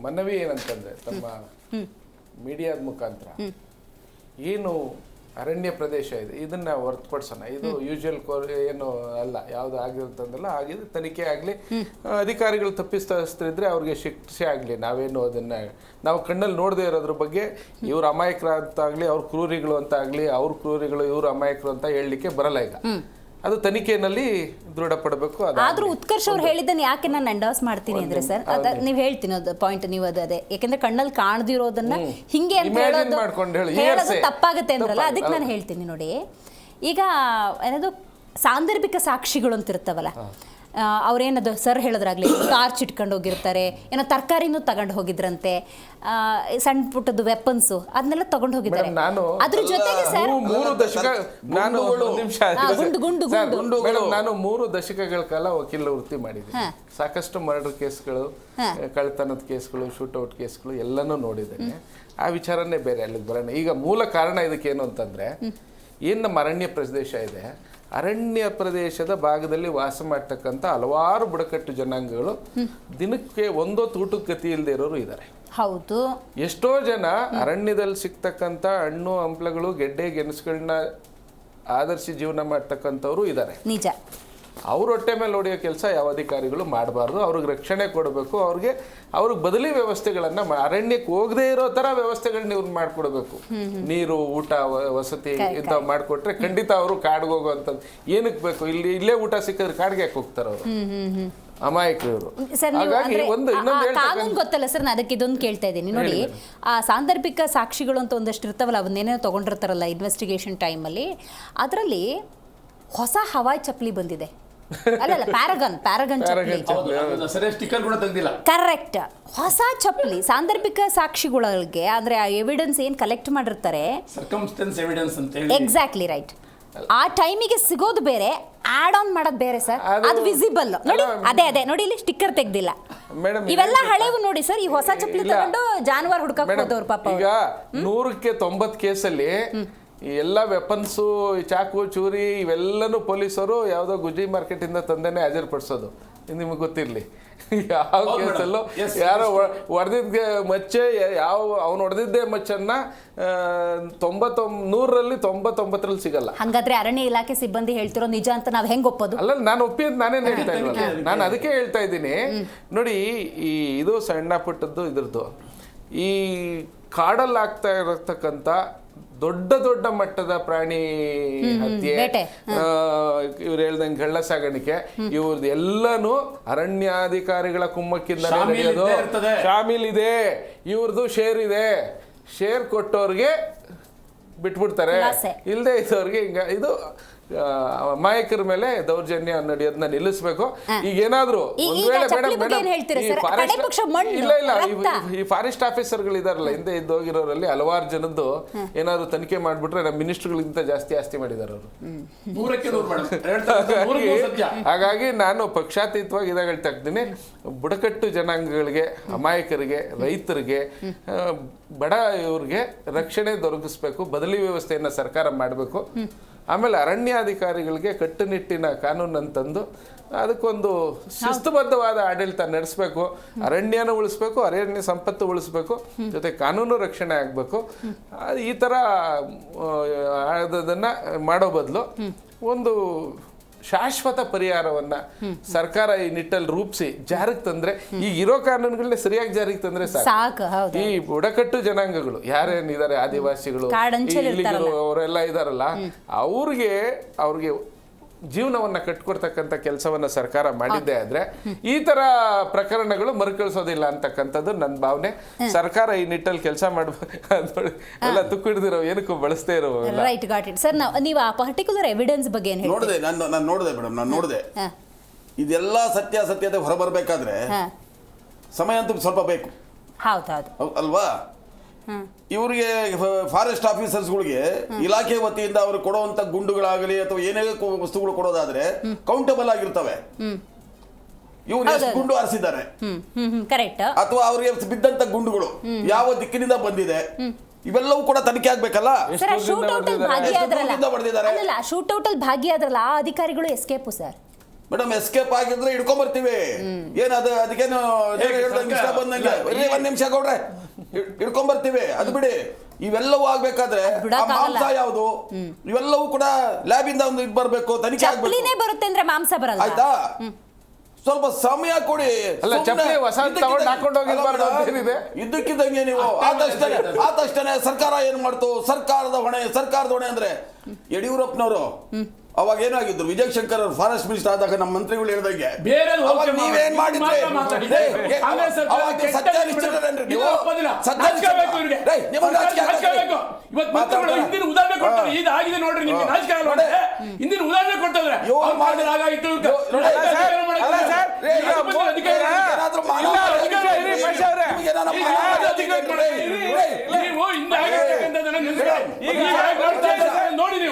Speaker 6: ಮನವಿ ಏನಂತಂದ್ರೆ ತಮ್ಮ ಮೀಡಿಯಾದ ಮುಖಾಂತರ ಏನು ಅರಣ್ಯ ಪ್ರದೇಶ ಇದೆ ಇದನ್ನ ಹೊರತುಪಡಿಸೋಣ. ಇದು ಯೂಶುವಲ್ ಏನು ಅಲ್ಲ, ಯಾವ್ದು ಆಗಿರುತ್ತಂದಲ್ಲ ಆಗಿದೆ, ತನಿಖೆ ಆಗಲಿ, ಅಧಿಕಾರಿಗಳು ತಪ್ಪಿಸ್ತಿದ್ರೆ ಅವ್ರಿಗೆ ಶಿಕ್ಷೆ ಆಗಲಿ. ನಾವೇನು ಅದನ್ನ ನಾವು ಕಣ್ಣಲ್ಲಿ ನೋಡದೇ ಇರೋದ್ರ ಬಗ್ಗೆ ಇವ್ರ ಅಮಾಯಕರ ಅಂತ ಆಗಲಿ, ಅವ್ರ ಕ್ರೂರಿಗಳು ಅಂತ ಆಗಲಿ, ಅವ್ರ ಕ್ರೂರಿಗಳು ಇವ್ರ ಅಮಾಯಕರು ಅಂತ ಹೇಳಲಿಕ್ಕೆ ಬರಲ್ಲ. ಈಗ ಅದು ತನಿಖೆಯಲ್ಲಿ ದೃಢಪಡಬೇಕು.
Speaker 3: ಆದ್ರೂ ಉತ್ಕರ್ಷ್ ಅವ್ರು ಹೇಳಿದ್ದನ್ನು ಯಾಕೆ ನಾನು ಎಂಡೋಸ್ ಮಾಡ್ತೀನಿ ಅಂದ್ರೆ ಸರ್, ನೀವು ಹೇಳ್ತೀನಿ ಅದು ಪಾಯಿಂಟ್, ನೀವು ಅದೇ ಯಾಕೆಂದ್ರೆ ಕಣ್ಣಲ್ಲಿ ಕಾಣದಿರೋದನ್ನ ಹಿಂಗೆ ಅಂತ ಹೇಳೋದು ತಪ್ಪಾಗುತ್ತೆ ಅಂದ್ರಲ್ಲ, ಅದಕ್ಕೆ ನಾನು ಹೇಳ್ತೀನಿ ನೋಡಿ. ಈಗ ಏನದು ಸಾಂದರ್ಭಿಕ ಸಾಕ್ಷಿಗಳು ಅಂತ ಇರ್ತಾವಲ್ಲ, ಅವ್ರೇನದು ಸರ್ ಹೇಳಿದ್ರಾಗ್ಲಿ ಟಾರ್ಚ್ ಇಟ್ಕೊಂಡು ಹೋಗಿರ್ತಾರೆ, ಏನೋ ತರಕಾರಿನೂ ತಗೊಂಡು ಹೋಗಿದ್ರಂತೆ, ಸಣ್ಣ ಪುಟ್ಟದ್ದು ವೆಪನ್ಸು ಅದನ್ನೆಲ್ಲ ತಗೊಂಡು ಹೋಗಿದ್ದಾರೆ. ಅದ್ರ ಜೊತೆಗೆ ಸರ್
Speaker 6: ನಾನು 3 ದಶಕಗಳ ಕಾಲ ವಕೀಲ ವೃತ್ತಿ ಮಾಡಿದ್ದೀನಿ. ಸಾಕಷ್ಟು ಮರ್ಡರ್ ಕೇಸ್ಗಳು, ಕಳ್ತನದ ಕೇಸ್ಗಳು, ಶೂಟ್ಔಟ್ ಕೇಸ್ಗಳು ಎಲ್ಲನೂ ನೋಡಿದ್ದೇನೆ. ಆ ವಿಚಾರನೇ ಬೇರೆ, ಅಲ್ಲಿಗೆ ಬರೋಣ. ಈಗ ಮೂಲ ಕಾರಣ ಇದಕ್ಕೇನು ಅಂತಂದ್ರೆ, ಏನು ನಮ್ಮ ಅರಣ್ಯ ಪ್ರದೇಶ ಇದೆ, ಅರಣ್ಯ ಪ್ರದೇಶದ ಭಾಗದಲ್ಲಿ ವಾಸ ಮಾಡ್ತಕ್ಕಂಥ ಹಲವಾರು ಬುಡಕಟ್ಟು ಜನಾಂಗಗಳು ದಿನಕ್ಕೆ ಒಂದೊತ್ತು ಊಟಕ್ಕೆ ಗತಿ ಇಲ್ಲದೆ ಇರೋರು ಇದ್ದಾರೆ.
Speaker 3: ಹೌದು,
Speaker 6: ಎಷ್ಟೋ ಜನ ಅರಣ್ಯದಲ್ಲಿ ಸಿಗ್ತಕ್ಕಂಥ ಹಣ್ಣು ಹಂಪಲಗಳು, ಗೆಡ್ಡೆ ಗೆಣಸುಗಳನ್ನ ಆಧರಿಸಿ ಜೀವನ ಮಾಡ್ತಕ್ಕಂಥವ್ರು ಇದ್ದಾರೆ.
Speaker 3: ನಿಜ.
Speaker 6: ಅವ್ರ ಹೊಟ್ಟೆ ಮೇಲೆ ಹೊಡೆಯೋ ಕೆಲಸ ಯಾವ ಅಧಿಕಾರಿಗಳು ಮಾಡಬಾರ್ದು. ಅವ್ರಿಗೆ ರಕ್ಷಣೆ ಕೊಡಬೇಕು, ಅವ್ರಿಗೆ ಬದಲಿ ವ್ಯವಸ್ಥೆಗಳನ್ನ, ಅರಣ್ಯಕ್ಕೆ ಹೋಗದೇ ಇರೋ ತರ ವ್ಯವಸ್ಥೆಗಳನ್ನ ಇವ್ರು ಮಾಡ್ಕೊಡ್ಬೇಕು. ನೀರು, ಊಟ, ವಸತಿ ಇಂಥವು ಮಾಡಿಕೊಟ್ರೆ ಖಂಡಿತ ಅವರು ಕಾಡ್ಗೆ ಹೋಗುವಂಥದ್ದು. ಏನಕ್ಕೆ ಬೇಕು, ಇಲ್ಲೇ ಊಟ ಸಿಕ್ಕಿದ್ರೆ ಕಾಡ್ಗೆ ಯಾಕೆ ಹೋಗ್ತಾರೆ ಅವರು ಅಮಾಯಕರು?
Speaker 3: ಕಾನೂನು ಗೊತ್ತಲ್ಲ ಸರ್, ನಾನು ಅದಕ್ಕೆ ಇದೊಂದು ಕೇಳ್ತಾ ಇದ್ದೀನಿ ನೋಡಿ. ಆ ಸಾಂದರ್ಭಿಕ ಸಾಕ್ಷಿಗಳು ಅಂತ ಒಂದಷ್ಟು ಇರ್ತಾವಲ್ಲ, ಅವನ್ನೇನೋ ತಗೊಂಡಿರ್ತಾರಲ್ಲ ಇನ್ವೆಸ್ಟಿಗೇಷನ್ ಟೈಮಲ್ಲಿ, ಅದರಲ್ಲಿ ಹೊಸ ಹವಾಯಿ ಚಪ್ಪಲಿ ಬಂದಿದೆ. ಅಲ್ಲಲ್ಲ, ಪ್ಯಾರಗನ್ ಚಪ್ಪಲಿ, ಕರೆಕ್ಟ್. ಹೊಸ ಚಪ್ಪಲಿ ಸಾಂದರ್ಭಿಕ ಸಾಕ್ಷಿಗಳಿಗೆ ಅಂದ್ರೆ ಆ ಎವಿಡೆನ್ಸ್ ಏನ್ ಕಲೆಕ್ಟ್ ಮಾಡಿರ್ತಾರೆ, ಎಕ್ಸಾಕ್ಟ್ಲಿ ರೈಟ್, ಆ ಟೈಮಿಗೆ ಸಿಗೋದು ಬೇರೆ, ಆಡ್ ಆನ್ ಮಾಡೋದು ಬೇರೆ ಸರ್. ಅದು ವಿಸಿಬಲ್ ನೋಡಿ, ಅದೇ ನೋಡಿ, ಇಲ್ಲಿ ಸ್ಟಿಕ್ಕರ್ ತೆಗ್ದಿಲ್ಲ. ಇವೆಲ್ಲ ಹಳೆವು ನೋಡಿ ಸರ್. ಈ ಹೊಸ ಚಪ್ಪಲಿ ತಗೊಂಡು ಜಾನುವಾರು ಹುಡುಕಕ್ ಹೋದವ್ರು ಪಾಪ.
Speaker 6: ಈಗ 100ಕ್ಕೆ 90 ಕೇಸಲ್ಲಿ ಈ ಎಲ್ಲ ವೆಪನ್ಸು, ಚಾಕು, ಚೂರಿ ಇವೆಲ್ಲನೂ ಪೊಲೀಸರು ಯಾವುದೋ ಗುಜಿ ಮಾರ್ಕೆಟಿಂದ ತಂದೇನೆ ಹಾಜರುಪಡಿಸೋದು. ನಿಮಗೆ ಗೊತ್ತಿರಲಿ, ಯಾವ ಕೇಸಲ್ಲೂ ಯಾರೋ ಹೊಡೆದಿದ್ದ ಮಚ್ಚೆ, ಅವ್ನು ಹೊಡೆದಿದ್ದೇ ಮಚ್ಚನ್ನ 100ರಲ್ಲಿ 99ರಲ್ಲಿ ಸಿಗಲ್ಲ.
Speaker 3: ಹಂಗಾದ್ರೆ ಅರಣ್ಯ ಇಲಾಖೆ ಸಿಬ್ಬಂದಿ ಹೇಳ್ತಿರೋ ನಿಜ ಅಂತ ನಾವ್ ಹೆಂಗ್ ಒಪ್ಪೋದು?
Speaker 6: ಅಲ್ಲ, ನಾನು ಒಪ್ಪಿ ಅಂತ ನಾನೇನು ಹೇಳ್ತಾ ಇಲ್ವಲ್ಲ, ನಾನು ಅದಕ್ಕೆ ಹೇಳ್ತಾ ಇದ್ದೀನಿ ನೋಡಿ. ಇದು ಸಣ್ಣ ಪುಟ್ಟದ್ದು ಇದ್ರದ್ದು, ಈ ಕಾಡಲ್ಲಿ ಆಗ್ತಾ ಇರತಕ್ಕಂಥ ದೊಡ್ಡ ಮಟ್ಟದ ಪ್ರಾಣಿ ಹತ್ಯೆ, ಇವ್ರು ಹೇಳ್ದಂಗೆ ಕಳ್ಳ ಸಾಗಾಣಿಕೆ, ಇವ್ರದ್ದು ಎಲ್ಲಾನು ಅರಣ್ಯಾಧಿಕಾರಿಗಳ ಕುಮ್ಮಕ್ಕಿಂದ ನಡೆಯೋದು. ಶಾಮೀಲ್ ಇದೆ, ಇವ್ರದ್ದು ಶೇರ್ ಇದೆ. ಶೇರ್ ಕೊಟ್ಟವ್ರಿಗೆ ಬಿಟ್ಬಿಡ್ತಾರೆ, ಇಲ್ಲದೆ ಇದ್ದವ್ರಿಗೆ ಹಿಂಗ. ಇದು ಅಮಾಯಕರ ಮೇಲೆ ದೌರ್ಜನ್ಯ ನಡೆಯೋದನ್ನ ನಿಲ್ಲಿಸಬೇಕು. ಈಗ ಏನಾದ್ರು ಒಂದ್ ವೇಳೆ ಈ ಫಾರೆಸ್ಟ್ ಆಫೀಸರ್ಗಳು ಇದಾರಲ್ಲ, ಹಿಂದೆ ಇದ್ದೋಗಿರೋರಲ್ಲಿ ಹಲವಾರು ಜನದ್ದು ಏನಾದ್ರು ತನಿಖೆ ಮಾಡ್ಬಿಟ್ರೆ ನಮ್ಮ ಮಿನಿಸ್ಟರ್ಗಳಿಗಿಂತ ಜಾಸ್ತಿ ಆಸ್ತಿ ಮಾಡಿದಾರೆ ಅವರು. ಹಾಗಾಗಿ ನಾನು ಪಕ್ಷಾತೀತವಾಗಿ ಇದಾಗ ಹೇಳ್ತಾ ಇದ್ದೀನಿ, ಬುಡಕಟ್ಟು ಜನಾಂಗಗಳಿಗೆ, ಅಮಾಯಕರಿಗೆ, ರೈತರಿಗೆ, ಬಡ ಇವ್ರಿಗೆ ರಕ್ಷಣೆ ದೊರಕಿಸ್ಬೇಕು. ಬದಲಿ ವ್ಯವಸ್ಥೆಯನ್ನ ಸರ್ಕಾರ ಮಾಡಬೇಕು. ಆಮೇಲೆ ಅರಣ್ಯಾಧಿಕಾರಿಗಳಿಗೆ ಕಟ್ಟುನಿಟ್ಟಿನ ಕಾನೂನನ್ನು ತಂದು ಅದಕ್ಕೊಂದು ಶಿಸ್ತುಬದ್ಧವಾದ ಆಡಳಿತ ನಡೆಸಬೇಕು. ಅರಣ್ಯನ ಉಳಿಸ್ಬೇಕು, ಅರಣ್ಯ ಸಂಪತ್ತು ಉಳಿಸ್ಬೇಕು, ಜೊತೆ ಕಾನೂನು ರಕ್ಷಣೆ ಆಗಬೇಕು. ಈ ಥರ ಅದನ್ನು ಮಾಡೋ ಬದಲು ಒಂದು ಶಾಶ್ವತ ಪರಿಹಾರವನ್ನ ಸರ್ಕಾರ ಈ ನಿಟ್ಟಲ್ಲಿ ರೂಪಿಸಿ ಜಾರಿಗೆ ತಂದ್ರೆ, ಈಗ ಇರೋ ಕಾನೂನುಗಳನ್ನ ಸರಿಯಾಗಿ ಜಾರಿಗೆ ತಂದ್ರೆ ಸಾಕು. ಈ ಬುಡಕಟ್ಟು ಜನಾಂಗಗಳು ಯಾರೇನಿದ್ದಾರೆ, ಆದಿವಾಸಿಗಳು, ಅವರೆಲ್ಲ ಇದಾರಲ್ಲ, ಅವ್ರಿಗೆ ಜೀವನವನ್ನ ಕಟ್ಕೊಡ್ತಕ್ಕಂಥ ಕೆಲಸವನ್ನ ಸರ್ಕಾರ ಮಾಡಿದ್ದೆ ಆದ್ರೆ ಈ ತರ ಪ್ರಕರಣಗಳು ಮರುಕಳಿಸೋದಿಲ್ಲ ಅಂತಕ್ಕಂಥದ್ದು ನನ್ನ ಭಾವನೆ. ಸರ್ಕಾರ ಈ ನಿಟ್ಟಲ್ಲಿ ಕೆಲಸ ಮಾಡಬೇಕು. ಎಲ್ಲ ತುಕ್ಕಿಡ್ದಿರೋ ಏನಕ್ಕೂ ಬಳಸ್ತೇ ಇರೋ.
Speaker 3: Right, got it sir. ನೀವು ಆ ಪರ್ಟಿಕ್ಯುಲರ್ ಎವಿಡೆನ್ಸ್ ಬಗ್ಗೆ ಏನು
Speaker 7: ನೋಡಿದೆ? ನಾನು ನೋಡಿದೆ ಮೇಡಮ್, ನಾನು ನೋಡಿದೆ. ಇದೆಲ್ಲ ಸತ್ಯಾಸತ್ಯತೆ ಹೊರಬರಬೇಕಾದ್ರೆ ಸಮಯ ಅಂತೂ ಸ್ವಲ್ಪ ಬೇಕು.
Speaker 3: ಹೌದು
Speaker 7: ಅಲ್ವಾ? ಇವರಿಗೆ ಫಾರೆಸ್ಟ್ ಆಫೀಸರ್ಸ್ಗಳಿಗೆ ಇಲಾಖೆ ವತಿಯಿಂದ ಅವರು ಕೊಡುವಂತ ಗುಂಡುಗಳಾಗಲಿ ಅಥವಾ ಏನೇ ವಸ್ತುಗಳು ಕೊಡೋದಾದ್ರೆ ಕೌಂಟಬಲ್ ಆಗಿರ್ತವೆ. ಇವ್ರು ಎಷ್ಟು ಗುಂಡು ಹಾರಿಸಿದ್ದಾರೆ, ಅಥವಾ ಅವರಿಗೆ ಬಿದ್ದಂತ ಗುಂಡುಗಳು ಯಾವ ದಿಕ್ಕಿನಿಂದ ಬಂದಿದೆ, ಇವೆಲ್ಲವೂ ಕೂಡ ತನಿಖೆ ಆಗ್ಬೇಕಲ್ಲ.
Speaker 3: ಸರ್ ಶೂಟೌಟ್ ಅಲ್ಲಿ ಭಾಗಿಯಾದ್ರಲ್ಲ
Speaker 7: ಎಷ್ಟು ಹೊಡೆದಿದ್ದಾರೆ?
Speaker 3: ಅಲ್ಲಲ್ಲ ಶೂಟೌಟ್ ಅಲ್ಲಿ ಭಾಗಿಯಾದ್ರಲ್ಲ ಆ ಅಧಿಕಾರಿಗಳು ಎಸ್ಕೇಪು ಸರ್.
Speaker 7: ಮೇಡಮ್ ಎಸ್ಕೇಪ್ ಆಗಿದ್ರೆ ಹಿಡ್ಕೊಂಬರ್ತೀವಿ. ಏನದು ಅದಕ್ಕೇನು ಇಷ್ಟ ಬಂದಂಗೆ ಒಂದ್ ನಿಮಿಷ ಕೊಡ್ರೆ ಹಿಡ್ಕೊಂಬರ್ತೀವಿ. ಅದು ಬಿಡಿ, ಇವೆಲ್ಲವೂ ಆಗ್ಬೇಕಾದ್ರೆ ಮಾಂಸ ಯಾವುದು ಇವೆಲ್ಲವೂ ಕೂಡ ಲ್ಯಾಬ್ ಇಂದ ಒಂದು ಇದು ಬರ್ಬೇಕು, ತನಿಖೆ ಆಗ್ಬೇಕು.
Speaker 3: ಬರುತ್ತೆ ಅಂದ್ರೆ ಮಾಂಸ ಬರಲ್ಲ.
Speaker 7: ಆಯ್ತಾ, ಸ್ವಲ್ಪ ಸಮಯ ಕೊಡಿ. ಇದ್ದಕ್ಕಿದ್ದಂಗೆ ನೀವು ಆದಷ್ಟೇ ಸರ್ಕಾರ ಏನ್ ಮಾಡ್ತು, ಸರ್ಕಾರದ ಹೊಣೆ ಅಂದ್ರೆ ಯಡಿಯೂರಪ್ಪನವರು ಅವಾಗ ಏನಾಗಿದ್ರು, ವಿಜಯ್ ಶಂಕರ್ ಅವರು ಫಾರೆಸ್ಟ್ ಮಿನಿಸ್ಟರ್ ಆದಾಗ ನಮ್ಮ ಮಂತ್ರಿಗಳು ಹೇಳಿದಂಗೆ ನೀವೇನ್ ಮಾಡಿದ್ರಿ,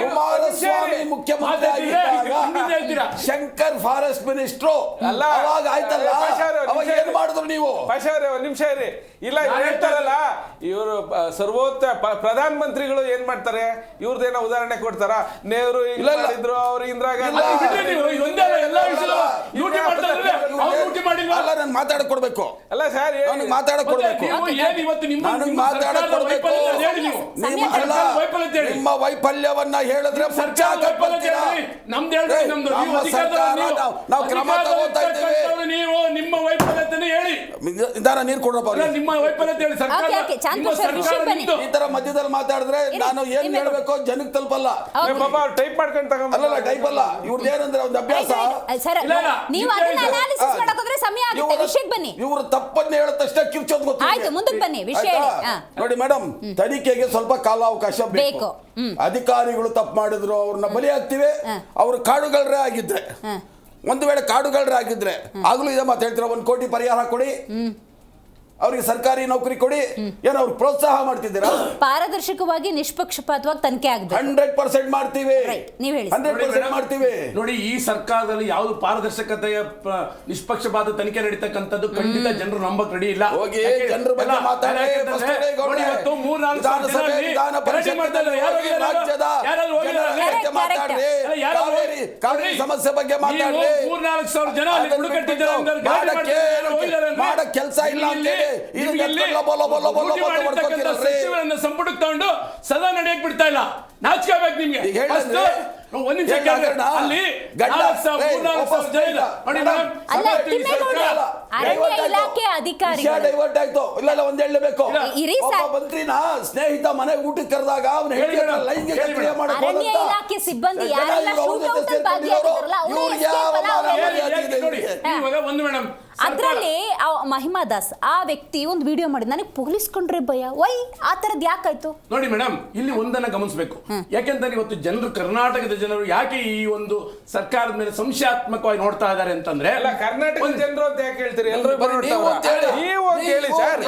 Speaker 7: ಕುಮಾರಸ್ವಾಮಿ ಮುಖ್ಯಮಂತ್ರಿ ಶಂಕರ್ ಫಾರೆಸ್ಟ್ ಮಿನಿಸ್ಟ್ರು ಅವಾಗ ಆಯ್ತಲ್ಲ, ಅವಾಗ ಏನ್ ಮಾಡಿದ್ರು ನೀವು?
Speaker 6: ಒಂದ್ ನಿಮಿಷ ಇರಿ. ಇಲ್ಲ ಹೇಳ್ತಾರಲ್ಲ ಇವರು ಸರ್ವೋತ್ತ ಪ್ರಧಾನ ಮಂತ್ರಿಗಳು ಏನ್ ಮಾಡ್ತಾರೆ, ಇವ್ರದ್ದೇನೋ ಉದಾಹರಣೆ ಕೊಡ್ತಾರ, ನೆಹರು ಇದ್ರು, ಅವ್ರು ಇಂದಿರಾ ಗಾಂಧಿ.
Speaker 7: ಅಲ್ಲ, ನನ್ ಮಾತಾಡಕ್ ಕೊಡ್ಬೇಕು.
Speaker 6: ಅಲ್ಲ ಸರ್,
Speaker 7: ಮಾತಾಡಕ್ ಕೊಡ್ಬೇಕು. ನಿಮ್ಮ ವೈಫಲ್ಯವನ್ನ ಹೇಳಿದ್ರೆ ನಾವು ಕ್ರಮ ತಗೋತಾ ಇದ್ದೇವೆ.
Speaker 8: ನೀವು ನಿಮ್ಮ ವೈಫಲ್ಯತೆ ಹೇಳಿ,
Speaker 7: ನೀರು ಕೊಡ್ರಪ್ಪ.
Speaker 8: ನಿಮ್ಮ ವೈಫಲ್ಯತೆ ಹೇಳಿ.
Speaker 7: ಈ ತರ ಮಧ್ಯದಲ್ಲಿ ಮಾತಾಡಿದ್ರೆ ನಾನು ಏನ್ ಹೇಳ್ಬೇಕು ಜನಕ್ಕೆ ತಲುಪಲ್ಲ.
Speaker 6: ಟೈಪ್ ಮಾಡ್ಕೊಂಡು ತಗೊಂಡ್
Speaker 7: ಅಲ್ಲ ಟೈಪ್ ಅಲ್ಲ, ಇವ್ರದ್ದು ಏನಂದ್ರೆ ಒಂದು ಅಭ್ಯಾಸ. ಇವ್ರ ತಪ್ಪನ್ನ ಹೇಳಿದ ತಕ್ಷಣ ಕಿರ್ಚೋದ್ ಗೊತ್ತಿದೆ. ನೋಡಿ ಮೇಡಮ್, ತನಿಖೆಗೆ ಸ್ವಲ್ಪ ಕಾಲಾವಕಾಶ ಬೇಕು. ಅಧಿಕಾರಿಗಳು ತಪ್ಪು ಮಾಡಿದ್ರು, ಅವ್ರನ್ನ ಬಲಿ ಹಾಕ್ತಿವಿ. ಅವ್ರು ಕಾಡುಗಳರೇ ಆಗಿದ್ರೆ, ಒಂದು ವೇಳೆ ಕಾಡುಗಳರೇ ಆಗಿದ್ರೆ ಆಗ್ಲೂ ಇದೇ ಮಾತು ಹೇಳ್ತೀರ, 1 ಕೋಟಿ ಪರಿಹಾರ ಕೊಡಿ, ಅವ್ರಿಗೆ ಸರ್ಕಾರಿ ನೌಕರಿ ಕೊಡಿ, ಏನೋ ಅವ್ರು ಪ್ರೋತ್ಸಾಹ ಮಾಡ್ತಿದ್ದೀರಾ?
Speaker 3: ಪಾರದರ್ಶಕವಾಗಿ ನಿಷ್ಪಕ್ಷಪಾತವಾಗಿ ತನಿಖೆ ಆಗಬೇಕು.
Speaker 7: 100% ಮಾಡ್ತೀವಿ, 100% ಮಾಡ್ತೀವಿ.
Speaker 8: ನೋಡಿ, ಈ ಸರ್ಕಾರದಲ್ಲಿ ಯಾವುದು ಪಾರದರ್ಶಕತೆಯ ನಿಷ್ಪಕ್ಷಪಾತ ತನಿಖೆ ನಡೀತಕ್ಕಂಥದ್ದು ಖಂಡಿತ ಜನರು ನಂಬಕ್ ರೆಡಿ ಇಲ್ಲ.
Speaker 7: ಹೋಗಿ ಜನರ ಬಗ್ಗೆ ಮಾತಾಡಿ. ಕಾವೇರಿ ಸಮಸ್ಯೆ ಬಗ್ಗೆ ಮಾತಾಡಿ.
Speaker 8: 3-4 ಜನ
Speaker 7: ಮಾಡಕ್ ಕೆಲಸ ಇಲ್ಲ ಅಂತೇಳಿ
Speaker 8: ಸಂಪುಟಕ್ಕೆ ತಗೊಂಡು ಸದಾ ನಡೆಯಕ್ ಬಿಡ್ತಾ ಇಲ್ಲ. ನಾಚಿಕೆ ನಿಮ್ಗೆ. ಒಂದ್ ನಿಮಿಷ
Speaker 7: ಡೈವರ್ಟ್ ಆಯ್ತು. ಇಲ್ಲ ಒಂದ್ ಹೇಳಬೇಕು, ಮಂತ್ರಿನ ಸ್ನೇಹಿತ ಮನೆ ಊಟಕ್ಕೆ ಕರೆದಾಗ ಅವನು ಲೈಂಗಿಕ ಕ್ರಿಯೆ ಮಾಡಕ್ಕೆ
Speaker 3: ಸಿಬ್ಬಂದಿ
Speaker 8: ಒಂದು ಮೇಡಮ್,
Speaker 3: ಅದ್ರಲ್ಲಿ ಮಹಿಮಾ ದಾಸ್ ಆ ವ್ಯಕ್ತಿ ಒಂದು ವಿಡಿಯೋ ಮಾಡಿ ನನಗೆ ಪೊಲೀಸ್ ಕೊಂಡ್ರೆ ಭಯ, ವೈ ಆ ತರದ್ ಯಾಕಾಯ್ತು?
Speaker 8: ನೋಡಿ ಮೇಡಮ್, ಇಲ್ಲಿ ಒಂದನ್ನ ಗಮನಿಸಬೇಕು. ಯಾಕೆಂದ್ರೆ ಇವತ್ತು ಜನರು, ಕರ್ನಾಟಕದ ಜನರು ಯಾಕೆ ಈ ಒಂದು ಸರ್ಕಾರದ ಮೇಲೆ ಸಂಶಯಾತ್ಮಕವಾಗಿ ನೋಡ್ತಾ ಇದ್ದಾರೆ ಅಂತಂದ್ರೆ,
Speaker 6: ಕರ್ನಾಟಕದ ಜನರು ಅಂತ ಯಾಕೆ ಹೇಳ್ತೀರಿ? ಎಲ್ಲರೂ ಹೇಳಿ ಸರ್,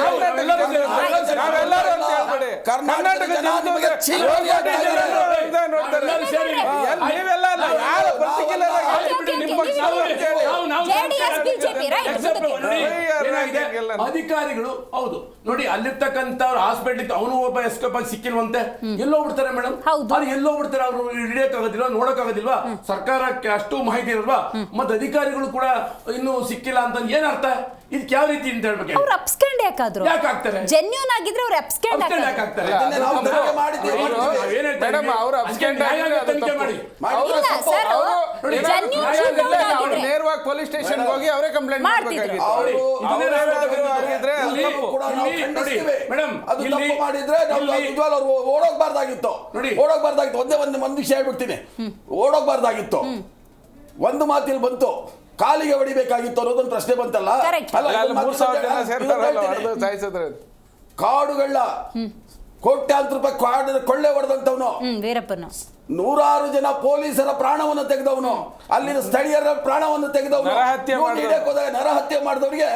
Speaker 6: ಕರ್ನಾಟಕ
Speaker 8: ಅಧಿಕಾರಿಗಳು ಹೌದು ನೋಡಿ, ಅಲ್ಲಿರ್ತಕ್ಕಂಥ ಹಾಸ್ಪಿಟಲ್ ಅವನು ಒಬ್ಬ ಎಸ್ಕೇಪ್ ಆಗಿ ಸಿಕ್ಕಿಲ್ವಂತೆ, ಎಲ್ಲೋ ಬಿಡ್ತಾರೆ ಮೇಡಮ್. ಅವ್ರು ಎಲ್ಲೋ ಬಿಡ್ತಾರೆ, ಅವ್ರು ಹಿಡಿಯಕ್ಕಾಗೋದಿಲ್ವಾ, ನೋಡಕ್ಕಾಗೋದಿಲ್ವಾ? ಸರ್ಕಾರಕ್ಕೆ ಅಷ್ಟು ಮಾಹಿತಿ ಇರಲ್ವಾ? ಮತ್ತೆ ಅಧಿಕಾರಿಗಳು ಕೂಡ ಇನ್ನೂ ಸಿಕ್ಕಿಲ್ಲ ಅಂತ ಏನ್ ಅರ್ಥ? ಇದಕ್ಕೆ ಯಾವ ರೀತಿ ಅಂತ ಹೇಳ್ಬೇಕು?
Speaker 3: ಅವ್ರು ಅಪ್ಸ್ಕ್ಯಾಂಡ್ ಯಾಕಾದ್ರು?
Speaker 8: ಯಾಕೆ ಆಗ್ತಾರೆ?
Speaker 3: ಜೆನ್ಯೂನ್ ಆಗಿದ್ರೆ ಅವ್ರು ಅಪ್ಸ್ಕ್ಯಾಂಡ್
Speaker 8: ಯಾಕಾಗ್ತಾರೆ?
Speaker 6: ನೇರವಾಗಿ ಪೊಲೀಸ್ ಸ್ಟೇಷನ್ ಹೋಗಿ ಅವರೇ ಕಂಪ್ಲೇಂಟ್ ಮಾಡಬೇಕಾಗಿತ್ತು.
Speaker 7: ಓಡೋಗ್ಬಾರ್ದಾಗಿತ್ತು. ಒಂದ್ ವಿಷಯ ಹೇಳ್ಬಿಡ್ತೀನಿ, ಓಡೋಗ್ಬಾರ್ದಾಗಿತ್ತು. ಒಂದು ಮಾತಿಲ್ ಬಂತು, ಕಾಲಿಗೆ ಹೊಡಿಬೇಕಾಗಿತ್ತು ಅನ್ನೋದೊಂದು ಪ್ರಶ್ನೆ ಬಂತಲ್ಲ. ಕಾಡುಗಳ ಕೋಟ್ಯಾಂತರ ರೂಪಾಯಿ ಕಾಡು ಕೊಳ್ಳೆ ಹೊಡೆದಂತವನು, ನೂರಾರು ಜನ ಪೊಲೀಸರ ಪ್ರಾಣವನ್ನು ತೆಗೆದವನು, ಅಲ್ಲಿನ ಸ್ಥಳೀಯರ ಪ್ರಾಣವನ್ನು ತೆಗೆದವನು, ನರಹತ್ಯೆ ಮಾಡಿದವರಿಗೆ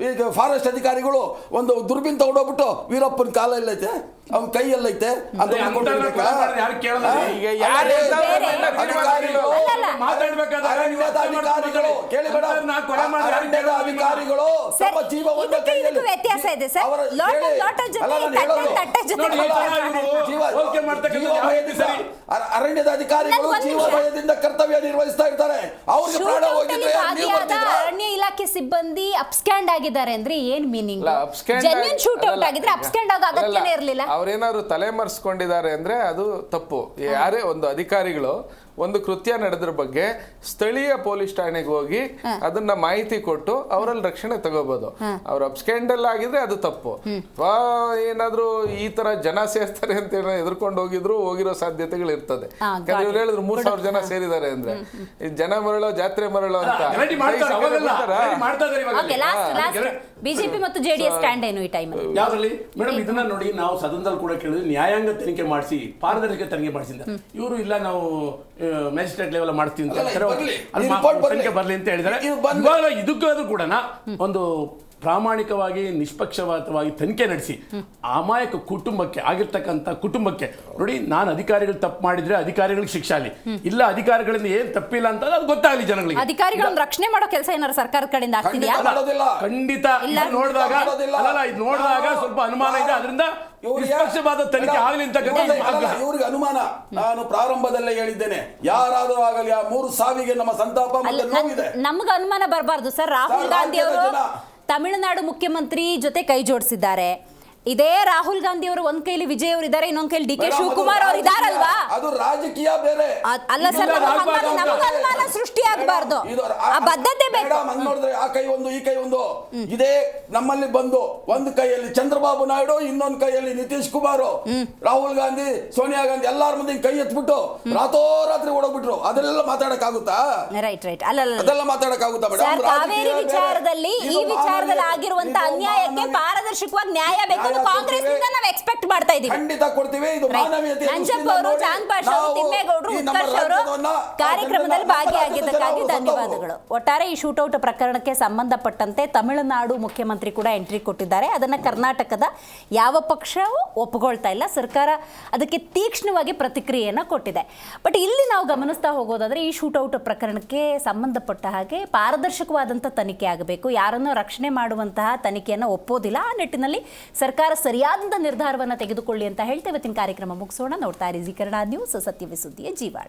Speaker 7: ಈಗ ಫಾರೆಸ್ಟ್ ಅಧಿಕಾರಿಗಳು ಒಂದು ದುರ್ಬಿನ್ ತಗೊಂಡೋಗ್ಬಿಟ್ಟು ವೀರಪ್ಪನ ಕಾಲ ಎಲ್ಲೈತೆ ಅವ್ನ ಕೈ ಎಲ್ಲೈತೆ ಅಂತ ಕೊಟ್ಟಿರ್ಬೇಕಾ?
Speaker 8: ಯಾರು ಕೇಳಲ್ಲ.
Speaker 6: ಈಗ ಯಾರು
Speaker 7: ಅಧಿಕಾರಿಗಳು
Speaker 8: ಮಾತಾಡ್ಬೇಕಾದ್ರೆ
Speaker 7: ಅರಣ್ಯದ ಅಧಿಕಾರಿಗಳು ಕೇಳಿ ಬೇಡ, ಅರಣ್ಯದ ಅಧಿಕಾರಿಗಳು ತಮ್ಮ ಜೀವವನ್ನು
Speaker 3: ಇದಕ್ಕೆ
Speaker 7: ಕೈಯಲ್ಲಿ
Speaker 3: ವ್ಯತ್ಯಾಸ ಇದೆ ಸರ್.
Speaker 7: ಅವರ
Speaker 3: ಲೋಟ
Speaker 7: ಕೇಳಿ,
Speaker 3: ಲೋಟ ಜೊತೆ
Speaker 7: ಅಲ್ಲ, ನಾನು
Speaker 3: ತಟ್ಟೆ
Speaker 7: ಹೇಳೋದು.
Speaker 3: ತಟ್ಟೆ ಜೊತೆ
Speaker 8: ನೋಡಿ, ಹೋಲಿಕೆ ಮಾಡ್ತಕ್ಕಂಥ ಯಾವ ರೀತಿ ಸರಿ?
Speaker 7: ಅರಣ್ಯದ ಅಧಿಕಾರಿಗಳು
Speaker 3: ನನ್ಗೆ ಒಂದು
Speaker 7: ಜೀವ
Speaker 3: ನಿಮಿಷ.
Speaker 7: ಭಯದಿಂದ ಕರ್ತವ್ಯ ನಿರ್ವಹಿಸ್ತಾ ಇರ್ತಾರೆ. ಅವ್ರಿಗೆ ಪ್ರಾಣ
Speaker 3: ಶೂಟೌಟಲ್ಲಿ
Speaker 7: ಹೋಗಿದ್ರೆ ನೀವು
Speaker 3: ಭಾಗಿಯಾದ
Speaker 7: ಬರ್ತಿದ್ರಾ?
Speaker 3: ಅರಣ್ಯ ಇಲಾಖೆ ಸಿಬ್ಬಂದಿ ಅಪ್ಸ್ಕ್ಯಾಂಡ್ ಆಗಿದ್ದಾರೆ ಅಂದ್ರೆ ಏನ್ ಮೀನಿಂಗ್? ಜೆನ್ಯೂನ್ ಶೂಟೌಟ್ ಆಗಿದ್ರೆ ಅಪ್ಸ್ಕ್ಯಾಂಡ್ ಆಗೋ ಅಗತ್ಯನೇ ಇರಲಿಲ್ಲ.
Speaker 6: ಅವ್ರೇನಾದ್ರು ತಲೆಮರೆಸ್ಕೊಂಡಿದ್ದಾರೆ ಅಂದ್ರೆ ಅದು ತಪ್ಪು. ಯಾರೇ ಒಂದು ಅಧಿಕಾರಿಗಳು ಒಂದು ಕೃತ್ಯ ನಡೆದ್ರ ಬಗ್ಗೆ ಸ್ಥಳೀಯ ಪೊಲೀಸ್ ಠಾಣೆಗೆ ಹೋಗಿ ಅದನ್ನ ಮಾಹಿತಿ ಕೊಟ್ಟು ಅವರಲ್ಲಿ ರಕ್ಷಣೆ ತಗೋಬಹುದು. ಅವ್ರ ಅಬ್ಸ್ಕ್ಯಾಂಡಲ್ ಆಗಿದ್ರೆ ಅದು ತಪ್ಪು. ಏನಾದ್ರೂ ಈ ತರ ಜನ ಸೇರ್ತಾರೆ ಅಂತ ಎದುರ್ಕೊಂಡು ಹೋಗಿರೋ ಸಾಧ್ಯತೆಗಳು ಇರ್ತದೆ. ಯಾಕಂದ್ರೆ ಇವ್ರು ಹೇಳಿದ್ರು 3000 ಜನ ಸೇರಿದ್ದಾರೆ ಅಂದ್ರೆ ಈ ಜನ ಮರಳೋ ಜಾತ್ರೆ ಮರಳೋ ಅಂತ
Speaker 3: ಬಿಜೆಪಿ ಮತ್ತು ಜೆಡಿಎಸ್ ಸ್ಟ್ಯಾಂಡ್ ಏನು ಈ ಟೈಮ್
Speaker 8: ಯಾವ್ದ್ರಲ್ಲಿ ಮೇಡಮ್? ಇದನ್ನ ನೋಡಿ, ನಾವು ಸದನದಲ್ಲಿ ಕೂಡ ಕೇಳಿದ್ವಿ, ನ್ಯಾಯಾಂಗ ತನಿಖೆ ಮಾಡಿಸಿ, ಪಾರದರ್ಶಕ ತನಿಖೆ ಮಾಡಿಸಿದ. ಇವರು ಇಲ್ಲ, ನಾವು ಮ್ಯಾಜಿಸ್ಟ್ರೇಟ್ ಲೆವೆಲ್ ಮಾಡ್ತೀವಿ ಅಂತ ತನಿಖೆ ಬರ್ಲಿ ಅಂತ ಹೇಳಿದ್ದಾರೆ. ಇವಾಗ ಇದಕ್ಕಾದ್ರೂ ಕೂಡ ಒಂದು ಪ್ರಾಮಾಣಿಕವಾಗಿ ನಿಷ್ಪಕ್ಷಪಾತವಾಗಿ ತನಿಖೆ ನಡೆಸಿ ಅಮಾಯಕ ಕುಟುಂಬಕ್ಕೆ ಆಗಿರ್ತಕ್ಕಂಥ ಕುಟುಂಬಕ್ಕೆ ನೋಡಿ, ನಾನು ಅಧಿಕಾರಿಗಳು ತಪ್ಪು ಮಾಡಿದ್ರೆ ಅಧಿಕಾರಿಗಳಿಗೆ ಶಿಕ್ಷೆ ಆಗಲಿ, ಇಲ್ಲ ಅಧಿಕಾರಿಗಳಿಂದ ಏನ್ ತಪ್ಪಿಲ್ಲ ಅಂತ ಅದು ಗೊತ್ತಾಗಲಿ ಜನಗಳಿಗೆ.
Speaker 3: ಅಧಿಕಾರಿಗಳನ್ನ ರಕ್ಷಣೆ ಮಾಡೋ ಕೆಲಸ ಏನಾದ್ರು ಸರ್ಕಾರದ ಕಡೆಯಿಂದ ಆಗ್ತಿದೆಯಾ?
Speaker 8: ಖಂಡಿತ. ನೋಡಿದಾಗ ಸ್ವಲ್ಪ ಅನುಮಾನ ಇದೆ, ಅದರಿಂದ ನಿಷ್ಪಕ್ಷಪಾತ ತನಿಖೆ ಆಗಲಿ ಅಂತ
Speaker 7: ಇವ್ರಿಗೆ ಅನುಮಾನ. ನಾನು ಪ್ರಾರಂಭದಲ್ಲೇ ಹೇಳಿದ್ದೇನೆ, ಯಾರಾದರೂ ಆಗಲಿ ಆ 3 ಸಾವಿಗೆ ನಮ್ಮ ಸಂತಾಪ ಮತ್ತೆ ನೋವಿದೆ.
Speaker 3: ನಮ್ಗೆ ಅನುಮಾನ ಬರಬಾರ್ದು ಸರ್. ರಾಹುಲ್ ಗಾಂಧಿ ಅವರು ತಮಿಳುನಾಡು ಮುಖ್ಯಮಂತ್ರಿ ಜೊತೆ ಕೈ ಜೋಡಿಸಿದ್ದಾರೆ. ಇದೇ ರಾಹುಲ್ ಗಾಂಧಿ ಅವರು ಒಂದ್ ಕೈಲಿ ವಿಜಯ್ ಅವರು ಇದ್ದಾರೆ, ಇನ್ನೊಂದ್ ಕೈಲಿ ಡಿ ಕೆ ಶಿವಕುಮಾರ್ ಅವರು ಇದಾರಲ್ವಾ?
Speaker 7: ಅದು ರಾಜಕೀಯ ಬೇರೆ
Speaker 3: ಅಲ್ಲ ಸರ್, ನಮ್ಗೆ ಅನುಮಾನ ಸೃಷ್ಟಿಯಾಗಬಾರ್ದು. ಆ ಬದ್ಧತೆ ಬೇಕು.
Speaker 7: ನೋಡಿದ್ರೆ ಆ ಕೈ ಒಂದು ಈ ಕೈ ಒಂದು ಇದೇ ನಮ್ಮಲ್ಲಿ ಬಂದು ಒಂದು ಕೈಯಲ್ಲಿ ಚಂದ್ರಬಾಬು ನಾಯ್ಡು, ಇನ್ನೊಂದು ಕೈಯಲ್ಲಿ ನಿತೀಶ್ ಕುಮಾರ್, ರಾಹುಲ್ ಗಾಂಧಿ, ಸೋನಿಯಾ ಗಾಂಧಿ ಎಲ್ಲಾರ ಮುಂದೆ ಕೈ ಎತ್ಬಿಟ್ಟು ರಾತ್ರೋರಾತ್ರಿ ಓಡೋಗ್ಬಿಟ್ರು. ಅದೆಲ್ಲ ಮಾತಾಡಕ್ ಆಗುತ್ತಾ?
Speaker 3: Right right. ಅಲ್ಲ
Speaker 7: ಅದೆಲ್ಲ ಮಾತಾಡಕ್ ಆಗುತ್ತಾ ಮೇಡಮ್?
Speaker 3: ಕಾವೇರಿ ವಿಚಾರದಲ್ಲಿ, ಈ ವಿಚಾರದಲ್ಲಿ ಆಗಿರುವಂತ ಅನ್ಯಾಯಕ್ಕೆ ಪಾರದರ್ಶಕವಾಗಿ ನ್ಯಾಯ ಬೇಕು. ಕಾಂಗ್ರೆಸ್ ನಿಂದ ನಾವು ಎಕ್ಸ್ಪೆಕ್ಟ್ ಮಾಡ್ತಾ ಇದೀವಿ.
Speaker 7: ಖಂಡಿತ ಕೊಡ್ತೀವಿ. ಇದು ಮಾನವೀಯತೆ.
Speaker 3: ನಂಜಪ್ಪ ಅವರು, ಚಾಂದ್ ಪಾಷಾ ಅವರು, ತಿಮ್ಮೇಗೌಡರು, ಉತ್ಕರ್ಷ್ ಅವರು ಕಾರ್ಯಕ್ರಮದಲ್ಲಿ ಭಾಗಿಯಾಗಿದ್ದಕ್ಕಾಗಿ ಧನ್ಯವಾದಗಳು. ಒಟ್ಟಾರೆ ಈ ಶೂಟೌಟ್ ಪ್ರಕರಣಕ್ಕೆ ಸಂಬಂಧಪಟ್ಟಂತೆ ತಮಿಳುನಾಡು ಮುಖ್ಯಮಂತ್ರಿ ಕೂಡ ಎಂಟ್ರಿ ಕೊಟ್ಟಿದ್ದಾರೆ. ಅದನ್ನ ಕರ್ನಾಟಕದ ಯಾವ ಪಕ್ಷವೂ ಒಪ್ಪಿಕೊಳ್ತಾ ಇಲ್ಲ. ಸರ್ಕಾರ ಅದಕ್ಕೆ ತೀಕ್ಷ್ಣವಾಗಿ ಪ್ರತಿಕ್ರಿಯೆಯನ್ನು ಕೊಟ್ಟಿದೆ. ಬಟ್ ಇಲ್ಲಿ ನಾವು ಗಮನಿಸ್ತಾ ಹೋಗೋದಾದ್ರೆ, ಈ ಶೂಟೌಟ್ ಪ್ರಕರಣಕ್ಕೆ ಸಂಬಂಧಪಟ್ಟ ಹಾಗೆ ಪಾರದರ್ಶಕವಾದಂಥ ತನಿಖೆ ಆಗಬೇಕು. ಯಾರನ್ನು ರಕ್ಷಣೆ ಮಾಡುವಂತಹ ತನಿಖೆಯನ್ನು ಒಪ್ಪೋದಿಲ್ಲ. ಆ ನಿಟ್ಟಿನಲ್ಲಿ ಸರ್ಕಾರ ಸರಿಯಾದ ನಿರ್ಧಾರವನ್ನು ತೆಗೆದುಕೊಳ್ಳಿ ಅಂತ ಹೇಳ್ತೇವೆ. ಇವತ್ತಿನ ಕಾರ್ಯಕ್ರಮ ಮುಗಿಸೋಣ. ನೋಡ್ತಾ ಇರಿ ಜಿ ಕನ್ನಡ ನ್ಯೂಸ್, ಸತ್ಯವೇ ಸುದ್ದಿಯ ಜೀವಾಳ.